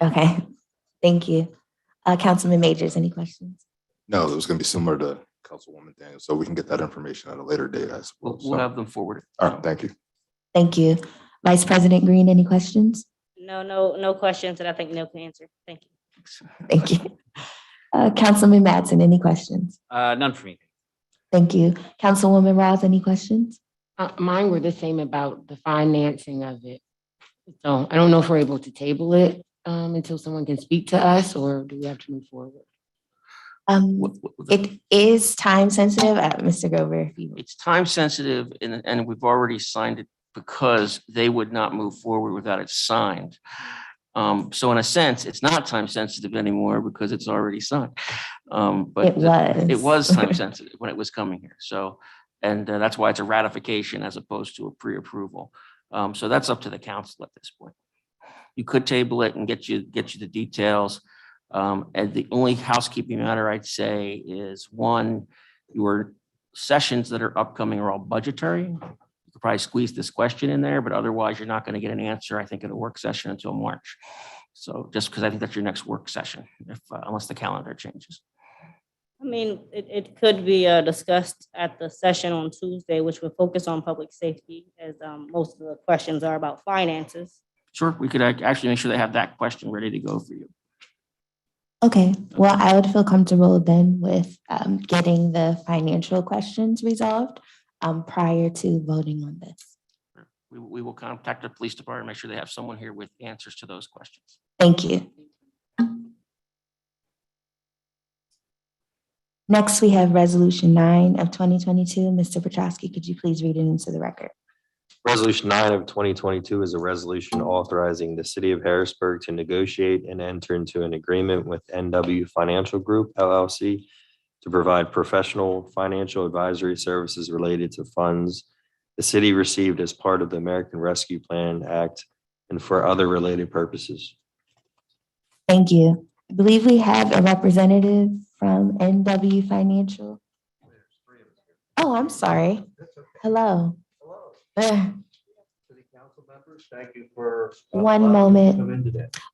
Okay, thank you. Councilman Majors, any questions? No, it was going to be similar to Councilwoman Daniels, so we can get that information at a later date, I suppose. We'll have them forwarded. All right, thank you. Thank you. Vice President Green, any questions? No questions that I think Neil can answer. Thank you. Thank you. Councilman Mattson, any questions? None for me. Thank you. Councilwoman Roth, any questions? Mine were the same about the financing of it. So I don't know if we're able to table it until someone can speak to us, or do we have to move forward? It is time sensitive, Mr. Grover. If you It's time sensitive and we've already signed it because they would not move forward without it signed. So in a sense, it's not time sensitive anymore because it's already signed. But it was time sensitive when it was coming here. So, and that's why it's a ratification as opposed to a pre-approval. So that's up to the council at this point. You could table it and get you the details. And the only housekeeping matter I'd say is one, your sessions that are upcoming are all budgetary. You could probably squeeze this question in there, but otherwise you're not going to get an answer, I think, at a work session until March. So just because I think that's your next work session, if unless the calendar changes. I mean, it could be discussed at the session on Tuesday, which will focus on public safety, as most of the questions are about finances. Sure, we could actually make sure they have that question ready to go for you. Okay, well, I would feel comfortable then with getting the financial questions resolved prior to voting on this. We will contact the police department, make sure they have someone here with answers to those questions. Thank you. Next, we have Resolution 9 of 2022. Mr. Petrosky, could you please read it into the record? Resolution 9 of 2022 is a resolution authorizing the city of Harrisburg to negotiate and enter into an agreement with NW Financial Group LLC to provide professional financial advisory services related to funds the city received as part of the American Rescue Plan Act and for other related purposes. Thank you. I believe we have a representative from NW Financial. Oh, I'm sorry. Hello. Thank you for. One moment.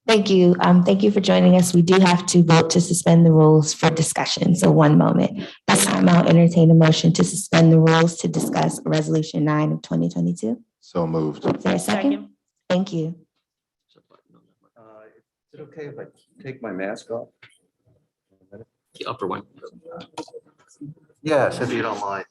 Thank you. Thank you for joining us. We do have to vote to suspend the rules for discussion. So one moment. This time I'll entertain a motion to suspend the rules to discuss Resolution 9 of 2022. So moved. Is there a second? Thank you. Is it okay if I take my mask off? The upper one. Yes, if you don't mind.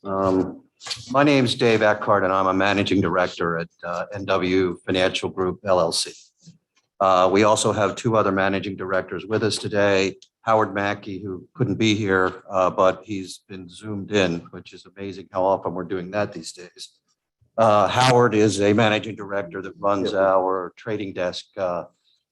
My name's Dave Eckhart, and I'm a managing director at NW Financial Group LLC. We also have two other managing directors with us today. Howard Mackey, who couldn't be here, but he's been zoomed in, which is amazing how often we're doing that these days. Howard is a managing director that runs our trading desk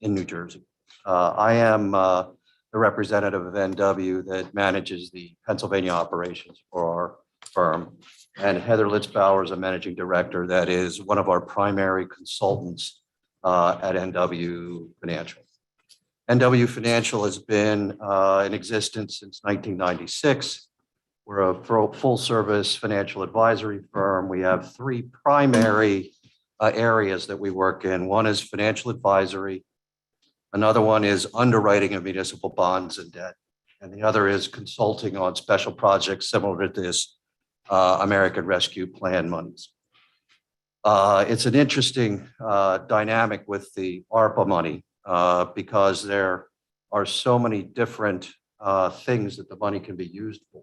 in New Jersey. I am the representative of NW that manages the Pennsylvania operations for our firm. And Heather Litzbauer is a managing director that is one of our primary consultants at NW Financial. NW Financial has been in existence since 1996. We're a full-service financial advisory firm. We have three primary areas that we work in. One is financial advisory. Another one is underwriting of municipal bonds and debt. And the other is consulting on special projects similar to this American Rescue Plan monies. It's an interesting dynamic with the ARPA money because there are so many different things that the money can be used for.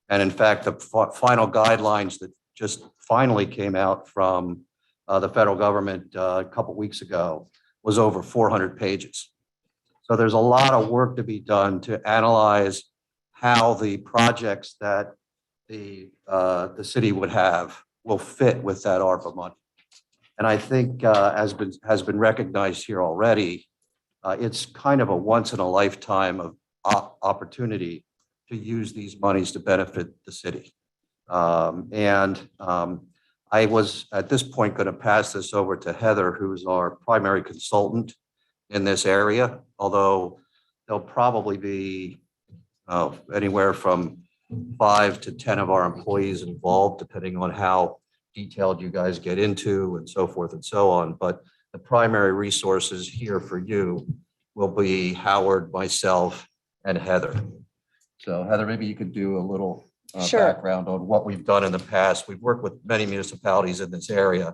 And in fact, the final guidelines that just finally came out from the federal government a couple weeks ago was over 400 pages. So there's a lot of work to be done to analyze how the projects that the city would have will fit with that ARPA money. And I think has been recognized here already, it's kind of a once in a lifetime of opportunity to use these monies to benefit the city. I was at this point going to pass this over to Heather, who's our primary consultant in this area, although there'll probably be anywhere from 5 to 10 of our employees involved, depending on how detailed you guys get into and so forth and so on. But the primary resources here for you will be Howard, myself, and Heather. So Heather, maybe you could do a little background on what we've done in the past. We've worked with many municipalities in this area,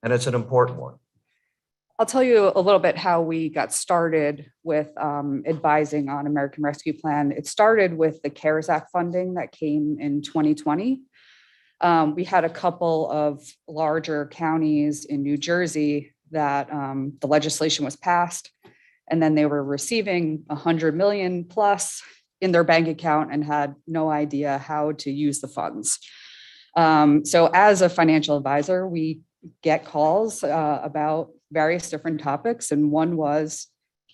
and it's an important one. I'll tell you a little bit how we got started with advising on American Rescue Plan. It started with the CARES Act funding that came in 2020. We had a couple of larger counties in New Jersey that the legislation was passed, and then they were receiving 100 million plus in their bank account and had no idea how to use the funds. So as a financial advisor, we get calls about various different topics. And one was,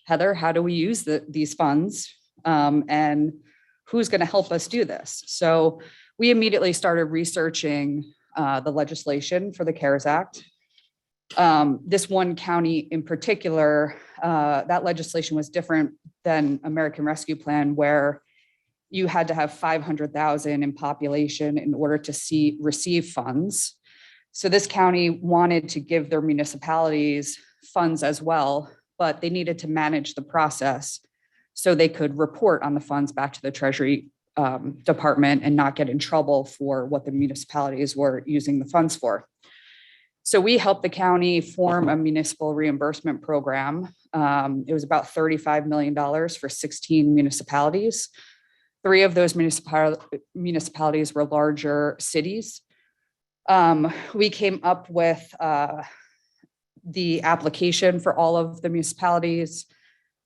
Heather, how do we use these funds? And who's going to help us do this? So we immediately started researching the legislation for the CARES Act. This one county in particular, that legislation was different than American Rescue Plan, where you had to have 500,000 in population in order to receive funds. So this county wanted to give their municipalities funds as well, but they needed to manage the process so they could report on the funds back to the Treasury Department and not get in trouble for what the municipalities were using the funds for. So we helped the county form a municipal reimbursement program. It was about $35 million for 16 municipalities. 3 of those municipalities were larger cities. We came up with the application for all of the municipalities.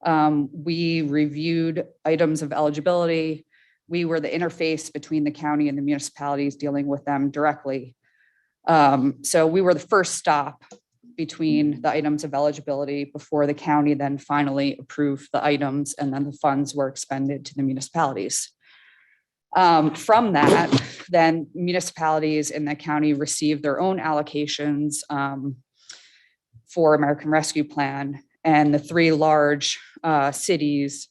We reviewed items of eligibility. We were the interface between the county and the municipalities, dealing with them directly. So we were the first stop between the items of eligibility before the county then finally approved the items, and then the funds were expended to the municipalities. From that, then municipalities in the county received their own allocations for American Rescue Plan, and the 3 large cities,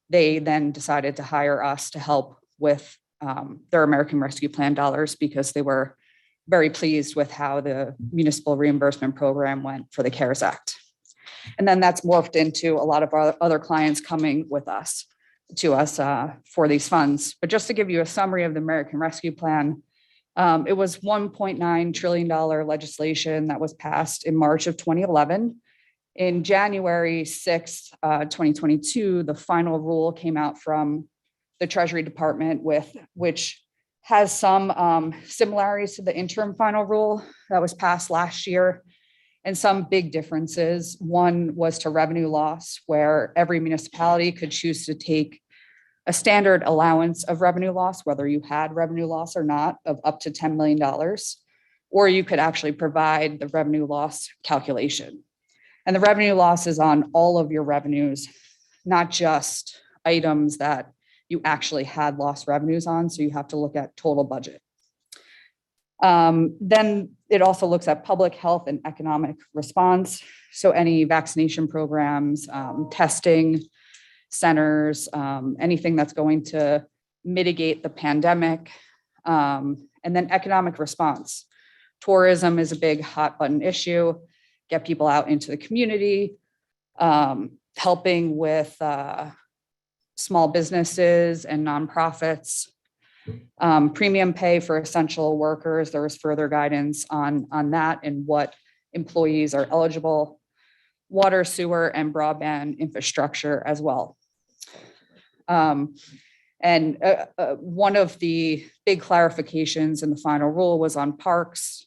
they then decided to hire us to help with their American Rescue Plan dollars because they were very pleased with how the municipal reimbursement program went for the CARES Act. And then that's morphed into a lot of our other clients coming with us to us for these funds. But just to give you a summary of the American Rescue Plan, it was $1.9 trillion legislation that was passed in March of 2011. In January 6th, 2022, the final rule came out from the Treasury Department, which has some similarities to the interim final rule that was passed last year, and some big differences. One was to revenue loss, where every municipality could choose to take a standard allowance of revenue loss, whether you had revenue loss or not, of up to $10 million, or you could actually provide the revenue loss calculation. And the revenue loss is on all of your revenues, not just items that you actually had lost revenues on. So you have to look at total budget. Then it also looks at public health and economic response. So any vaccination programs, testing centers, anything that's going to mitigate the pandemic. And then economic response. Tourism is a big hot button issue. Get people out into the community, helping with small businesses and nonprofits. Premium pay for essential workers. There was further guidance on that and what employees are eligible. Water, sewer, and broadband infrastructure as well. And one of the big clarifications in the final rule was on parks.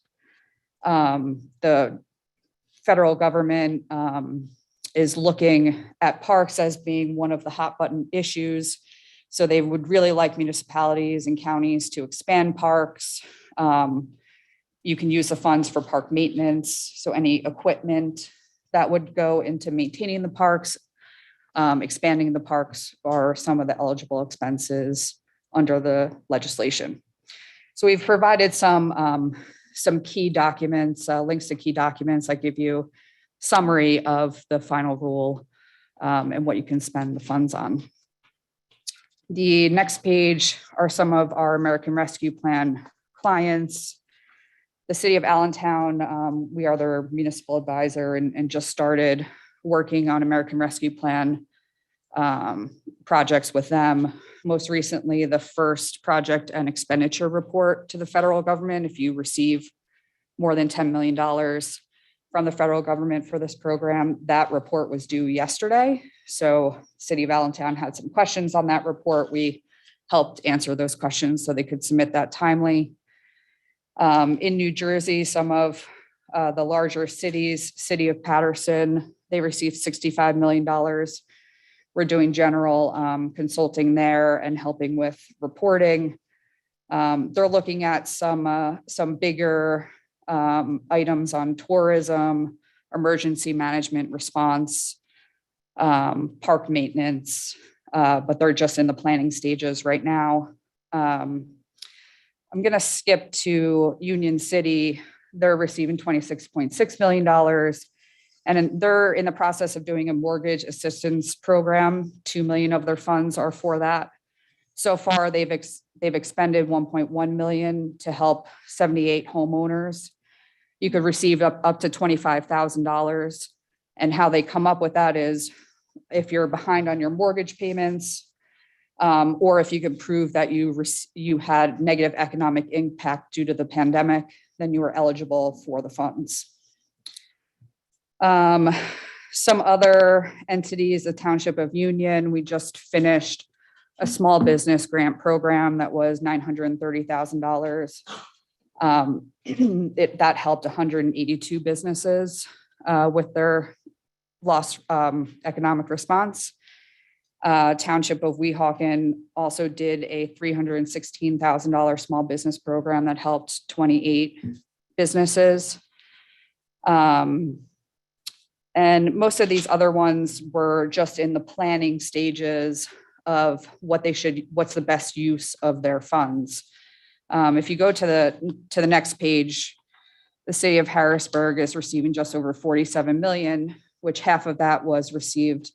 The federal government is looking at parks as being one of the hot button issues. So they would really like municipalities and counties to expand parks. You can use the funds for park maintenance. So any equipment that would go into maintaining the parks, expanding the parks are some of the eligible expenses under the legislation. So we've provided some key documents, links to key documents that give you summary of the final rule and what you can spend the funds on. The next page are some of our American Rescue Plan clients. The city of Allentown, we are their municipal advisor and just started working on American Rescue Plan projects with them. Most recently, the first project and expenditure report to the federal government. If you receive more than $10 million from the federal government for this program, that report was due yesterday. So City of Allentown had some questions on that report. We helped answer those questions so they could submit that timely. In New Jersey, some of the larger cities, City of Patterson, they received $65 million. We're doing general consulting there and helping with reporting. They're looking at some bigger items on tourism, emergency management response, park maintenance, but they're just in the planning stages right now. I'm going to skip to Union City. They're receiving $26.6 million. And they're in the process of doing a mortgage assistance program. 2 million of their funds are for that. So far, they've expended 1.1 million to help 78 homeowners. You could receive up to $25,000. And how they come up with that is if you're behind on your mortgage payments, or if you can prove that you had negative economic impact due to the pandemic, then you are eligible for the funds. Some other entities, the Township of Union, we just finished a small business grant program that was $930,000. That helped 182 businesses with their lost economic response. Township of Weehawken also did a $316,000 small business program that helped 28 businesses. And most of these other ones were just in the planning stages of what's the best use of their funds. If you go to the next page, the city of Harrisburg is receiving just over 47 million, which half of that was received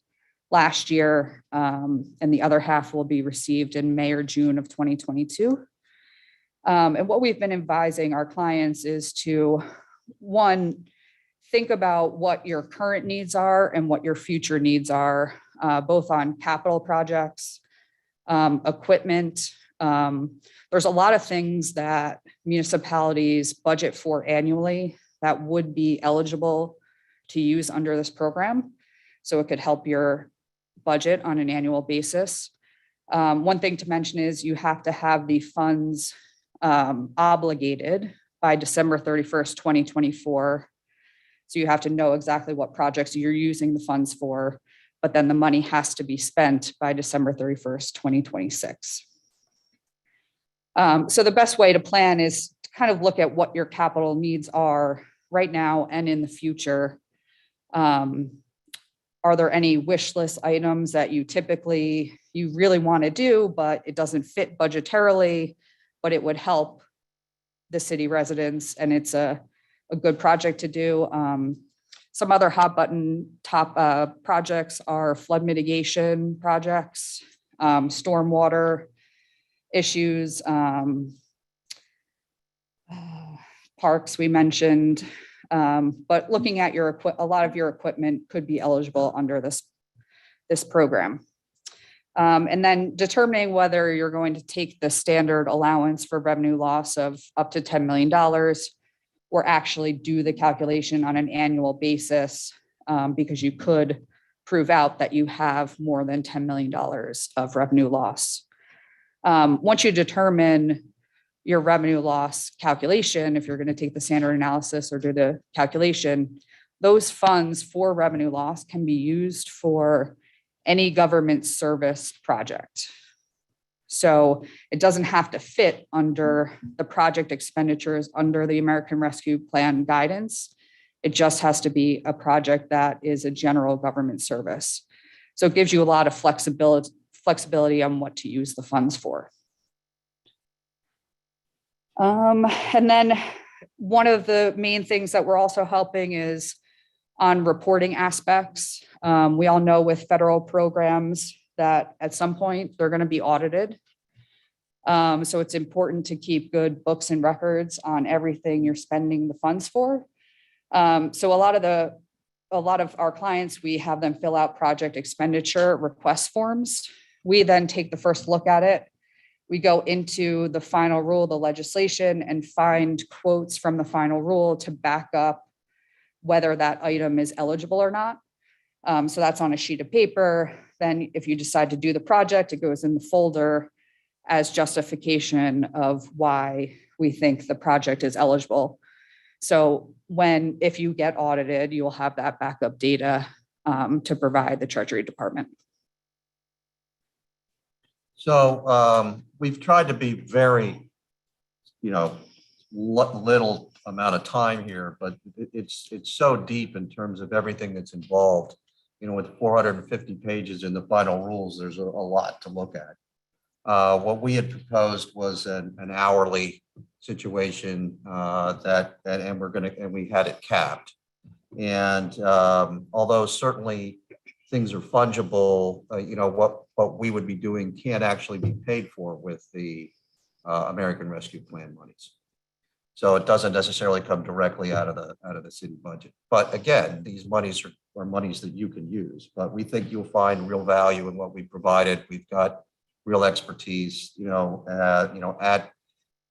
last year, and the other half will be received in May or June of 2022. And what we've been advising our clients is to, one, think about what your current needs are and what your future needs are, both on capital projects, equipment. There's a lot of things that municipalities budget for annually that would be eligible to use under this program. So it could help your budget on an annual basis. One thing to mention is you have to have the funds obligated by December 31st, 2024. So you have to know exactly what projects you're using the funds for, but then the money has to be spent by December 31st, 2026. So the best way to plan is to kind of look at what your capital needs are right now and in the future. Are there any wish list items that you really want to do, but it doesn't fit budgetarily, but it would help the city residents and it's a good project to do? Some other hot button top projects are flood mitigation projects, stormwater issues, parks we mentioned. But looking at a lot of your equipment could be eligible under this program. And then determining whether you're going to take the standard allowance for revenue loss of up to $10 million or actually do the calculation on an annual basis, because you could prove out that you have more than $10 million of revenue loss. Once you determine your revenue loss calculation, if you're going to take the standard analysis or do the calculation, those funds for revenue loss can be used for any government service project. So it doesn't have to fit under the project expenditures under the American Rescue Plan guidance. It just has to be a project that is a general government service. So it gives you a lot of flexibility on what to use the funds for. And then one of the main things that we're also helping is on reporting aspects. We all know with federal programs that at some point they're going to be audited. So it's important to keep good books and records on everything you're spending the funds for. So a lot of our clients, we have them fill out project expenditure request forms. We then take the first look at it. We go into the final rule, the legislation, and find quotes from the final rule to back up whether that item is eligible or not. So that's on a sheet of paper. Then if you decide to do the project, it goes in the folder as justification of why we think the project is eligible. So if you get audited, you will have that backup data to provide the Treasury Department. So we've tried to be very, little amount of time here, but it's so deep in terms of everything that's involved. With 450 pages in the final rules, there's a lot to look at. What we had proposed was an hourly situation and we had it capped. And although certainly things are fungible, what we would be doing can't actually be paid for with the American Rescue Plan monies. So it doesn't necessarily come directly out of the city budget. But again, these monies are monies that you can use. But we think you'll find real value in what we provided. We've got real expertise, at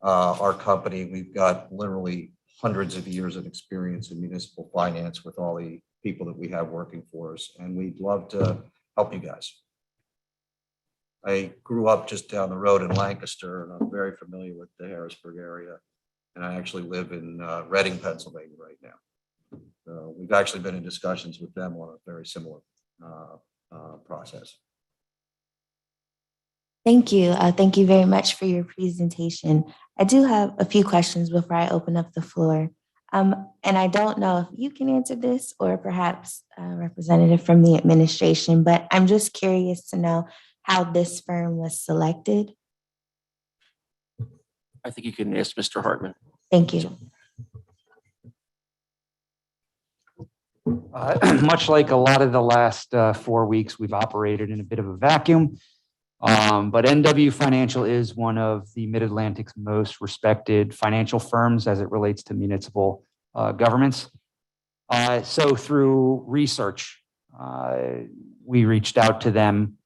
our company. We've got literally hundreds of years of experience in municipal finance with all the people that we have working for us, and we'd love to help you guys. I grew up just down the road in Lancaster, and I'm very familiar with the Harrisburg area. And I actually live in Reading, Pennsylvania right now. So we've actually been in discussions with them on a very similar process. Thank you. Thank you very much for your presentation. I do have a few questions before I open up the floor. And I don't know if you can answer this or perhaps a representative from the administration, but I'm just curious to know how this firm was selected. I think you can ask Mr. Hartman. Thank you. Much like a lot of the last 4 weeks, we've operated in a bit of a vacuum. But NW Financial is one of the Mid-Atlantic's most respected financial firms as it relates to municipal governments. So through research, we reached out to them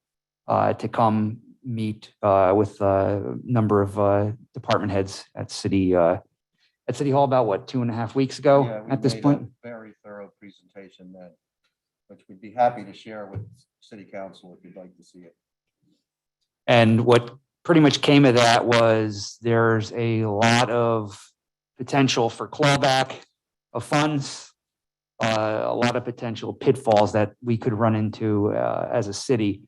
to come meet with a number of department heads at City Hall about 2.5 weeks ago. Yeah, at this made point. a very thorough presentation which we'd be happy to share with City Council if you'd like to see it. And what pretty much came of that was there's a lot of potential for clawback of funds, a lot of potential pitfalls that we could run into as a city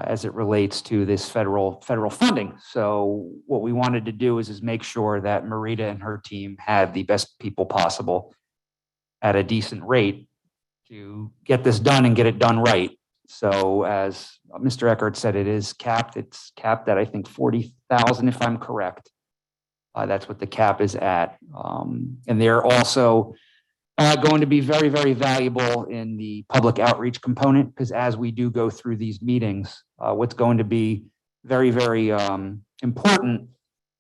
as it relates to this federal funding. So what we wanted to do is make sure that Marita and her team had the best people possible at a decent rate to get this done and get it done right. So as Mr. Eckert said, it is capped. It's capped at, I think, 40,000, if I'm correct. That's what the cap is at. And they're also going to be very, very valuable in the public outreach component, because as we do go through these meetings, what's going to be very, very important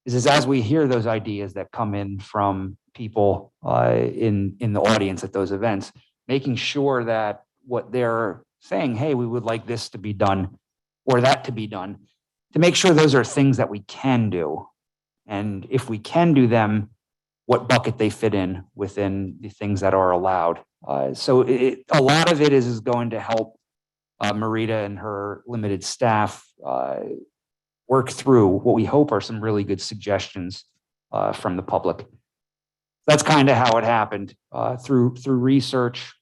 is as we hear those ideas that come in from people in the audience at those events, making sure that what they're saying, hey, we would like this to be done or that to be done, to make sure those are things that we can do. And if we can do them, what bucket they fit in within the things that are allowed. So a lot of it is going to help Marita and her limited staff work through what we hope are some really good suggestions from the public. That's kind of how it happened through research.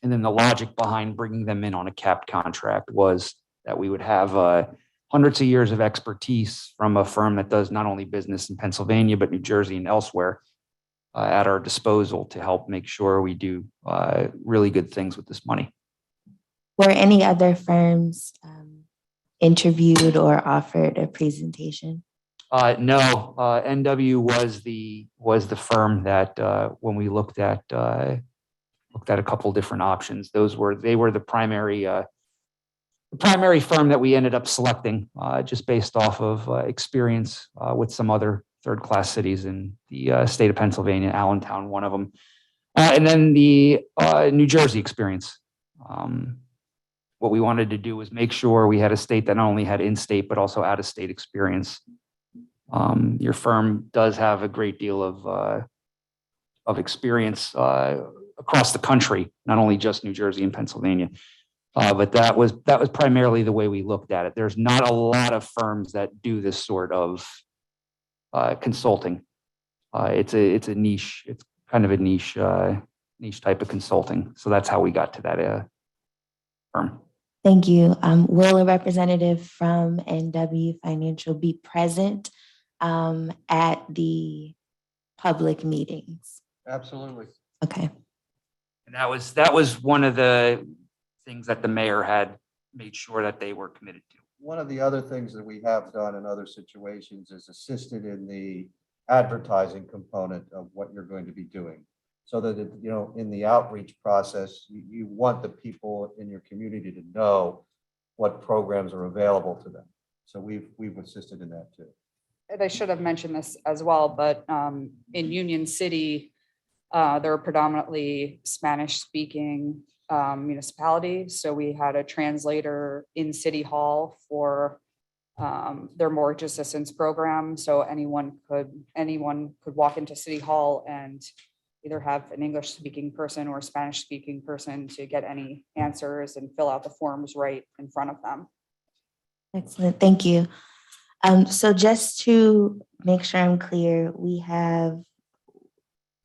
And then the logic behind bringing them in on a capped contract was that we would have hundreds of years of expertise from a firm that does not only business in Pennsylvania, but New Jersey and elsewhere at our disposal to help make sure we do really good things with this money. Were any other firms interviewed or offered a presentation? No, NW was the firm that when we looked at a couple different options, they were the primary firm that we ended up selecting just based off of experience with some other third-class cities in the state of Pennsylvania, Allentown, one of them, and then the New Jersey experience. What we wanted to do was make sure we had a state that not only had in-state but also out-of-state experience. Your firm does have a great deal of experience across the country, not only just New Jersey and Pennsylvania. But that was primarily the way we looked at it. There's not a lot of firms that do this sort of consulting. It's a niche. It's kind of a niche type of consulting. So that's how we got to that firm. Thank you. Will a representative from NW Financial be present at the public meetings? Absolutely. Okay. And that was one of the things that the mayor had made sure that they were committed to. One of the other things that we have done in other situations is assisted in the advertising component of what you're going to be doing. So that, in the outreach process, you want the people in your community to know what programs are available to them. So we've assisted in that too. And I should have mentioned this as well, but in Union City, there are predominantly Spanish-speaking municipalities. So we had a translator in City Hall for their mortgage assistance program. So anyone could walk into City Hall and either have an English-speaking person or Spanish-speaking person to get any answers and fill out the forms right in front of them. Excellent. Thank you. So just to make sure I'm clear, we have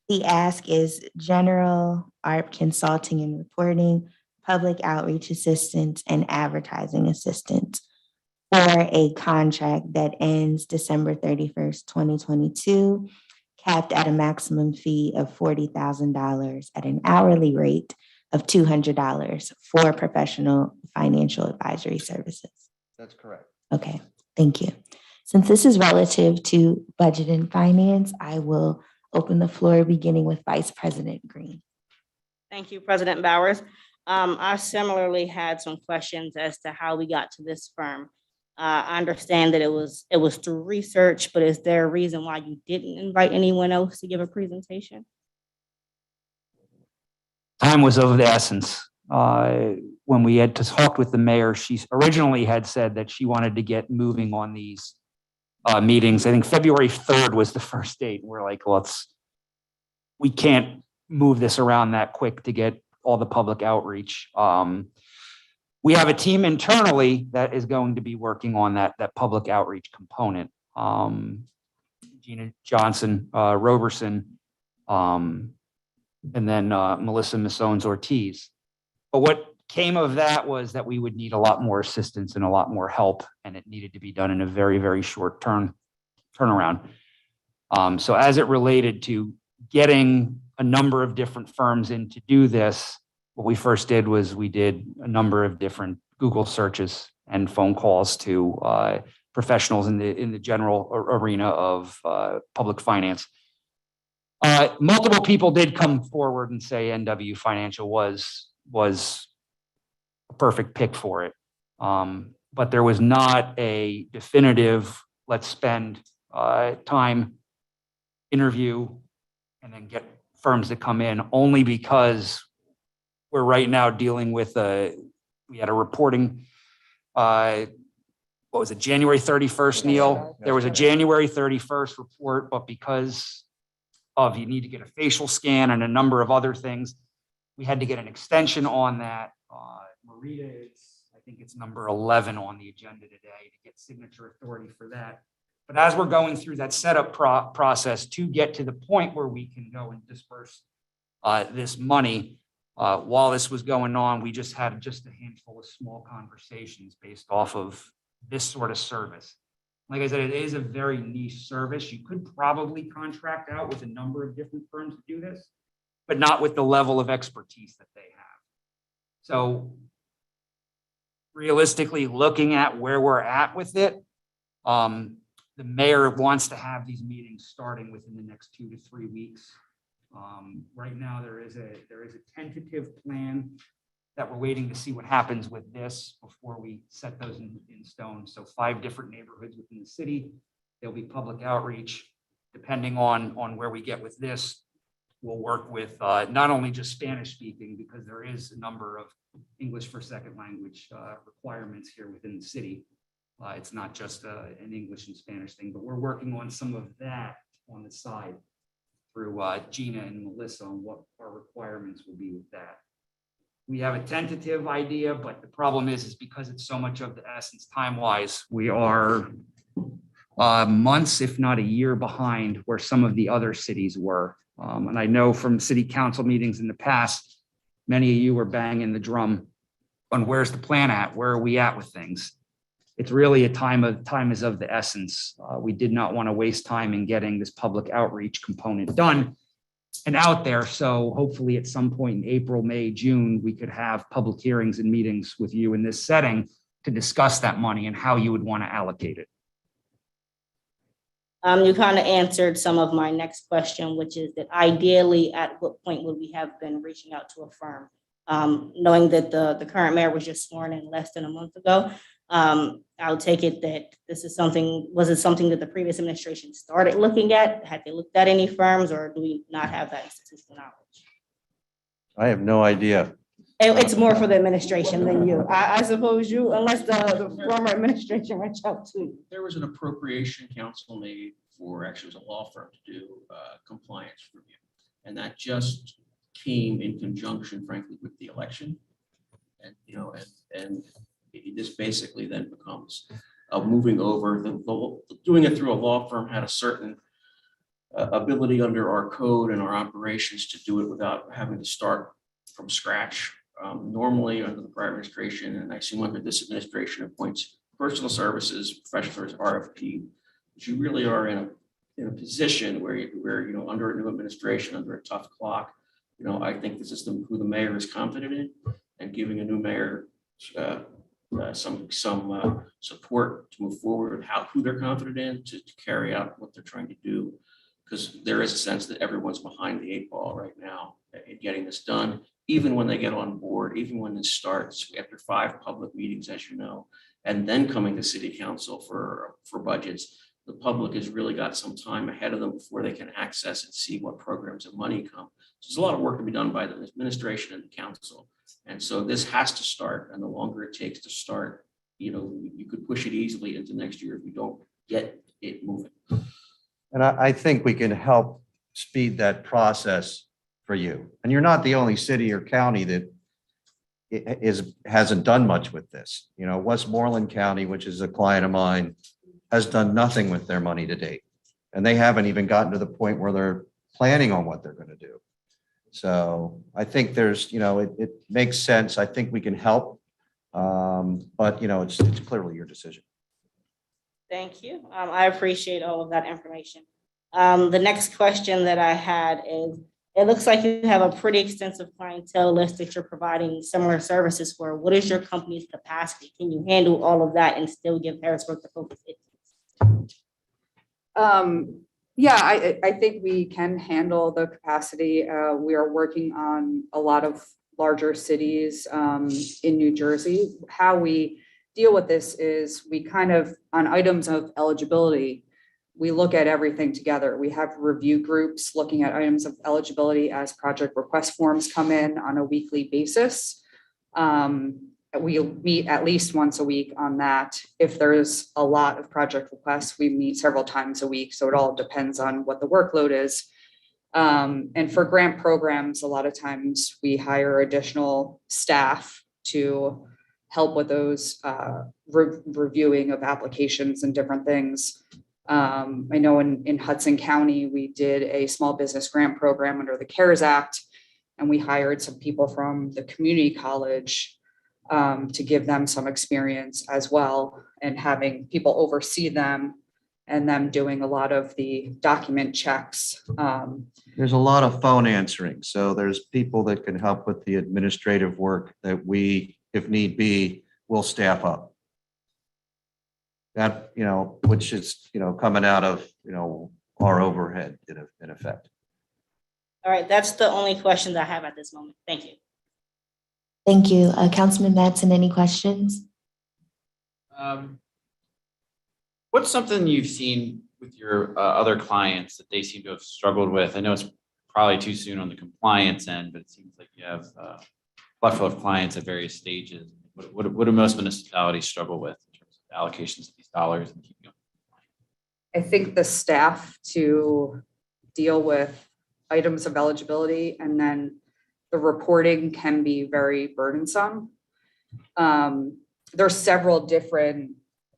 the ask is general ARP consulting and reporting, public outreach assistance, and advertising assistance for a contract that ends December 31st, 2022, capped at a maximum fee of $40,000 at an hourly rate of $200 for professional financial advisory services. That's correct. Okay, thank you. Since this is relative to budget and finance, I will open the floor beginning with Vice President Green. Thank you, President Bowers. I similarly had some questions as to how we got to this firm. I understand that it was through research, but is there a reason why you didn't invite anyone else to give a presentation? Time was of the essence. When we had talked with the mayor, she originally had said that she wanted to get moving on these meetings. I think February 3rd was the first date. We're like, we can't move this around that quick to get all the public outreach. We have a team internally that is going to be working on that public outreach component. Gina Johnson, Roberson, and then Melissa Missones Ortiz. But what came of that was that we would need a lot more assistance and a lot more help, and it needed to be done in a very, very short turnaround. So as it related to getting a number of different firms in to do this, what we first did was we did a number of different Google searches and phone calls to professionals in the general arena of public finance. Multiple people did come forward and say NW Financial was a perfect pick for it. But there was not a definitive, let's spend time, interview, and then get firms to come in, only because we're right now dealing with we had a reporting, what was it, January 31st, Neil? There was a January 31st report, but because of you need to get a facial scan and a number of other things, we had to get an extension on that. Marita is, I think it's number 11 on the agenda today to get signature authority for that. But as we're going through that setup process to get to the point where we can go and disperse this money, while this was going on, we just had a handful of small conversations based off of this sort of service. Like I said, it is a very niche service. You could probably contract out with a number of different firms to do this, but not with the level of expertise that they have. So realistically, looking at where we're at with it, the mayor wants to have these meetings starting within the next 2 to 3 weeks. Right now, there is a tentative plan that we're waiting to see what happens with this before we set those in stone. So 5 different neighborhoods within the city. There'll be public outreach. Depending on where we get with this, we'll work with not only just Spanish speaking, because there is a number of English for second language requirements here within the city. It's not just an English and Spanish thing, but we're working on some of that on the side through Gina and Melissa on what our requirements will be with that. We have a tentative idea, but the problem is because it's so much of the essence time-wise, we are months, if not a year behind where some of the other cities were. And I know from city council meetings in the past, many of you were banging the drum on where's the plan at, where are we at with things. It's really time is of the essence. We did not want to waste time in getting this public outreach component done and out there. So hopefully at some point in April, May, June, we could have public hearings and meetings with you in this setting to discuss that money and how you would want to allocate it. You kind of answered some of my next question, which is that ideally, at what point would we have been reaching out to a firm? Knowing that the current mayor was just sworn in less than a month ago, I'll take it that this is was it something that the previous administration started looking at? Had they looked at any firms, or do we not have that institutional knowledge? I have no idea. It's more for the administration than you. I suppose you, unless the former administration reached out to you. There was an appropriation council made for, actually it was a law firm to do compliance review. And that just came in conjunction, frankly, with the election. And, this basically then becomes moving over, doing it through a law firm had a certain ability under our code and our operations to do it without having to start from scratch. Normally under the prior administration, and I assume under this administration, appoints personal services, professional service, RFP, but you really are in a position where under a new administration, under a tough clock, I think this is who the mayor is confident in, and giving a new mayor some support to move forward, who they're confident in to carry out what they're trying to do, because there is a sense that everyone's behind the 8 ball right now in getting this done. Even when they get on board, even when it starts after 5 public meetings, as you know, and then coming to city council for budgets, the public has really got some time ahead of them before they can access and see what programs of money come. So there's a lot of work to be done by the administration and the council. And so this has to start, and the longer it takes to start, you could push it easily into next year if we don't get it moving. And I think we can help speed that process for you. And you're not the only city or county that hasn't done much with this. You know, Westmoreland County, which is a client of mine, has done nothing with their money to date. And they haven't even gotten to the point where they're planning on what they're going to do. So I think there's, it makes sense. I think we can help. But, it's clearly your decision. Thank you. I appreciate all of that information. The next question that I had is, it looks like you have a pretty extensive clientele list that you're providing similar services for. What is your company's capacity? Can you handle all of that and still give Harrisburg the focus it needs? Yeah, I think we can handle the capacity. We are working on a lot of larger cities in New Jersey. How we deal with this is we kind of, on items of eligibility, we look at everything together. We have review groups looking at items of eligibility as project request forms come in on a weekly basis. We meet at least once a week on that. If there's a lot of project requests, we meet several times a week. So it all depends on what the workload is. And for grant programs, a lot of times we hire additional staff to help with those reviewing of applications and different things. I know in Hudson County, we did a small business grant program under the CARES Act, and we hired some people from the community college to give them some experience as well, and having people oversee them and them doing a lot of the document checks. There's a lot of phone answering. So there's people that can help with the administrative work that we, if need be, will staff up. That, which is, coming out of, our overhead in effect. All right, that's the only questions I have at this moment. Thank you. Thank you. Councilman Mattson, any questions? What's something you've seen with your other clients that they seem to have struggled with? I know it's probably too soon on the compliance end, but it seems like you have a plethora of clients at various stages. What do most municipalities struggle with in terms of allocations of these dollars and keeping them? I think the staff to deal with items of eligibility, and then the reporting can be very burdensome. There's several different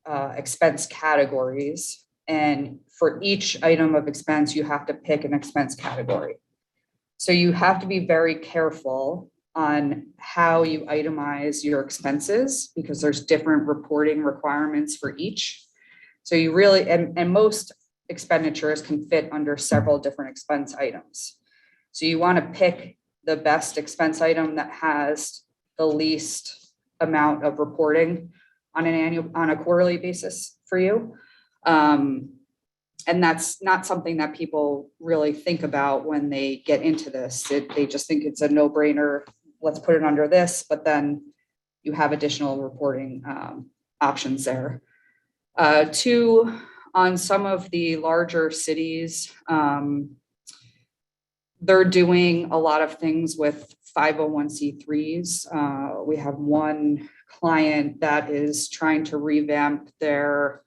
expense categories, and for each item of expense, you have to pick an expense category. So you have to be very careful on how you itemize your expenses, because there's different reporting requirements for each. So you really, and most expenditures can fit under several different expense items. So you want to pick the best expense item that has the least amount of reporting on a quarterly basis for you. And that's not something that people really think about when they get into this. They just think it's a no-brainer. Let's put it under this, but then you have additional reporting options there. Two, on some of the larger cities, they're doing a lot of things with 501c3s. We have one client that is trying to revamp their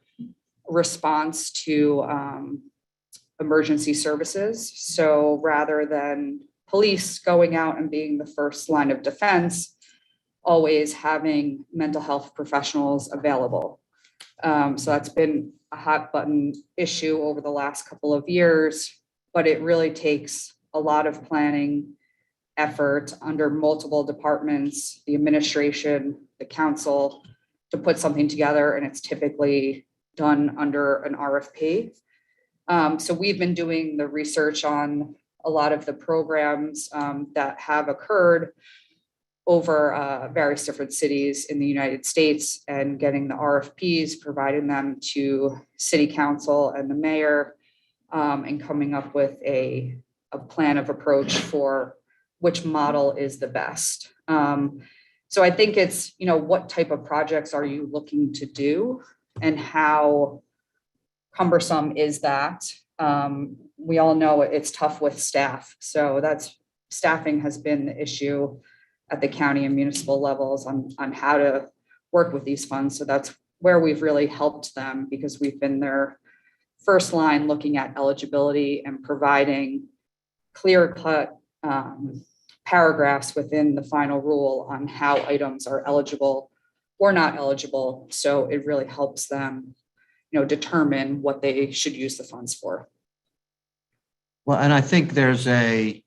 response to emergency services. So rather than police going out and being the first line of defense, always having mental health professionals available. So that's been a hot button issue over the last couple of years, but it really takes a lot of planning effort under multiple departments, the administration, the council, to put something together, and it's typically done under an RFP. So we've been doing the research on a lot of the programs that have occurred over various different cities in the United States, and getting the RFPs, providing them to city council and the mayor, and coming up with a plan of approach for which model is the best. So I think it's, what type of projects are you looking to do, and how cumbersome is that? We all know it's tough with staff. So staffing has been the issue at the county and municipal levels on how to work with these funds. So that's where we've really helped them, because we've been their first line looking at eligibility and providing clear-cut paragraphs within the final rule on how items are eligible or not eligible. So it really helps them, determine what they should use the funds for. Well, and I think there's a,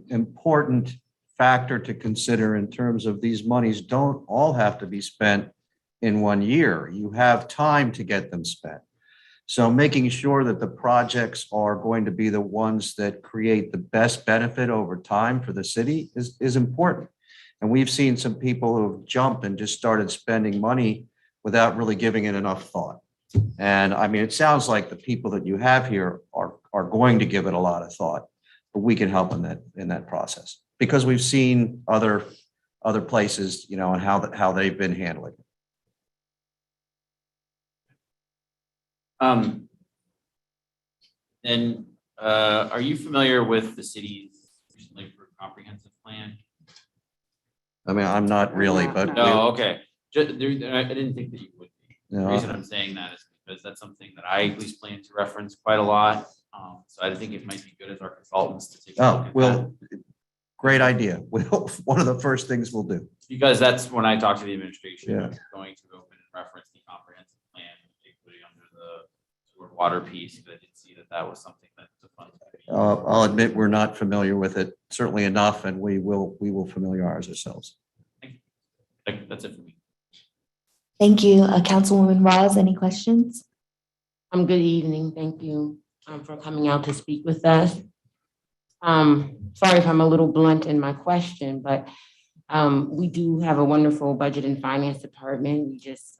important factor to consider in terms of these monies don't all have to be spent in 1 year. You have time to get them spent. So making sure that the projects are going to be the ones that create the best benefit over time for the city is important. And we've seen some people who've jumped and just started spending money without really giving it enough thought. And I mean, it sounds like the people that you have here are going to give it a lot of thought, but we can help in that process because we've seen other places, and how they've been handling it. Then, are you familiar with the city's recently approved comprehensive plan? I mean, I'm not really, but No, okay. I didn't think that you would be. The No. reason I'm saying that is because that's something that I at least plan to reference quite a lot. So I think it might be good as our consultants to take a look at that. Great idea. One of the first things we'll do. Because that's when I talk to the administration, Yeah. I'm going to open and reference the comprehensive plan, particularly under the sort of water piece, because I did see that was something that the funds. I'll admit we're not familiar with it certainly enough, and we will familiarize ourselves. That's it for me. Thank you. Councilwoman Rawls, any questions? Good evening. Thank you for coming out to speak with us. Sorry if I'm a little blunt in my question, but we do have a wonderful budget and finance department. We just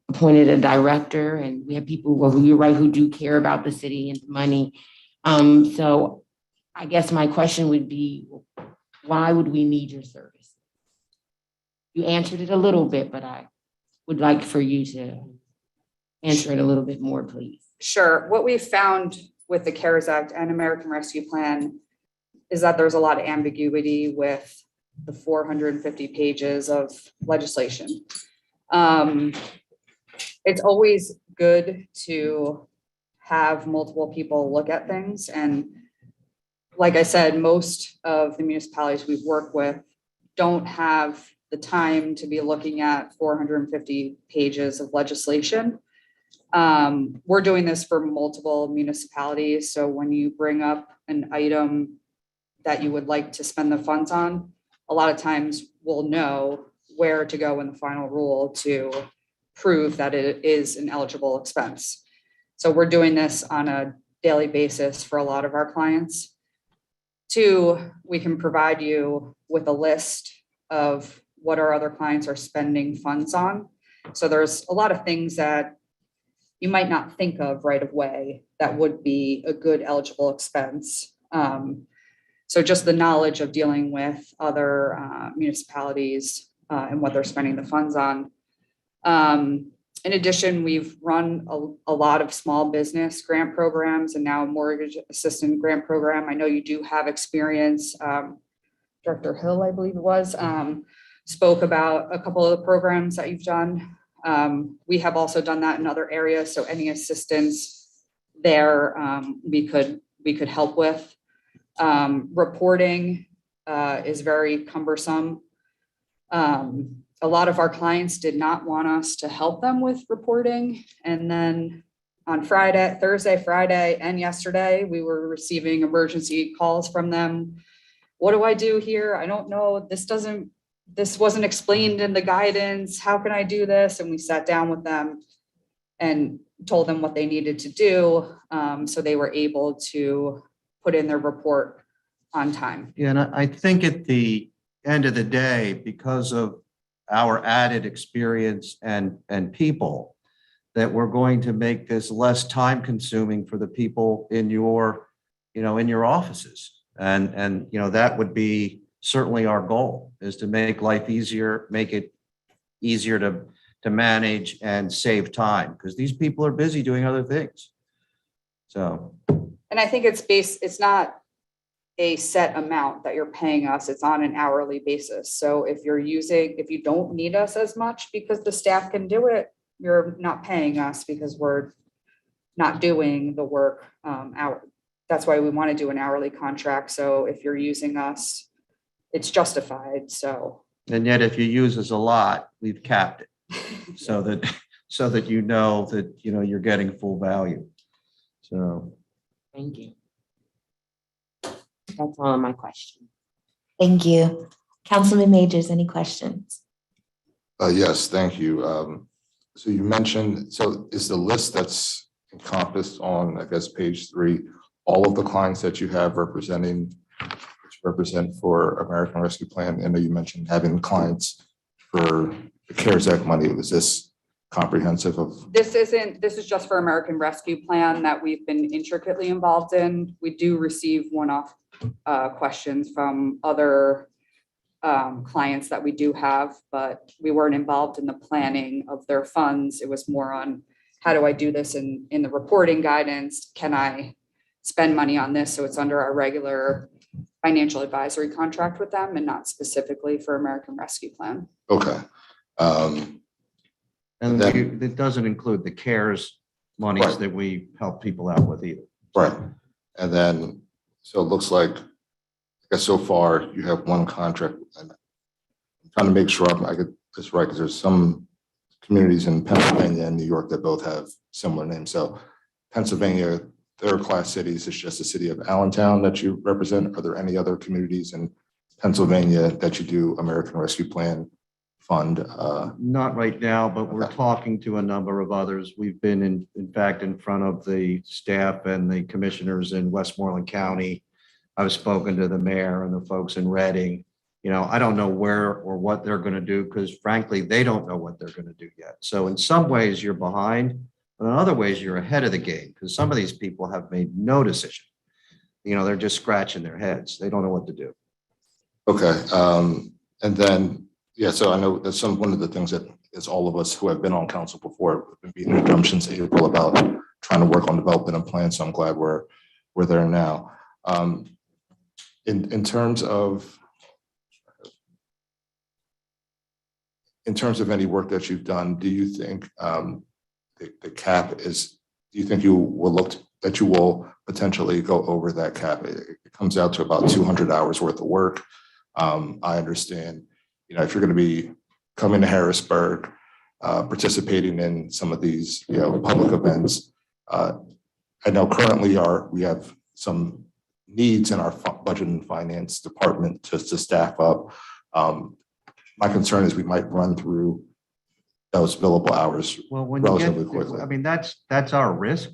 appointed a director, and we have people, well, you're right, who do care about the city and money. So I guess my question would be, why would we need your service? You answered it a little bit, but I would like for you to answer it a little bit more, please. Sure. What we found with the CARES Act and American Rescue Plan is that there's a lot of ambiguity with the 450 pages of legislation. It's always good to have multiple people look at things. And like I said, most of the municipalities we've worked with don't have the time to be looking at 450 pages of legislation. We're doing this for multiple municipalities. So when you bring up an item that you would like to spend the funds on, a lot of times we'll know where to go in the final rule to prove that it is an eligible expense. So we're doing this on a daily basis for a lot of our clients. Two, we can provide you with a list of what our other clients are spending funds on. So there's a lot of things that you might not think of right away that would be a good eligible expense. So just the knowledge of dealing with other municipalities and what they're spending the funds on. In addition, we've run a lot of small business grant programs and now a mortgage assistant grant program. I know you do have experience. Director Hill, I believe it was, spoke about a couple of the programs that you've done. We have also done that in other areas. So any assistance there we could help with. Reporting is very cumbersome. A lot of our clients did not want us to help them with reporting. And then on Thursday, Friday, and yesterday, we were receiving emergency calls from them. What do I do here? I don't know. This wasn't explained in the guidance. How can I do this? And we sat down with them and told them what they needed to do. So they were able to put in their report on time. Yeah, and I think at the end of the day, because of our added experience and people, that we're going to make this less time consuming for the people in your offices. And that would be certainly our goal, is to make life easier, make it easier to manage and save time, because these people are busy doing other things. So. And I think it's not a set amount that you're paying us. It's on an hourly basis. So if you don't need us as much because the staff can do it, you're not paying us because we're not doing the work that's why we want to do an hourly contract. So if you're using us, it's justified. So And yet if you use us a lot, we've capped it so that you know that, you're getting full value. So. Thank you. That's all of my questions. Thank you. Councilman Majors, any questions? Yes, thank you. So you mentioned, so is the list that's encompassed on, I guess, page 3, all of the clients that you have represent for American Rescue Plan? I know you mentioned having clients for the CARES Act money. Was this comprehensive of? this is just for American Rescue Plan that we've been intricately involved in. We do receive one-off questions from other clients that we do have, but we weren't involved in the planning of their funds. It was more on, how do I do this in the reporting guidance? Can I spend money on this? So it's under our regular financial advisory contract with them and not specifically for American Rescue Plan. Okay. And it doesn't include the CARES monies that we help people out with either. Right. And then, so it looks like, I guess so far you have one contract. And I'm trying to make sure I get this right, because there's some communities in Pennsylvania and New York that both have similar names. So Pennsylvania, third-class cities, it's just the city of Allentown that you represent. Are there any other communities in Pennsylvania that you do American Rescue Plan fund? Not right now, but we're talking to a number of others. We've been in fact, in front of the staff and the commissioners in Westmoreland County. I've spoken to the mayor and the folks in Reading. I don't know where or what they're going to do, because frankly, they don't know what they're going to do yet. So in some ways you're behind, but in other ways you're ahead of the game, because some of these people have made no decision. They're just scratching their heads. They don't know what to do. Okay. And then, yeah, so I know that's one of the things that is all of us who have been on council before have been beating the drum since April about trying to work on developing a plan. So I'm glad we're there now. In terms of any work that you've done, do you think the cap is? Do you think you will potentially go over that cap? It comes out to about 200 hours worth of work. I understand, if you're going to be coming to Harrisburg, participating in some of these, public events. I know currently we have some needs in our budget and finance department to staff up. My concern is we might run through those billable hours relatively quickly. I mean, that's our risk.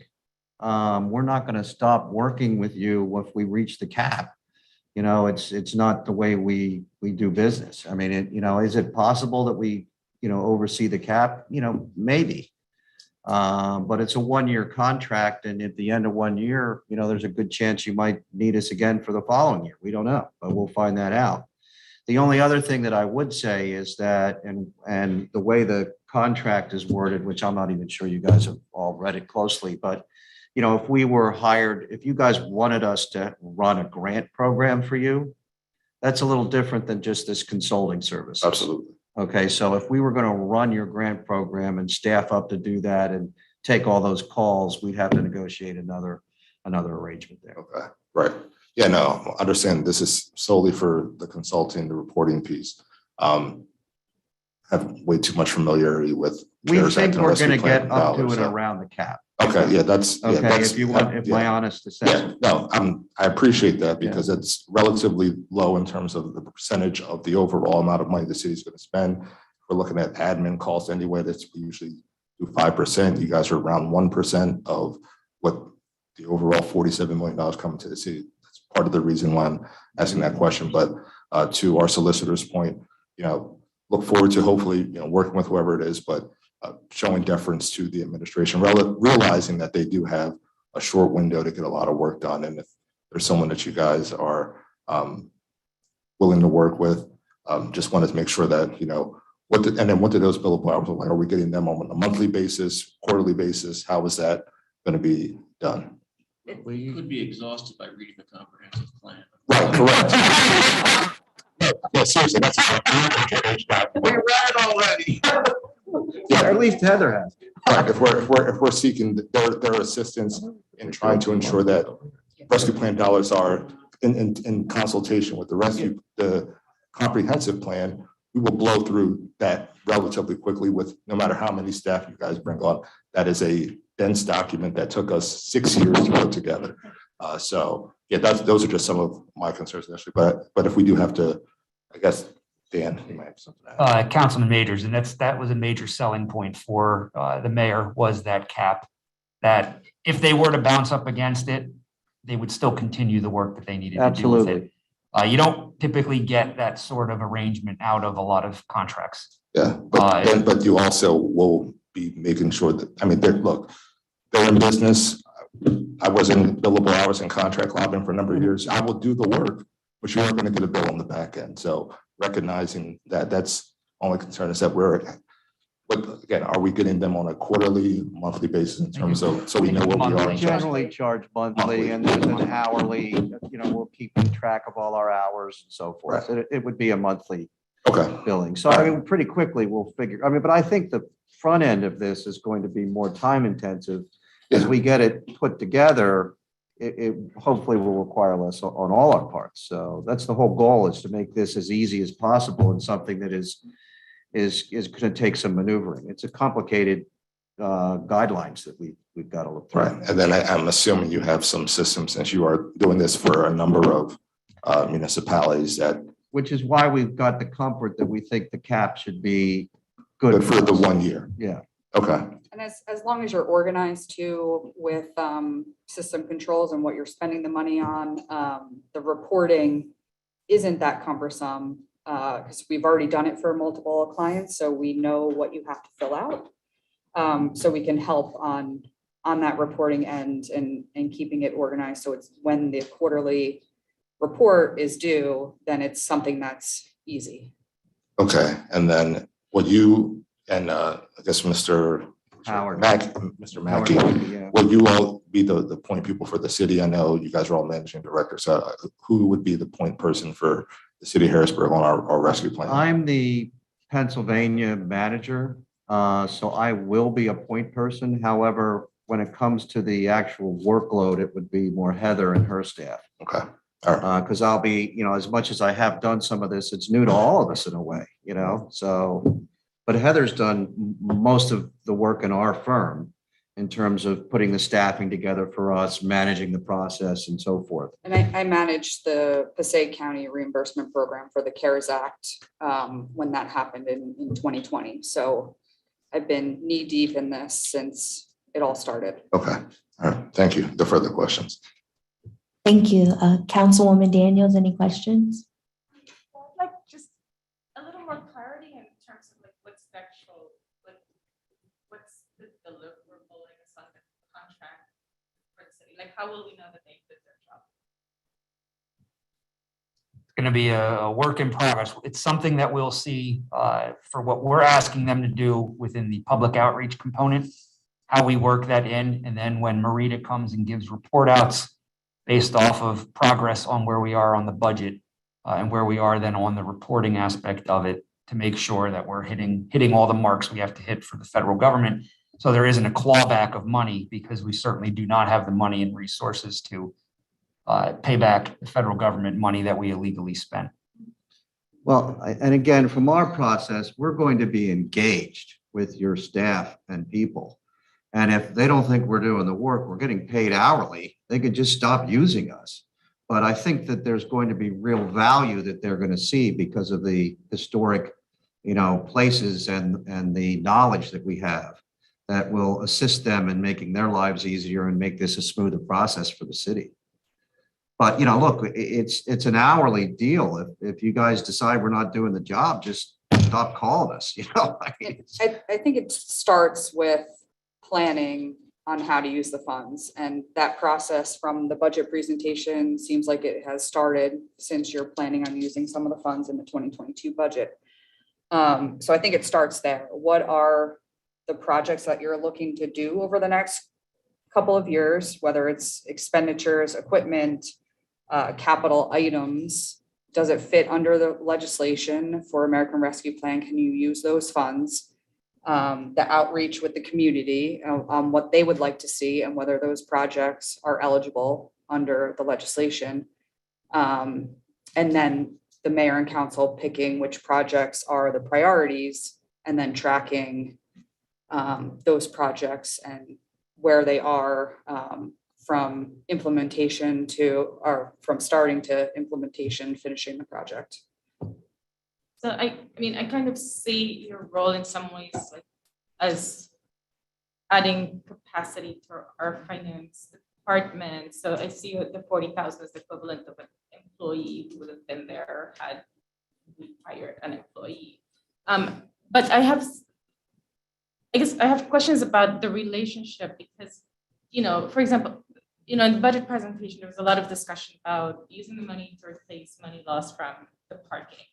We're not going to stop working with you if we reach the cap. It's not the way we do business. I mean, is it possible that we, oversee the cap? Maybe. But it's a 1-year contract, and at the end of 1 year, there's a good chance you might need us again for the following year. We don't know, but we'll find that out. The only other thing that I would say is that, and the way the contract is worded, which I'm not even sure you guys have all read it closely, but if we were hired, if you guys wanted us to run a grant program for you, that's a little different than just this consulting service. Absolutely. Okay, so if we were going to run your grant program and staff up to do that and take all those calls, we'd have to negotiate another arrangement there. Okay, right. Yeah, no, I understand this is solely for the consulting, the reporting piece. Have way too much familiarity with. We think we're going to get up to and around the cap. Okay, yeah, that's. Okay, that's, if you want, if my honest assessment. Yeah, no, I appreciate that because it's relatively low in terms of the percentage of the overall amount of money the city's going to spend. We're looking at admin costs anyway. We usually do 5%. You guys are around 1% of what the overall $47 million coming to the city. That's part of the reason why I'm asking that question. But to our solicitor's point, look forward to hopefully working with whoever it is, but showing deference to the administration, realizing that they do have a short window to get a lot of work done. And if there's someone that you guys are willing to work with, just wanted to make sure that, what do those billable hours look like? Are we getting them on a monthly basis, quarterly basis? How is that going to be done? We could be exhausted by reading the comprehensive plan. Right, correct. Yeah, seriously, that's we read it already. Yeah, at least Heather has. Right, if we're seeking their assistance in trying to ensure that rescue plan dollars are in consultation with the rescue, the comprehensive plan, we will blow through that relatively quickly with no matter how many staff you guys bring on. That is a dense document that took us 6 years to put together. So yeah, those are just some of my concerns initially, but if we do have to, I guess, Dan, you might have something to add. Councilman Majors, and that was a major selling point for the mayor, was that cap, that if they were to bounce up against it, they would still continue the work that they needed to do with it. Absolutely. You don't typically get that sort of arrangement out of a lot of contracts. Yeah, but you also will be making sure that, I mean, they're in business. I was in billable hours and contract lobbying for a number of years. I will do the work, but you are going to get a bill on the back end. So recognizing that, that's only concern is that but again, are we getting them on a quarterly, monthly basis in terms of, so we know what we are? We generally charge monthly and there's an hourly, we'll keep track of all our hours and so forth. It would be a monthly billing. So I mean, pretty quickly we'll figure, but I think the front end of this is going to be more time intensive. As we get it put together, it hopefully will require less on all our parts. So that's the whole goal, is to make this as easy as possible and something that is going to take some maneuvering. It's a complicated guidelines that we've got to look through. Right, and then I'm assuming you have some systems, since you are doing this for a number of municipalities, which is why we've got the comfort that we think the cap should be good for the 1 year. Yeah. Okay. And as long as you're organized too with system controls and what you're spending the money on, the reporting isn't that cumbersome, because we've already done it for multiple clients, so we know what you have to fill out. So we can help on that reporting end and keeping it organized. So it's when the quarterly report is due, then it's something that's easy. Okay, and then would you, and I guess Mr. Howard. Mr. Mackey, will you all be the point people for the city? I know you guys are all managing directors. So who would be the point person for the city of Harrisburg on our rescue plan? I'm the Pennsylvania manager, so I will be a point person. However, when it comes to the actual workload, it would be more Heather and her staff. Okay. All right. Because I'll be, as much as I have done some of this, it's new to all of us in a way, so, but Heather's done most of the work in our firm in terms of putting the staffing together for us, managing the process and so forth. And I managed the Passaic County reimbursement program for the CARES Act when that happened in 2020. So I've been knee deep in this since it all started. Okay. All right. Thank you. No further questions. Thank you. Councilwoman Daniels, any questions? I'd like just a little more clarity in terms of what's the actual, what's the deliverable, I guess, on the contract for the city? How will we know that they did their job? It's going to be a work in progress. It's something that we'll see for what we're asking them to do within the public outreach component, how we work that in. And then when Marita comes and gives report outs based off of progress on where we are on the budget and where we are then on the reporting aspect of it, to make sure that we're hitting all the marks we have to hit for the federal government. So there isn't a clawback of money, because we certainly do not have the money and resources to pay back the federal government money that we illegally spent. Well, and again, from our process, we're going to be engaged with your staff and people. And if they don't think we're doing the work, we're getting paid hourly, they could just stop using us. But I think that there's going to be real value that they're going to see because of the historic, places and the knowledge that we have that will assist them in making their lives easier and make this a smoother process for the city. But, look, it's an hourly deal. If you guys decide we're not doing the job, just stop calling us, I think it starts with planning on how to use the funds, and that process from the budget presentation seems like it has started since you're planning on using some of the funds in the 2022 budget. So I think it starts there. What are the projects that you're looking to do over the next couple of years, whether it's expenditures, equipment, capital items? Does it fit under the legislation for American Rescue Plan? Can you use those funds? The outreach with the community on what they would like to see and whether those projects are eligible under the legislation. And then the mayor and council picking which projects are the priorities and then tracking those projects and where they are from implementation to, or from starting to implementation, finishing the project. So I mean, I kind of see your role in some ways like as adding capacity to our finance department. So I see the 40,000 is the equivalent of an employee who would have been there had we hired an employee. But I guess I have questions about the relationship because, you know, for example, you know, in the budget presentation, there was a lot of discussion about using the money to replace money lost from the parking,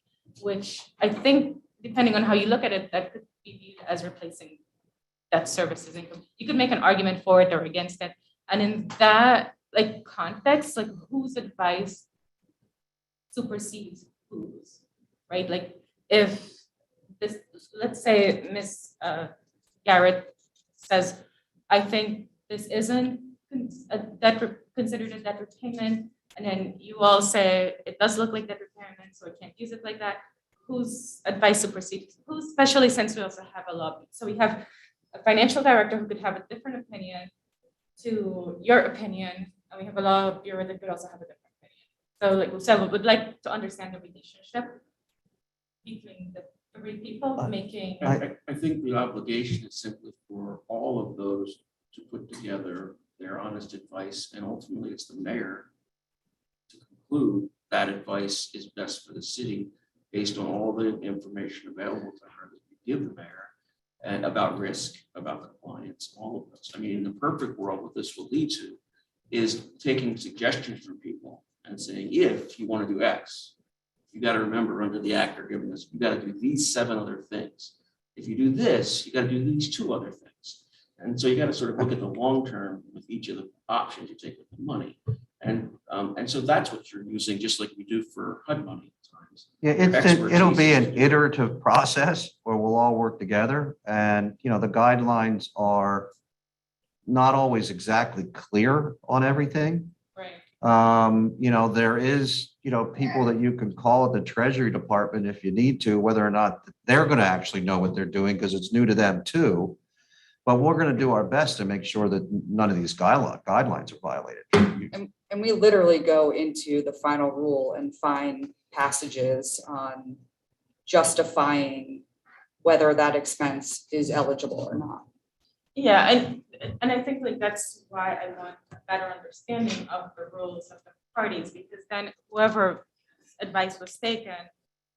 which I think, depending on how you look at it, that could be viewed as replacing debt services income. You could make an argument for it or against it. And in that like context, like whose advice supersedes whose, right? Like if this, let's say Ms. Garrett says, I think this isn't considered a debt repayment, and then you all say it does look like debt repayment, so I can't use it like that. Whose advice supersedes whose, especially since we also have a lobby. So we have a financial director who could have a different opinion to your opinion, and we have a law bureau that could also have a different opinion. So like we said, we would like to understand the relationship between the three people making. I think the obligation is simply for all of those to put together their honest advice, and ultimately it's the mayor to conclude that advice is best for the city based on all the information available to her that you give the mayor and about risk, about compliance, all of this. I mean, in the perfect world, what this will lead to is taking suggestions from people and saying, if you want to do X, you got to remember under the act they're giving us, you got to do these 7 other things. If you do this, you got to do these 2 other things. And so you got to sort of look at the long term with each of the options you take with the money. And so that's what you're using, just like we do for HUD money at times. Yeah, it'll be an iterative process where we'll all work together. And, you know, the guidelines are not always exactly clear on everything. Right. You know, there is, you know, people that you can call at the Treasury Department if you need to, whether or not they're going to actually know what they're doing because it's new to them too. But we're going to do our best to make sure that none of these guidelines are violated. And we literally go into the final rule and find passages on justifying whether that expense is eligible or not. Yeah, and I think like that's why I want a better understanding of the rules of the parties, because then whoever advice was taken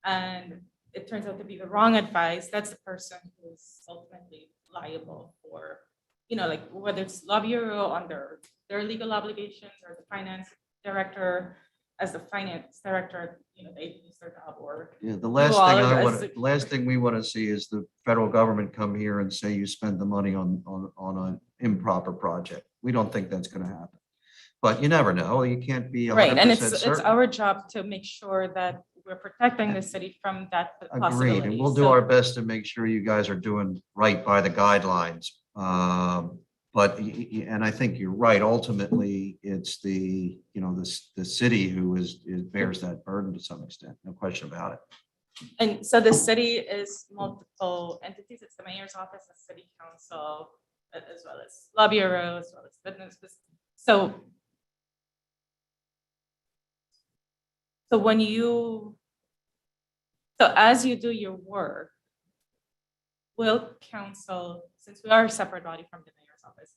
and it turns out to be the wrong advice, that's the person who's ultimately liable for, you know, like whether it's law bureau under their legal obligations or the finance director as the finance director, you know, they lose their job or. Yeah, the last thing we want to see is the federal government come here and say you spend the money on an improper project. We don't think that's going to happen. But you never know. You can't be 100% right, and it's certain. our job to make sure that we're protecting the city from that possibility. Agreed, and we'll do our best to make sure you guys are doing right by the guidelines. But, and I think you're right, ultimately, it's the, you know, the city who bears that burden to some extent, no question about it. And so the city is multiple entities. It's the mayor's office, the city council, as well as law bureau, as well as business. So when as you do your work, will council, since we are a separate body from the mayor's office,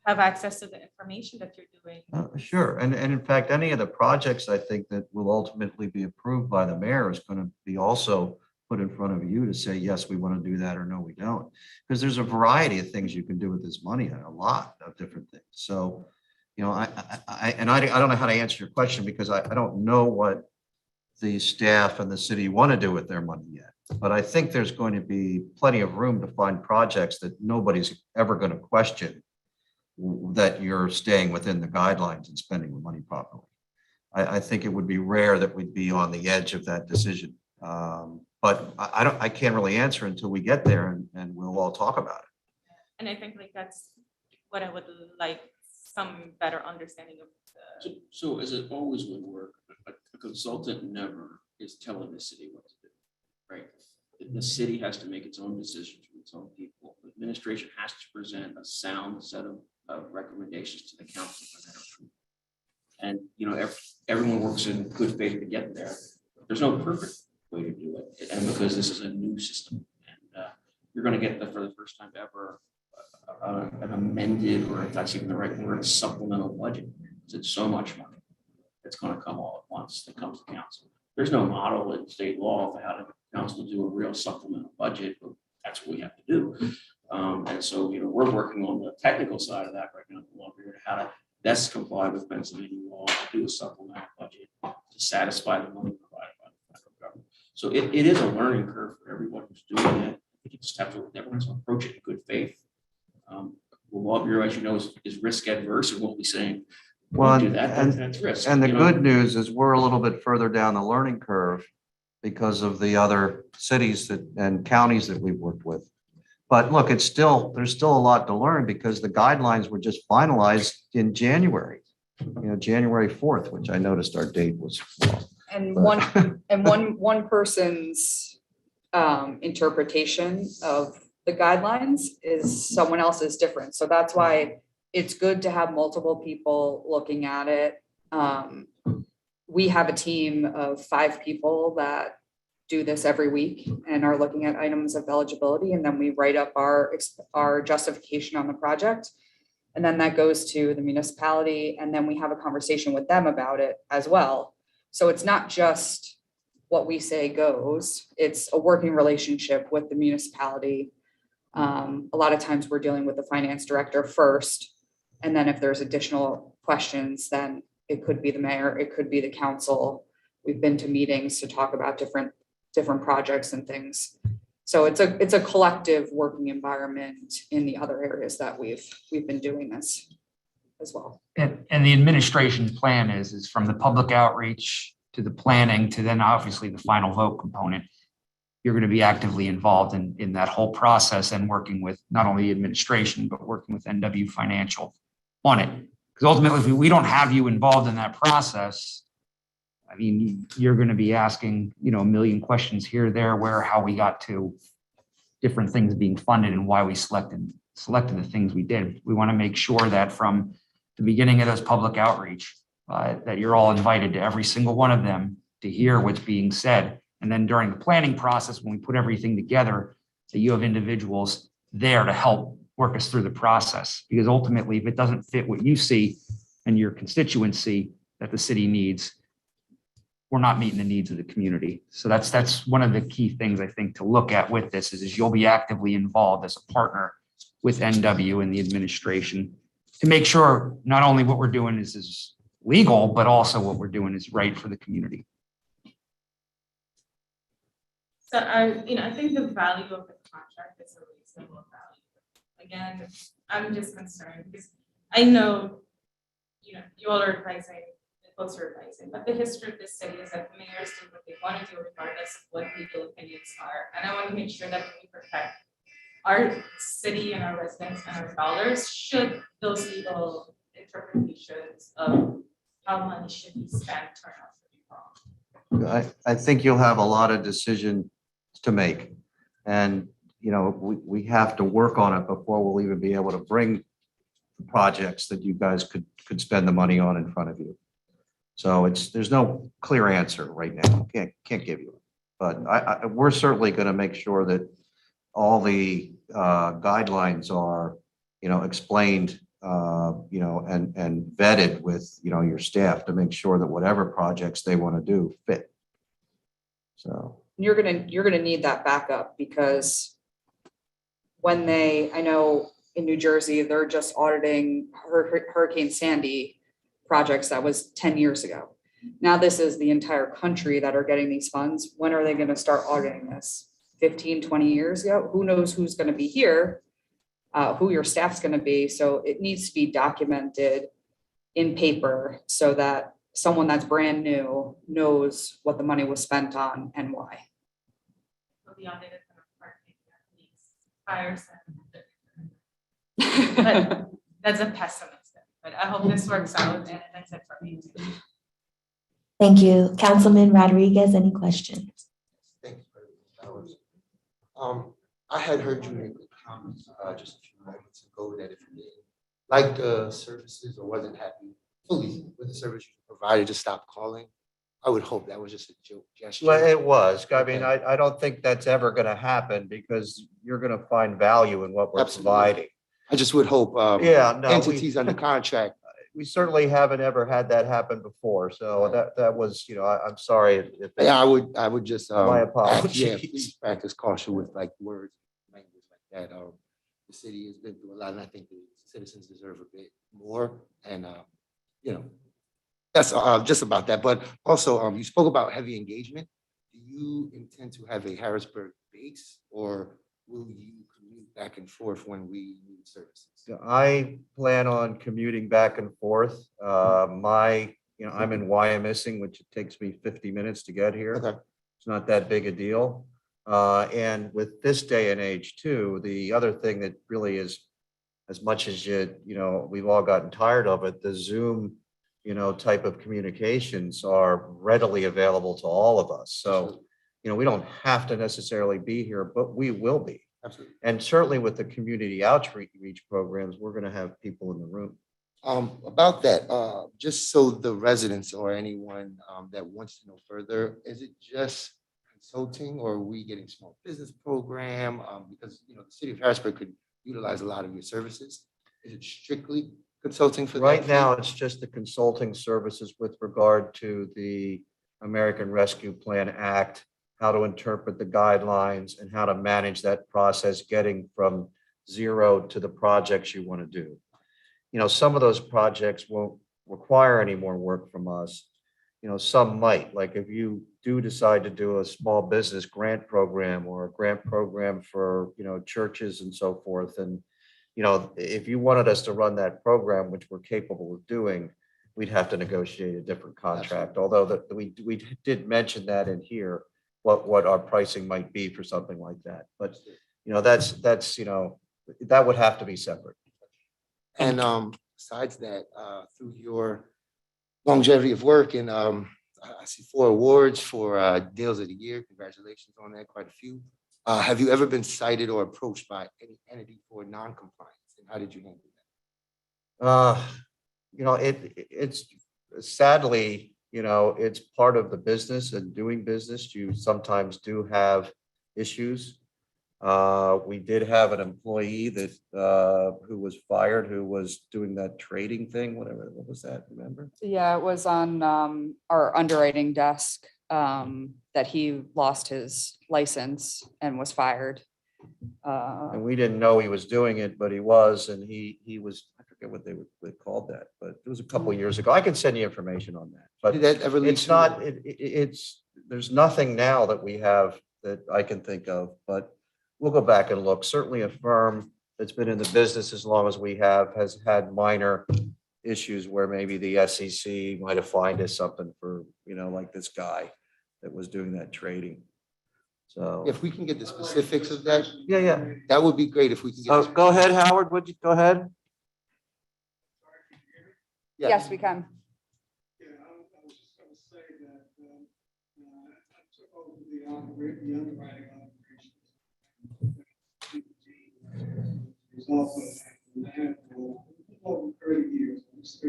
have access to the information that you're doing? Sure, and in fact, any of the projects I think that will ultimately be approved by the mayor is going to be also put in front of you to say, yes, we want to do that, or no, we don't. Because there's a variety of things you can do with this money, and a lot of different things. So, you know, I don't know how to answer your question because I don't know what the staff and the city want to do with their money yet. But I think there's going to be plenty of room to find projects that nobody's ever going to question that you're staying within the guidelines and spending the money properly. I think it would be rare that we'd be on the edge of that decision. But I can't really answer until we get there and we'll all talk about it. And I think like that's what I would like some better understanding of the. So as it always would work, a consultant never is telling the city what to do, right? The city has to make its own decisions with its own people. The administration has to present a sound set of recommendations to the council for that approval. And, everyone works in good faith to get there. There's no perfect way to do it. And because this is a new system, and you're going to get for the first time ever an amended, or if that's even the right word, supplemental budget. Because it's so much money. It's going to come all at once that comes to council. There's no model in state law for how to council do a real supplemental budget, but that's what we have to do. And so, we're working on the technical side of that right now, how to best comply with Pennsylvania law to do a supplemental budget to satisfy the money provided by the federal government. So it is a learning curve for everyone who's doing it. You just have to, everyone has to approach it in good faith. The law bureau, as you know, is risk adverse and won't be saying, Well, do that, that's risk. and the good news is we're a little bit further down the learning curve because of the other cities and counties that we've worked with. But look, there's still a lot to learn because the guidelines were just finalized in January, January 4th, which I noticed our date was wrong. And But- one person's interpretation of the guidelines is someone else's different. So that's why it's good to have multiple people looking at it. We have a team of 5 people that do this every week and are looking at items of eligibility, and then we write up our justification on the project. And then that goes to the municipality, and then we have a conversation with them about it as well. So it's not just what we say goes, it's a working relationship with the municipality. A lot of times we're dealing with the finance director first, and then if there's additional questions, then it could be the mayor, it could be the council. We've been to meetings to talk about different projects and things. So it's a collective working environment in the other areas that we've been doing this as well. And the administration plan is from the public outreach to the planning to then obviously the final vote component. You're going to be actively involved in that whole process and working with not only the administration, but working with NW Financial on it. Because ultimately, if we don't have you involved in that process, I mean, you're going to be asking, a million questions here, there, where, how we got to different things being funded and why we selected the things we did. We want to make sure that from the beginning of those public outreach, that you're all invited to every single one of them to hear what's being said. And then during the planning process, when we put everything together, that you have individuals there to help work us through the process. Because ultimately, if it doesn't fit what you see and your constituency that the city needs, we're not meeting the needs of the community. So that's one of the key things I think to look at with this is you'll be actively involved as a partner with NW and the administration to make sure not only what we're doing is legal, but also what we're doing is right for the community. So I think the value of the contract is a reasonable value. Again, I'm just concerned because I know, you all are advising, the folks are advising, but the history of this city is that mayors do what they want to do regardless of what legal opinions are. And I want to make sure that we protect our city and our residents and our dollars should those legal interpretations of how money should be spent turn out to be wrong. I think you'll have a lot of decisions to make. And, we have to work on it before we'll even be able to bring projects that you guys could spend the money on in front of you. So there's no clear answer right now. Can't give you it. But we're certainly going to make sure that all the guidelines are, explained, and vetted with, your staff to make sure that whatever projects they want to do fit. So You're gonna need that backup because I know in New Jersey, they're just auditing Hurricane Sandy projects that was 10 years ago. Now this is the entire country that are getting these funds. When are they going to start auditing this? 15, 20 years ago? Who knows who's going to be here, who your staff's going to be. So it needs to be documented in paper so that someone that's brand new knows what the money was spent on and why. So the audit is going to fires. But that's a pessimistic, but I hope this works out, and that's it for me. Thank you. Councilman Rodriguez, any questions? Thank you, President Bowers. I had heard you make the comments just a few moments ago that if you didn't like the services or wasn't happy fully with the service you provided, to stop calling. I would hope that was just a joke gesture. Well, it was. I mean, Okay. I don't think that's ever going to happen because you're going to find value in what we're Absolutely. providing. I just would hope Yeah, no, entities under contract. we certainly haven't ever had that happen before. So that was, I'm sorry if Yeah, I would just my yeah, apologies. please practice caution with like words, language like that. The city has been through a lot, and I think the citizens deserve a bit more. And that's just about that. But also, you spoke about heavy engagement. Do you intend to have a Harrisburg base, or will you commute back and forth when we need services? I plan on commuting back and forth. I'm in Wyomissing, which it takes me 50 minutes to get here. Okay. It's not that big a deal. And with this day and age too, the other thing that really is, as much as we've all gotten tired of it, the Zoom, type of communications are readily available to all of us. So, we don't have to necessarily be here, but we will be. Absolutely. And certainly with the community outreach programs, we're going to have people in the room. About that, just so the residents or anyone that wants to know further, is it just consulting, or are we getting small business program? Because the city of Harrisburg could utilize a lot of your services. Is it strictly consulting for that Right fee? now, it's just the consulting services with regard to the American Rescue Plan Act, how to interpret the guidelines and how to manage that process, getting from zero to the projects you want to do. Some of those projects won't require any more work from us. Some might, like if you do decide to do a small business grant program or a grant program for, churches and so forth. And, if you wanted us to run that program, which we're capable of doing, we'd have to negotiate a different contract. Although we did mention that in here, what our pricing might be for something like that. But, that's that would have to be separate. And besides that, through your longevity of work, and I see 4 awards for Deals of the Year. Congratulations on that, quite a few. Have you ever been cited or approached by any entity for non-compliance, and how did you handle that? It's sadly, it's part of the business and doing business. You sometimes do have issues. We did have an employee that who was fired, who was doing that trading thing, whatever. What was that? Remember? Yeah, it was on our underwriting desk that he lost his license and was fired. And we didn't know he was doing it, but he was, and he was, I forget what they called that, but it was a couple of years ago. I can send you information on that, but Did that ever lead it's to- not, there's nothing now that we have that I can think of, but we'll go back and look. Certainly a firm that's been in the business as long as we have has had minor issues where maybe the SEC might have fined us something for, like this guy that was doing that trading. So. If we can get the specifics of that, Yeah. that would be great if we can get. Go ahead, Howard. Go ahead? Yeah. Yes, we can. Yeah, I was just going to say that I took over the underwriting operations. Result of that, I have over 30 years, almost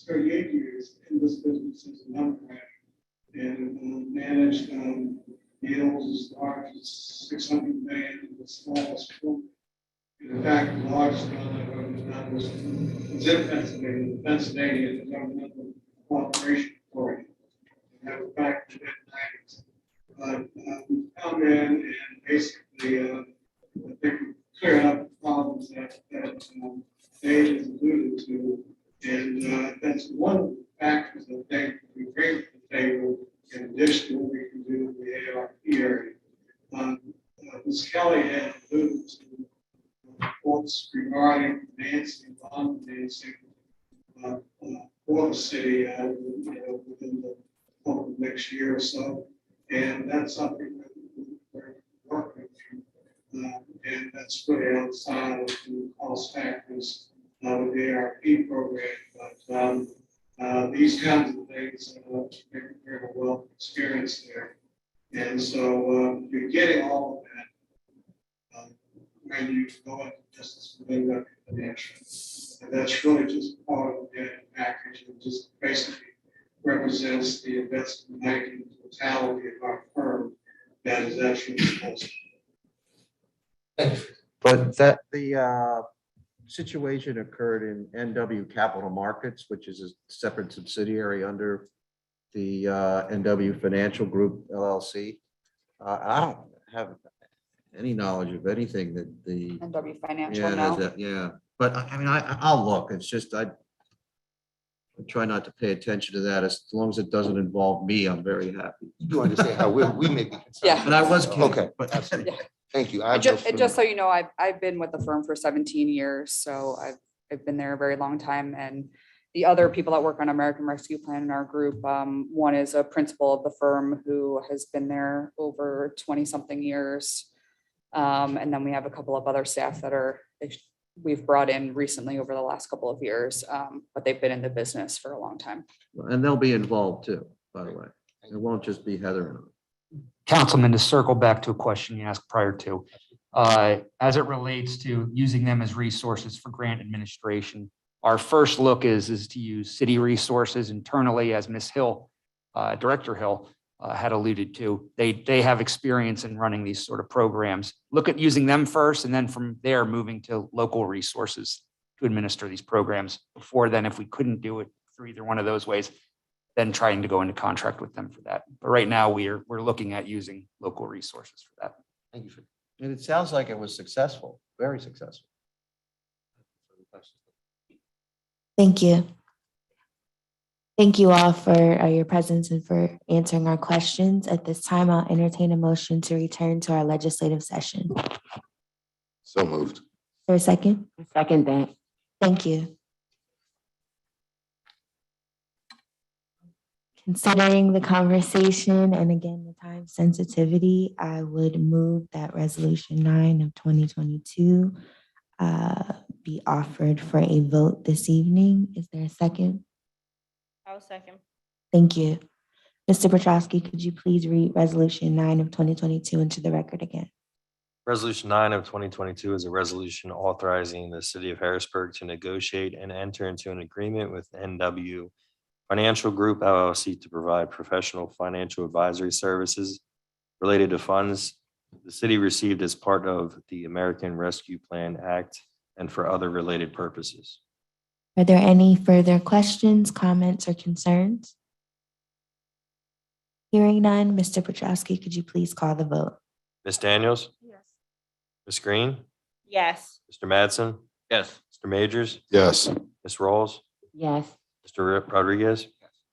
38 years in this business as an underwriter, and managed deals as large as $600 million, and as small as $4 million. In fact, the largest one I've ever done was in Pennsylvania. Pennsylvania is a governmental cooperation authority. And that was back in the mid-90s. But we come in and basically, I think we cleared up the problems that Dave has alluded to. And that's one of the factors that they we bring to the table in addition to what we can do in the ARP area. Ms. Kelly had alluded to reports regarding financing, bond financing for the city within the next year or so. And that's something that we're working through. And that's really outside of the cost factors with the ARP program, but these kinds of things, make a very well experience there. And so you're getting all of that when you go into business with NW Financial. And that's really just part of the package. It just basically represents the investment banking totality of our firm that is actually supposed to. But that the situation occurred in NW Capital Markets, which is a separate subsidiary under the NW Financial Group LLC. I don't have any knowledge of anything that the NW Financial, yeah, no. yeah. But I mean, I'll look. It's just I try not to pay attention to that. As long as it doesn't involve me, I'm very happy. You do understand how we may be concerned. Yeah. And I was kidding. Okay, But absolutely. Thank you. And just so you know, I've been with the firm for 17 years, so I've been there a very long time. And the other people that work on American Rescue Plan in our group, one is a principal of the firm who has been there over 20-something years. And then we have a couple of other staff that we've brought in recently over the last couple of years, but they've been in the business for a long time. and they'll be involved too, by the way. It won't just be Heather and I. Councilman, to circle back to a question you asked prior to, as it relates to using them as resources for grant administration, our first look is to use city resources internally, as Ms. Hill, Director Hill, had alluded to. They have experience in running these sort of programs. Look at using them first, and then from there, moving to local resources to administer these programs. Before then, if we couldn't do it through either one of those ways, then trying to go into contract with them for that. But right now, we're looking at using local resources for that. Thank you. And it sounds like it was successful, very successful. Thank you. Thank you all for your presence and for answering our questions. At this time, I'll entertain a motion to return to our legislative session. So moved. Is there a second? Second that. Thank you. Considering the conversation and again, the time sensitivity, I would move that resolution 9 of 2022 be offered for a vote this evening. Is there a second? I'll second. Thank you. Mr. Petrosky, could you please read resolution 9 of 2022 into the record again? Resolution 9 of 2022 is a resolution authorizing the city of Harrisburg to negotiate and enter into an agreement with NW Financial Group LLC to provide professional financial advisory services related to funds the city received as part of the American Rescue Plan Act and for other related purposes. Are there any further questions, comments, or concerns? Hearing none, Mr. Petrosky, could you please call the vote? Ms. Daniels? Yes. Ms. Green? Yes. Mr. Madsen? Yes. Mr. Majors? Yes. Ms. Rawls? Yes. Mr. Rodriguez?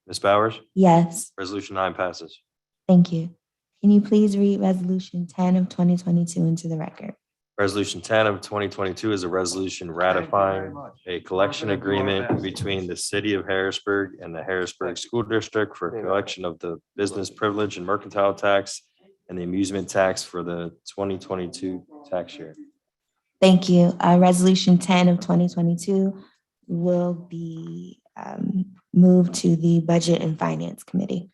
Ms. Bowers? Yes, Resolution 9 passes. thank you. Can you please read resolution 10 of 2022 into the record? Resolution 10 of 2022 is a resolution ratifying a collection agreement between the city of Harrisburg and the Harrisburg School District for collection of the business privilege and mercantile tax and the amusement tax for the 2022 tax year. Thank you. Resolution 10 of 2022 will be moved to the Budget and Finance Committee.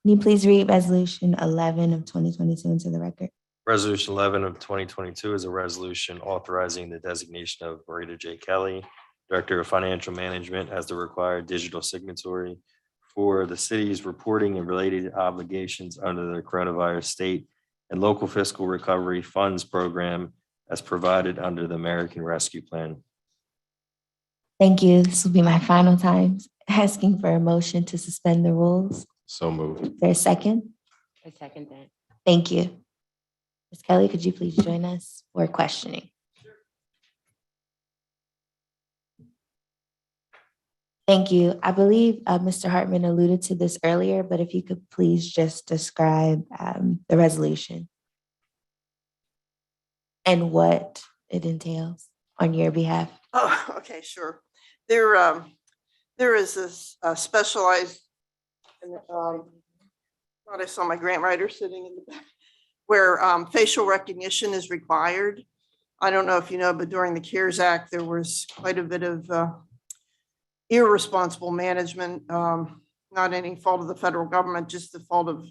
Can you please read resolution 11 of 2022 into the record? Resolution 11 of 2022 is a resolution authorizing the designation of Marita J. Kelly, Director of Financial Management, as the required digital signatory for the city's reporting and related obligations under the Coronavirus State and Local Fiscal Recovery Funds Program as provided under the American Rescue Plan. Thank you. This will be my final time asking for a motion to suspend the rules. So moved. Is there a second? I second that. Thank you. Ms. Kelly, could you please join us for questioning? Thank you. I believe Mr. Hartman alluded to this earlier, but if you could please just describe the resolution and what it entails on your behalf. Oh, okay, sure. There is this specialized, thought I saw my grant writer sitting in the back, where facial recognition is required I don't know if you know, but during the CARES Act, there was quite a bit of irresponsible management, not any fault of the federal government, just the fault of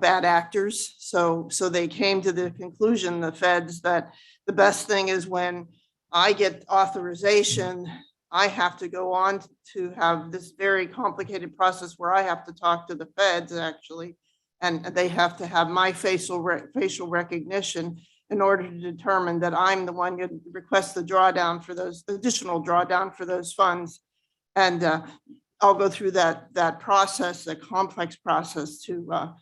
bad actors. So they came to the conclusion, the feds, that the best thing is when I get authorization, I have to go on to have this very complicated process where I have to talk to the feds actually, and they have to have my facial recognition in order to determine that I'm the one who requests the drawdown for those, additional drawdown for those funds. And I'll go through that process, the complex process to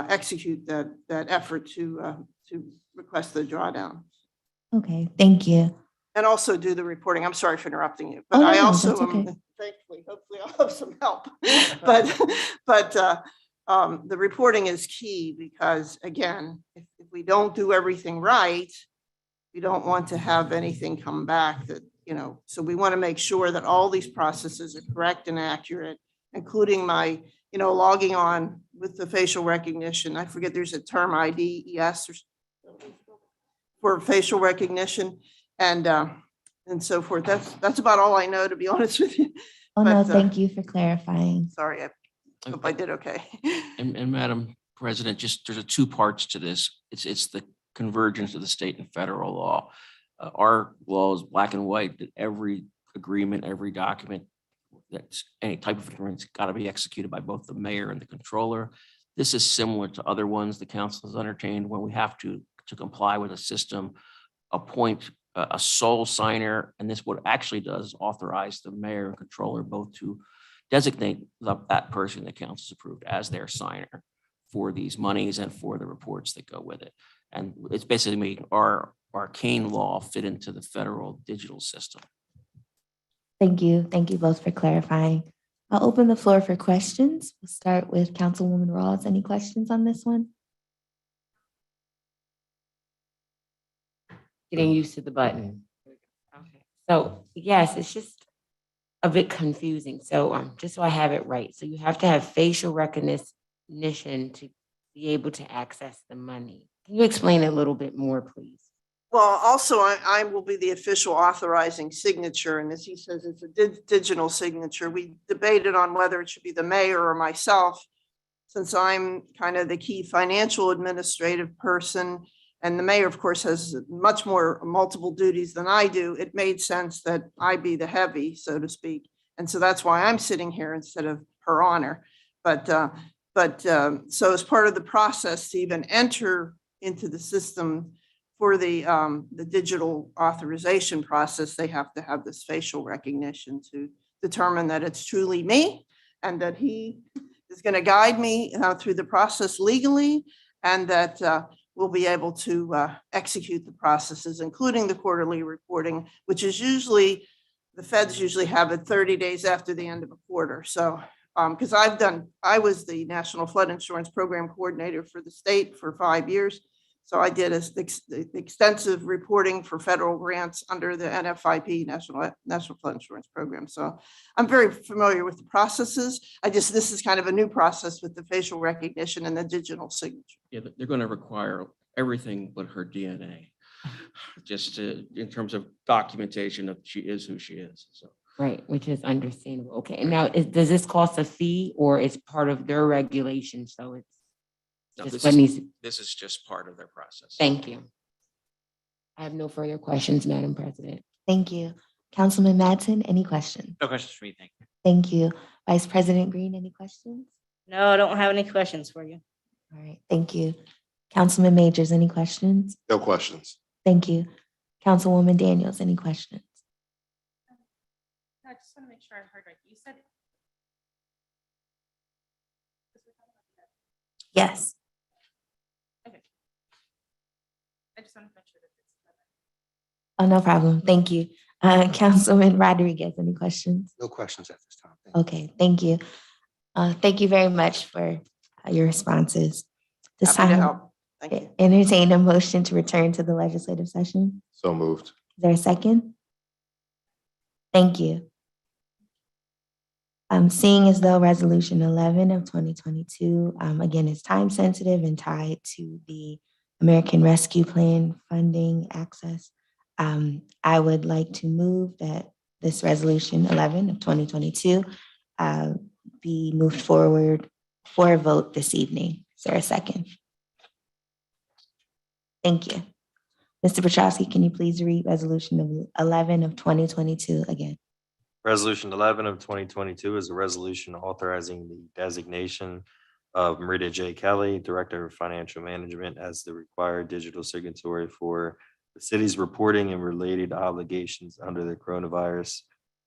execute that effort to request the drawdown. Okay, thank you. And also do the reporting. I'm sorry for interrupting you, but Oh, no, I no, also that's okay. am, thankfully, hopefully I'll have some help. But the reporting is key because again, if we don't do everything right, we don't want to have anything come back that, so we want to make sure that all these processes are correct and accurate, including my, logging on with the facial recognition. I forget, there's a term IDES for facial recognition and so forth. That's about all I know, to be honest with you. Oh, no, But, thank you for clarifying. Sorry, I hope I did okay. And Madam President, just there's two parts to this. It's the convergence of the state and federal law. Our law is black and white, that every agreement, every document, that's any type of agreement's got to be executed by both the mayor and the controller. This is similar to other ones the council has entertained when we have to comply with a system, appoint a sole signer, and this what it actually does is authorize the mayor and controller both to designate that person the council's approved as their signer for these monies and for the reports that go with it. And it's basically making our arcane law fit into the federal digital system. Thank you. Thank you both for clarifying. I'll open the floor for questions. We'll start with Councilwoman Rawls. Any questions on this one? Getting used to the button. Okay. So yes, it's just a bit confusing. So just so I have it right. So you have to have facial recognition to be able to access the money. Can you explain a little bit more, please? Well, also, I will be the official authorizing signature, and as he says, it's a digital signature. We debated on whether it should be the mayor or myself, since I'm kind of the key financial administrative person, and the mayor, of course, has much more multiple duties than I do. It made sense that I be the heavy, so to speak, and so that's why I'm sitting here instead of Her Honor. But so as part of the process to even enter into the system for the digital authorization process, they have to have this facial recognition to determine that it's truly me and that he is going to guide me through the process legally, and that we'll be able to execute the processes, including the quarterly reporting, which is usually, the feds usually have it 30 days after the end of a quarter. So because I was the National Flood Insurance Program Coordinator for the state for 5 years. So I did extensive reporting for federal grants under the NFIP, National Flood Insurance Program. So I'm very familiar with the processes. This is kind of a new process with the facial recognition and the digital signature. Yeah, they're going to require everything but her DNA, just in terms of documentation of she is who she is. So. Right, which is understandable. Okay, and now does this cost a fee or it's part of their regulation? So it's No, just this is just part of their process. Thank you. I have no further questions, Madam President. Thank you. Councilman Madsen, any questions? No questions for me, thank you. Thank you. Vice President Green, any questions? No, I don't have any questions for you. All right, thank you. Councilman Majors, any questions? No questions. Thank you. Councilwoman Daniels, any questions? I just want to make sure I heard right. You said. Yes. Okay. I just want to make sure that it's. Oh, no problem. Thank you. Councilman Rodriguez, any questions? No questions at this time. Okay, thank you. Thank you very much for your responses. This Happy to time, help. Thank you. entertain a motion to return to the legislative session. So moved. Is there a second? Thank you. Seeing as though Resolution 11 of 2022, again, is time sensitive and tied to the American Rescue Plan funding access. I would like to move that this resolution 11 of 2022 be moved forward for a vote this evening. Is there a second? Thank you. Mr. Petrowski, can you please read resolution 11 of 2022 again? Resolution 11 of 2022 is a resolution authorizing the designation of Marita J. Kelly, Director of Financial Management, as the required digital signatory for the city's reporting and related obligations under the coronavirus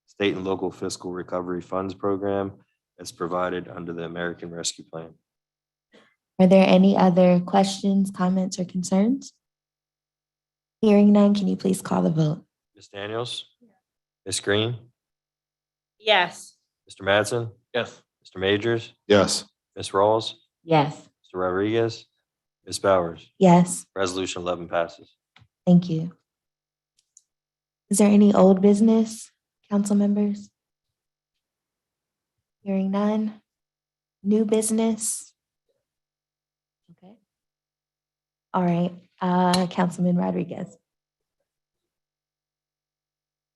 state and local fiscal recovery funds program as provided under the American Rescue Plan. Are there any other questions, comments, or concerns? Hearing none, can you please call the vote? Ms. Daniels? Ms. Green? Yes. Mr. Mattson? Yes. Mr. Majors? Yes. Ms. Rawls? Yes. Mr. Rodriguez? Ms. Bowers? Yes, Resolution 11 passes. thank you. Is there any old business, council members? Hearing none. New business? Okay. All right, Councilman Rodriguez.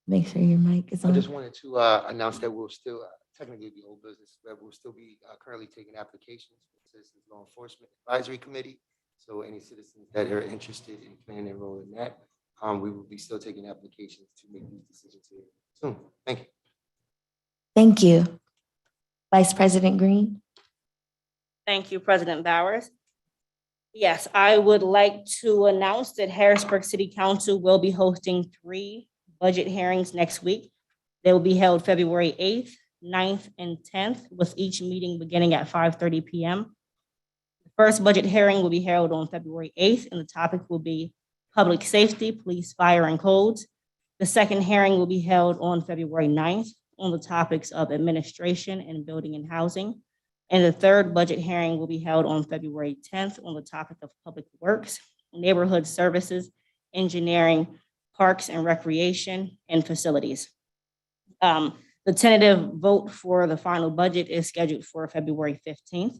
Make sure your mic is I on. just wanted to announce that we'll still technically be old business, but we'll still be currently taking applications for the Citizens Law Enforcement Advisory Committee. So any citizens that are interested in playing a role in that, we will be still taking applications to make these decisions here soon. Thank you. Thank you. Vice President Green? Thank you, President Bowers. Yes, I would like to announce that Harrisburg City Council will be hosting 3 budget hearings next week. They will be held February 8th, 9th, and 10th, with each meeting beginning at 5:30 p.m. The first budget hearing will be held on February 8th, and the topic will be public safety, police, fire, and codes. The second hearing will be held on February 9th on the topics of administration and building and housing. And the third budget hearing will be held on February 10th on the topic of public works, neighborhood services, engineering, parks and recreation, and facilities. The tentative vote for the final budget is scheduled for February 15th.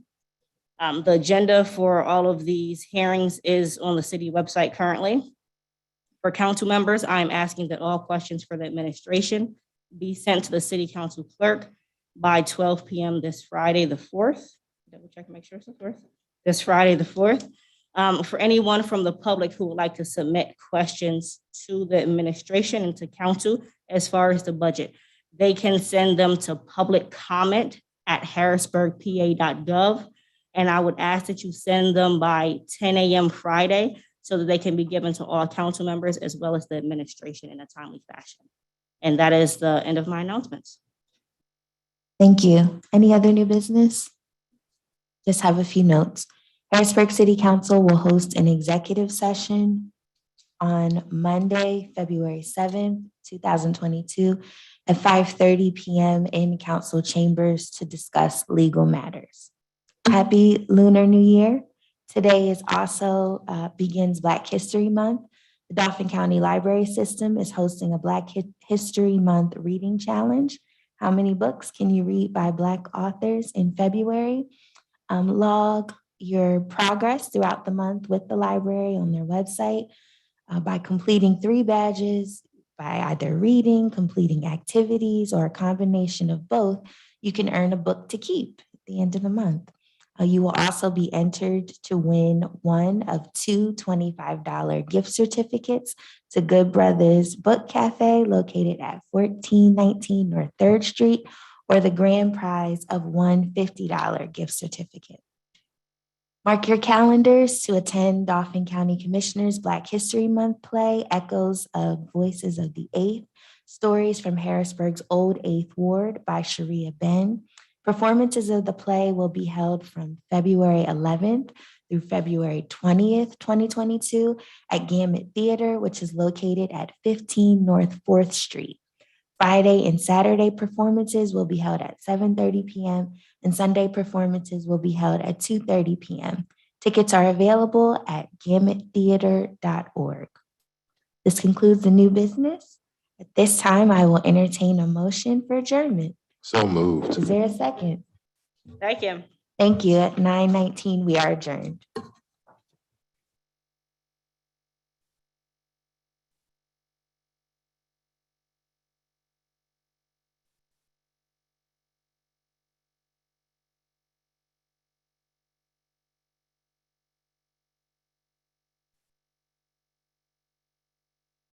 The agenda for all of these hearings is on the city website currently. For council members, I'm asking that all questions for the administration be sent to the city council clerk by 12 p.m. this Friday, the 4th. Double check, make sure it's the 4th. This Friday, the 4th. For anyone from the public who would like to submit questions to the administration and to council as far as the budget, they can send them to publiccomment@harrisburgpa.gov. And I would ask that you send them by 10 a.m. Friday so that they can be given to all council members as well as the administration in a timely fashion. And that is the end of my announcements. Thank you. Any other new business? Just have a few notes. Harrisburg City Council will host an executive session on Monday, February 7th, 2022 at 5:30 p.m. in council chambers to discuss legal matters. Happy Lunar New Year. Today is also begins Black History Month. The Dauphin County Library System is hosting a Black History Month reading challenge. How many books can you read by Black authors in February? Log your progress throughout the month with the library on their website by completing 3 badges, by either reading, completing activities, or a combination of both. You can earn a book to keep at the end of the month. You will also be entered to win one of 2 $25 gift certificates to Good Brothers Book Cafe located at 1419 North 3rd Street, or the grand prize of one $50 gift certificate. Mark your calendars to attend Dauphin County Commissioners Black History Month play, Echoes of Voices of the 8th, Stories from Harrisburg's Old 8th Ward by Sharia Ben. Performances of the play will be held from February 11th through February 20th, 2022 at Gamut Theater, which is located at 15 North 4th Street. Friday and Saturday performances will be held at 7:30 p.m. and Sunday performances will be held at 2:30 p.m. Tickets are available at gamuttheater.org. This concludes the new business. At this time, I will entertain a motion for adjournment. So moved. Is there a second? Thank you. Thank you. At 9:19, we are adjourned.